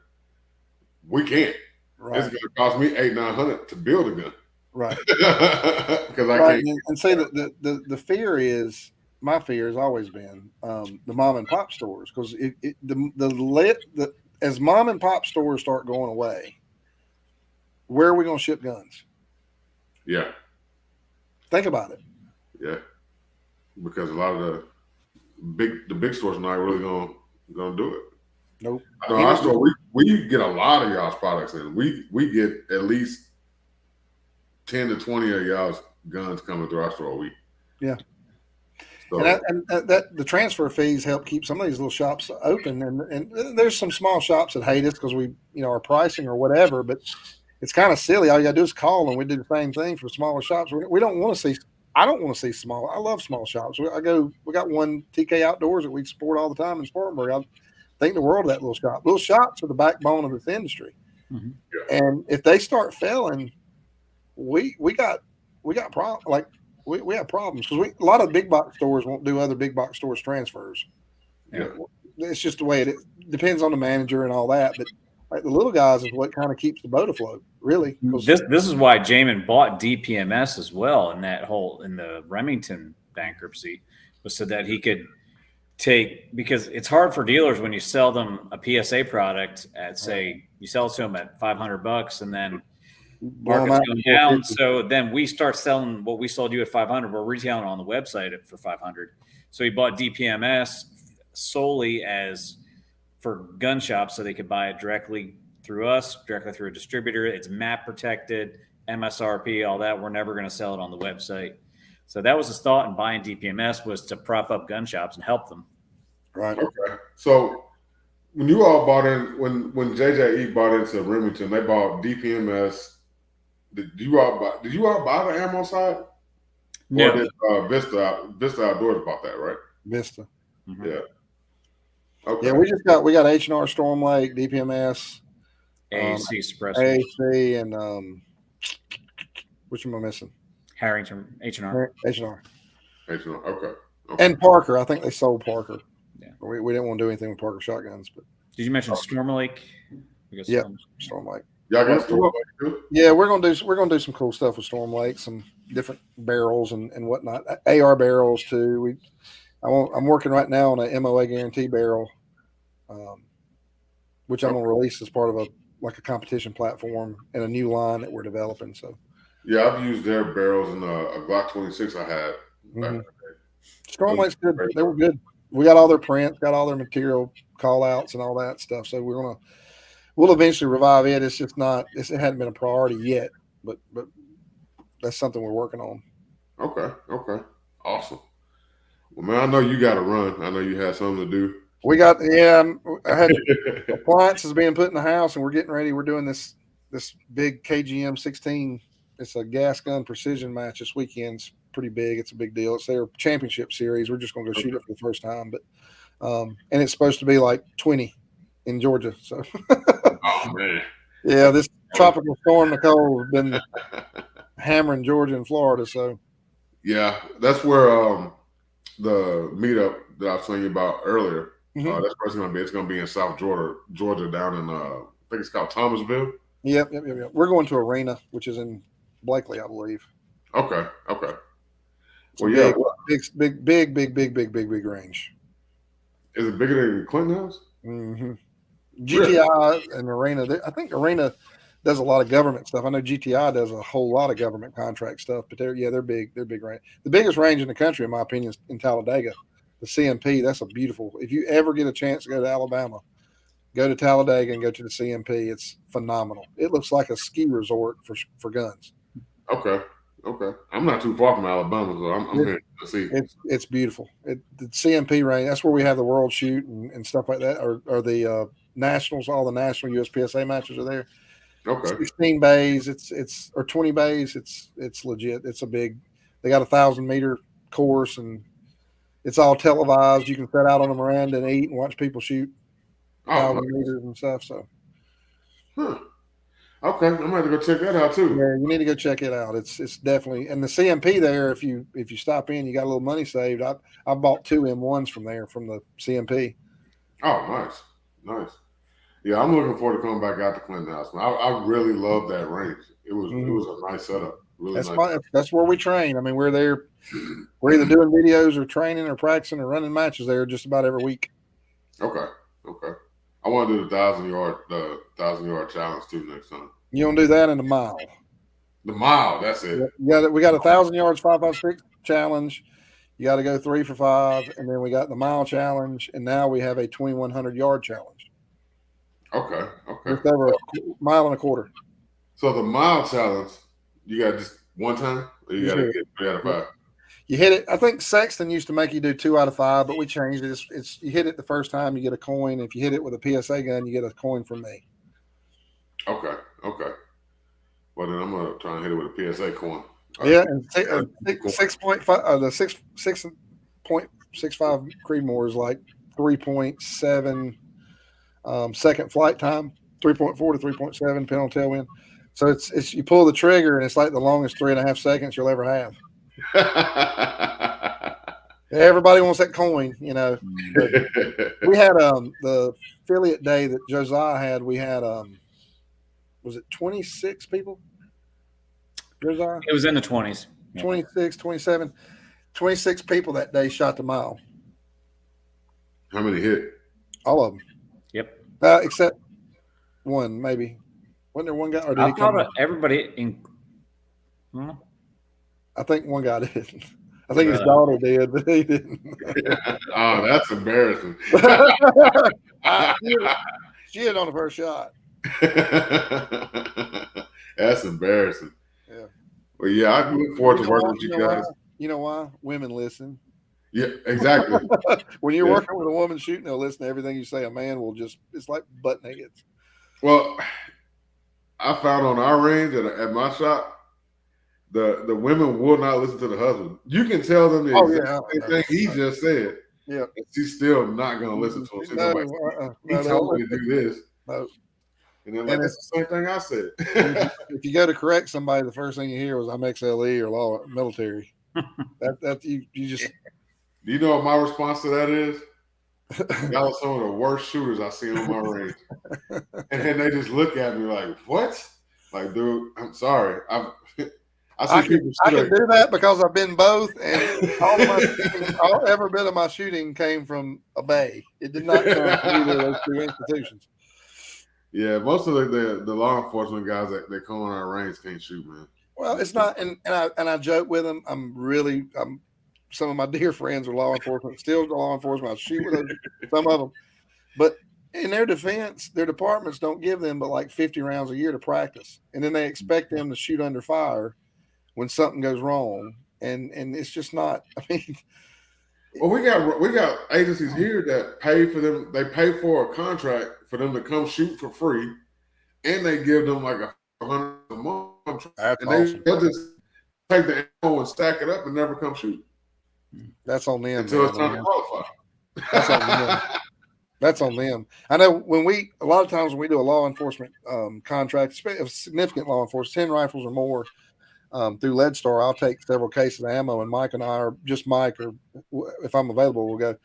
We can't. Right. It's going to cost me $800-$900 to build a gun. Right. Because I can't. And say that the fear is, my fear has always been the mom and pop stores because as mom and pop stores start going away, where are we going to ship guns? Yeah. Think about it. Yeah. Because a lot of the big stores are not really going to do it. Nope. Our store, we get a lot of y'all's products in. We get at least 10 to 20 of y'all's guns coming through our store a week. Yeah. So, and that the transfer fees help keep some of these little shops open. And there's some small shops that hate us because we, our pricing or whatever, but it's kind of silly. All you got to do is call and we do the same thing for smaller shops. We don't want to see, I don't want to see small. I love small shops. We got one TK Outdoors that we support all the time in Spartanburg. I think the world of that little shop. Little shops are the backbone of this industry. Mm-hmm. Yeah. And if they start failing, we got problems. Like we have problems because a lot of big box stores won't do other big box stores transfers. Yeah, it's just the way it is. Depends on the manager and all that. But like the little guys is what kind of keeps the boat afloat, really. This is why Jamin bought DPMS as well in the Remington bankruptcy, was so that he could because it's hard for dealers when you sell them a PSA product at say you sell it to them at $500 and then market's going down. So then we start selling what we sold you at $500. We're retailing on the website for $500. So he bought DPMS solely as for gun shops so they could buy it directly through us, directly through a distributor. It's map protected, MSRP, all that. We're never going to sell it on the website. So that was his thought in buying DPMS, was to prop up gun shops and help them. Right. Okay. So when you all bought in, when JJE bought into Remington, they bought DPMS. Did you all buy the ammo side? No. Or did Vista Outdoors bought that, right? Vista. Mm-hmm. Yeah. Okay. Yeah, we got H&R Storm Lake, DPMS, AAC suppressor. AAC, and which am I missing? Harrington, H&R. H&R. Okay. And Parker. I think they sold Parker. Yeah. We didn't want to do anything with Parker shotguns, but did you mention Storm Lake? Yeah, Storm Lake. Y'all got Storm Lake too? Yeah, we're gonna do some cool stuff with Storm Lake, some different barrels and whatnot. AR barrels too. I'm working right now on a MOA guarantee barrel, which I'm gonna release as part of a competition platform and a new line that we're developing. So yeah, I've used their barrels in a Glock 26 I had. Mm-hmm. Storm Lake's good. They were good. We got all their prints, got all their material call outs and all that stuff. So we'll eventually revive it. It's just not. It hadn't been a priority yet, but that's something we're working on. Okay. Awesome. Well, man, I know you got to run. I know you had something to do. I had appliances being put in the house, and we're getting ready. We're doing this big KGM 16. It's a gas gun precision match this weekend. It's pretty big. It's a big deal. It's their championship series. We're just going to go shoot it for the first time, but and it's supposed to be like 20 in Georgia. So, oh man, yeah, this tropical storm Nicole has been hammering Georgia and Florida. So, yeah, that's where the meetup that I was telling you about earlier. That's where it's going to be. It's going to be in South Georgia, down in I think it's called Thomasville. Yep. We're going to Arena, which is in Blakely, I believe. Okay. Well, big range. Is it bigger than Clinton House? Mm-hmm. GTI and Arena. I think Arena does a lot of government stuff. I know GTI does a whole lot of government contract stuff, but they're big. They're big range. The biggest range in the country, in my opinion, is in Talladega. The CMP. That's a beautiful. If you ever get a chance to go to Alabama, go to Talladega and go to the CMP. It's phenomenal. It looks like a ski resort for guns. Okay. I'm not too far from Alabama, so I'm here to see. It's beautiful. The CMP range, that's where we have the World Shoot and stuff like that, or the Nationals. All the national USPSA matches are there. Okay. 16 bays. It's or 20 bays. It's legit. It's a big. They got 1,000-meter course, and it's all televised. You can sit out on the veranda and eat and watch people shoot 1,000 meters and stuff. So. Okay, I'm gonna have to go check that out too. Yeah, you need to go check it out. It's definitely, and the CMP there. If you stop in, you got a little money saved. I bought 2 M1s from there from the CMP. Oh, nice. Yeah, I'm looking forward to coming back out to Clinton House. I really love that range. It was a nice setup. Really nice. That's where we train. I mean, we're there. We're either doing videos or training or practicing or running matches there just about every week. Okay. I want to do the 1,000-yard challenge too next time. You don't do that in a mile. The mile, that's it. We got 1,000 yards 5.56 challenge. You got to go 3 for 5, and then we got the mile challenge, and now we have a 2,100 yard challenge. Okay. Just over a mile and a quarter. So the mile challenge, you got just one time, or you got to get 3 out of 5. You hit it. I think Sexton used to make you do 2 out of 5, but we changed it. It's you hit it the first time, you get a coin. If you hit it with a PSA gun, you get a coin from me. Okay. Well, then I'm gonna try and hit it with a PSA coin. Yeah, and 6.5. The 6.65 Creedmoor is like 3.7 second flight time, 3.4 to 3.7 depending on tailwind. So it's you pull the trigger and it's like the longest 3.5 seconds you'll ever have. Everybody wants that coin, you know. We had the affiliate day that Josiah had. We had was it 26 people? Josiah? It was in the 20s. 26, 27, 26 people that day shot the mile. How many hit? All of them. Yep. Except one, maybe. Wasn't there one guy? Or did I thought everybody in. I think one guy did. I think his daughter did, but he didn't. Oh, that's embarrassing. She hit on the first shot. That's embarrassing. Yeah. Well, yeah, I look forward to working with you guys. You know why? Women listen. Yeah, exactly. When you're working with a woman shooting, they'll listen to everything you say. A man will it's like butt naked. Well, I found on our range at my shop, the women will not listen to the husband. You can tell them the exact same thing he just said. Yeah. And she's still not going to listen to him. She's like, he told me to do this. No. And then that's the same thing I said. If you go to correct somebody, the first thing you hear was I'm XLE or law military. that you just. Do you know what my response to that is? Y'all are some of the worst shooters I've seen on my range. And then they just look at me like, what? Like, dude, I'm sorry. I can do that because I've been both, and every bit of my shooting came from a bay. It did not come from either of those two institutions. Yeah, most of the law enforcement guys that come on our range can't shoot, man. Well, it's not, and I joke with them. Some of my dear friends are law enforcement, still law enforcement. I shoot with some of them, but in their defense, their departments don't give them but like 50 rounds a year to practice, and then they expect them to shoot under fire when something goes wrong, and it's just not. I mean, well, we got agencies here that pay for them. They pay for a contract for them to come shoot for free, and they give them like $100 a month. That's and awesome. They'll just take the ammo and stack it up and never come shoot. That's on them. Until it's time to qualify. That's on them. That's on them. I know a lot of times when we do a law enforcement contract, significant law enforcement, 10 rifles or more through Lead Star, I'll take several cases of ammo, and Mike and I, or just Mike, or if I'm available, we'll go.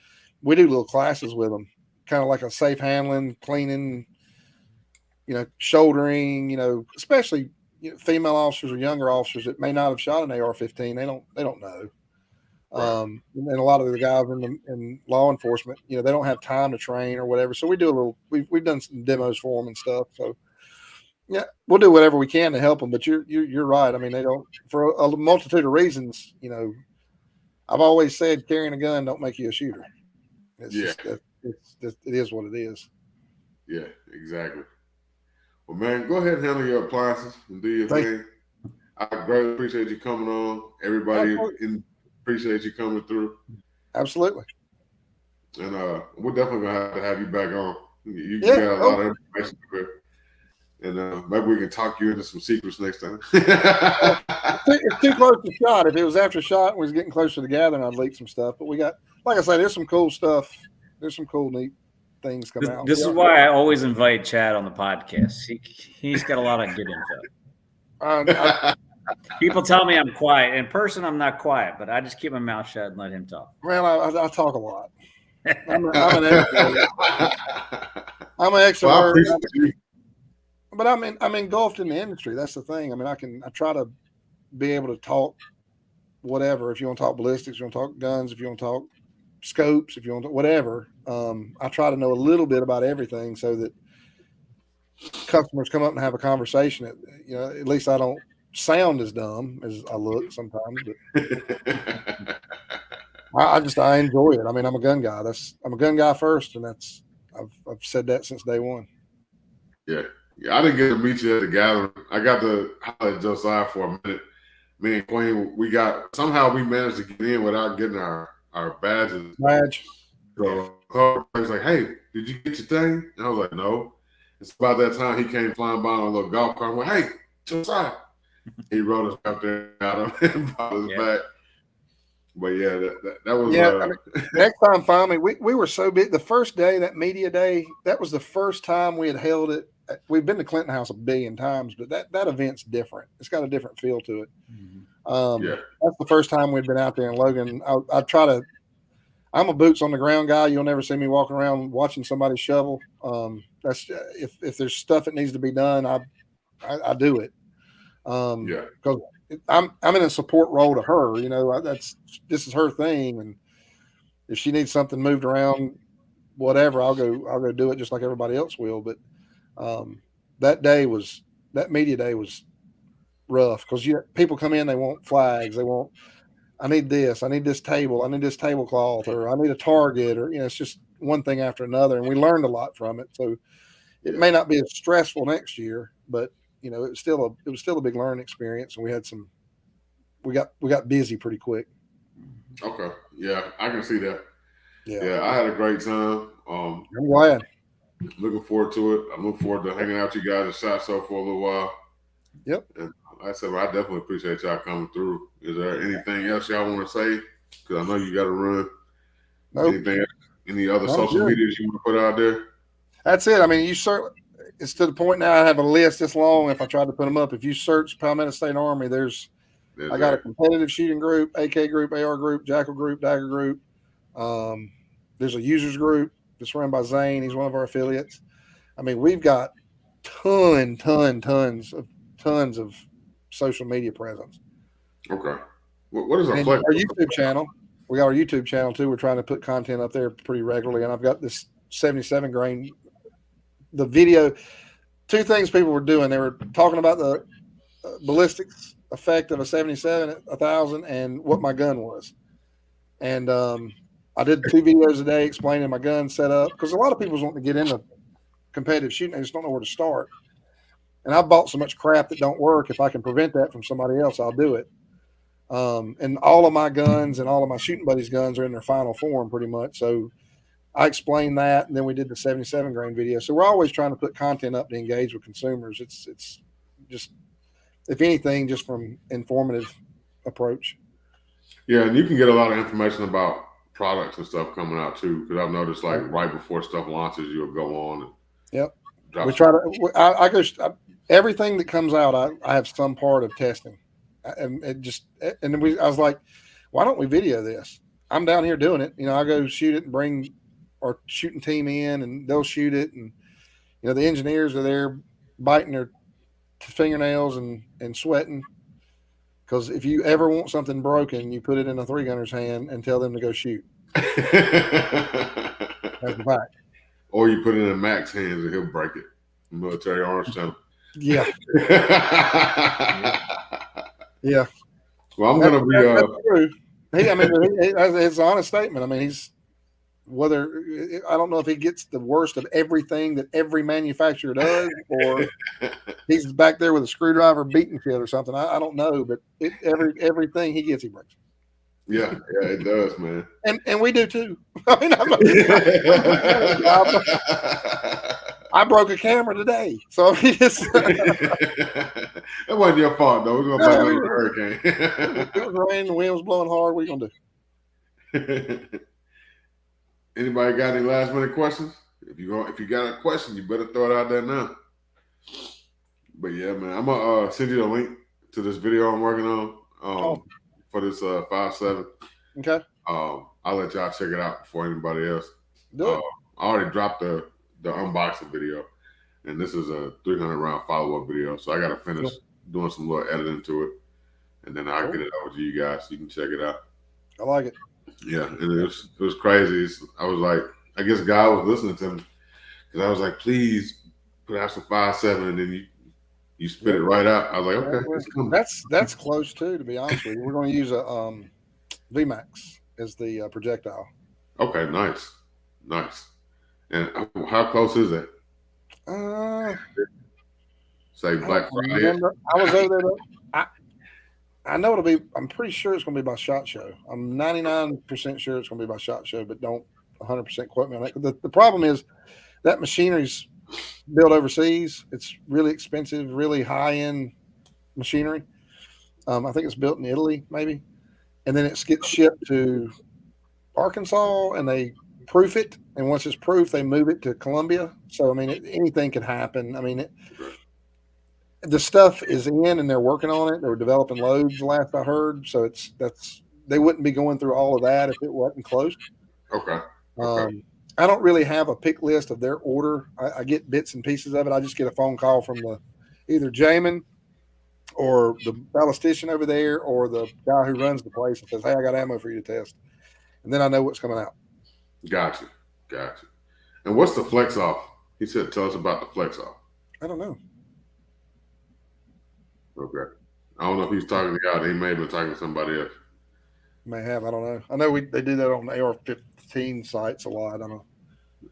We do little classes with them, kind of like a safe handling, cleaning, shouldering, especially female officers or younger officers that may not have shot an AR-15. They don't know. Right. And a lot of the guys in law enforcement, they don't have time to train or whatever. So we do a little. We've done some demos for them and stuff. So yeah, we'll do whatever we can to help them. But you're right. I mean, they don't, for a multitude of reasons. I've always said carrying a gun don't make you a shooter. It is what it is. Yeah, exactly. Well, man, go ahead and handle your appliances and do your thing. I greatly appreciate you coming on. Everybody appreciate you coming through. Absolutely. And we're definitely going to have you back on. You got a lot of information here. And maybe we can talk you into some secrets next time. It's too close to shot. If it was after shot and we was getting closer to the gathering, I'd leak some stuff. But we got, like I say, there's some cool stuff. There's some cool, neat things coming out. This is why I always invite Chad on the podcast. He's got a lot of good info. People tell me I'm quiet. In person, I'm not quiet, but I just keep my mouth shut and let him talk. Well, I talk a lot. I'm an extrovert. I'm an extrovert. Well, but I'm engulfed in the industry. That's the thing. I mean, I try to be able to talk whatever. If you want to talk ballistics, if you want to talk guns, if you want to talk scopes, if you want to whatever. I try to know a little bit about everything so that customers come up and have a conversation. At least I don't sound as dumb as I look sometimes, but I enjoy it. I mean, I'm a gun guy. I'm a gun guy first, and I've said that since day one. Yeah, I didn't get to meet you at the gathering. I got to holler at Josiah for a minute. Me and Queen, we managed to get in without getting our badges. So I was like, "Hey, did you get your thing?" And I was like, "No." It's about that time he came flying by on a little golf cart. I went, "Hey, Josiah." He rode us up there and brought us back. But yeah, that was. Yeah, I mean, next time, finally, we were so big. The first day, that media day, that was the first time we had held it. We've been to Clinton House 1 billion times, but that event's different. It's got a different feel to it. Mm-hmm. That's the first time we'd been out there in Logan. I try to. I'm a boots on the ground guy. You'll never see me walking around watching somebody shovel. That's if there's stuff that needs to be done, I do it. Because I'm in a support role to her. This is her thing, and if she needs something moved around, whatever, I'll go do it just like everybody else will. But that media day was rough because people come in, they want flags, they want I need this. I need this table. I need this tablecloth, or I need a target, or it's just one thing after another. And we learned a lot from it. So it may not be as stressful next year, but it was still a big learning experience, and we got busy pretty quick. Okay, yeah, I can see that. Yeah, Yeah, I had a great time. I'm glad. Looking forward to it. I look forward to hanging out with you guys at SHOT Show for a little while. Yep. And like I said, I definitely appreciate y'all coming through. Is there anything else y'all want to say? Because I know you got to run. Nope. Anything else? Any other No, social good. medias you want to put out there? That's it. I mean, it's to the point now. I have a list this long. If I tried to put them up, if you search Palmetto State Army, I got a competitive shooting group, AK group, AR group, Jackal group, Dagger group. There's a users group that's run by Zane. He's one of our affiliates. I mean, we've got tons of social media presence. Okay. What is a And flex? our YouTube channel? We got our YouTube channel too. We're trying to put content up there pretty regularly. And I've got this 77 grain. The video, two things people were doing. They were talking about the ballistics effect of a 77 at 1,000 and what my gun was. And I did 2 videos a day explaining my gun setup, because a lot of people want to get into competitive shooting. They just don't know where to start. And I've bought so much crap that don't work. If I can prevent that from somebody else, I'll do it. And all of my guns and all of my shooting buddies' guns are in their final form pretty much. So I explained that, and then we did the 77 grain video. So we're always trying to put content up to engage with consumers. It's just, if anything, just from informative approach. Yeah, and you can get a lot of information about products and stuff coming out too. Because I've noticed, like, right before stuff launches, you'll go on and we try to. I go everything that comes out. I have some part of testing, and I was like, why don't we video this? I'm down here doing it. I go shoot it and bring our shooting team in, and they'll shoot it, and the engineers are there biting their fingernails and sweating. Because if you ever want something broken, you put it in a 3-gunner's hand and tell them to go shoot. That's the fact. Or you put it in Mac's hands and he'll break it. Military Arms Channel. Yeah. Yeah. Well, I'm going to be. True. It's an honest statement. I mean, I don't know if he gets the worst of everything that every manufacturer does, or he's back there with a screwdriver beating shit or something. I don't know, but everything he gets, he breaks. Yeah, it does, man. And we do too. I mean, I broke a camera today, so that wasn't your fault, though. We're gonna blame the hurricane. It was raining, the wind was blowing hard. What are you gonna do? Anybody got any last minute questions? If you got a question, you better throw it out there now. But yeah, man, I'm gonna send you the link to this video I'm working on for this 5.7. Okay. I'll let y'all check it out before anybody else. Do it. I already dropped the unboxing video, and this is a 300 round follow-up video, so I got to finish doing some little editing to it, and then I'll get it over to you guys so you can check it out. I like it. Yeah, and it was crazy. I was like, I guess God was listening to me, because I was like, please put out some 5.7, and then you spit it right out. I was like, okay, it's coming. That's close too, to be honest with you. We're going to use a VMAX as the projectile. Okay, nice. And how close is it? Say Black Friday. I was over there. I know it'll be. I'm pretty sure it's going to be by SHOT Show. I'm 99% sure it's going to be by SHOT Show, but don't 100% quote me on that. The problem is that machinery's built overseas. It's really expensive, really high-end machinery. I think it's built in Italy, maybe, and then it gets shipped to Arkansas, and they proof it. And once it's proofed, they move it to Colombia. So I mean, anything can happen. I mean, the stuff is in, and they're working on it. They were developing loads, last I heard. So they wouldn't be going through all of that if it wasn't close. Okay. I don't really have a pick list of their order. I get bits and pieces of it. I just get a phone call from either Jamin or the ballistician over there, or the guy who runs the place and says, "Hey, I got ammo for you to test," and then I know what's coming out. Gotcha. And what's the flex off? He said, tell us about the flex off. I don't know. Okay. I don't know if he's talking to God. He may have been talking to somebody else. May have. I don't know. I know they do that on AR-15 sites a lot. I don't know.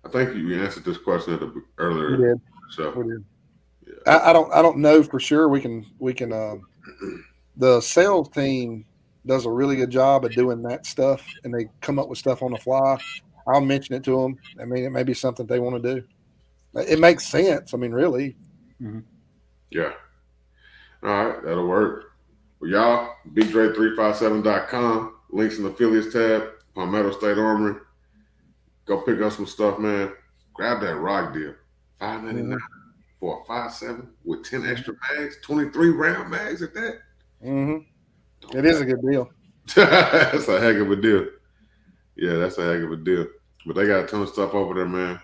I think you answered this question earlier. We did. So We did. yeah. I don't know for sure. We can the sales team does a really good job of doing that stuff, and they come up with stuff on the fly. I'll mention it to them. I mean, it may be something they want to do. It makes sense. I mean, really. Mm-hmm. Yeah. All right, that'll work. Well, y'all, BigDre357.com, links in the affiliates tab, Palmetto State Armory. Go pick up some stuff, man. Grab that rock deal. $5.99 for a 5.7 with 10 extra mags, 23 round mags at that. Mm-hmm. It is a good deal. That's a heck of a deal. Yeah, that's a heck of a deal. But they got a ton of stuff over there, man.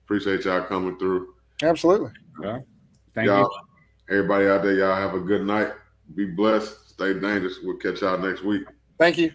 Appreciate y'all coming through. Absolutely. Yeah. Thank y'all, you. Everybody out there, y'all have a good night. Be blessed. Stay dangerous. We'll catch y'all next week. Thank you.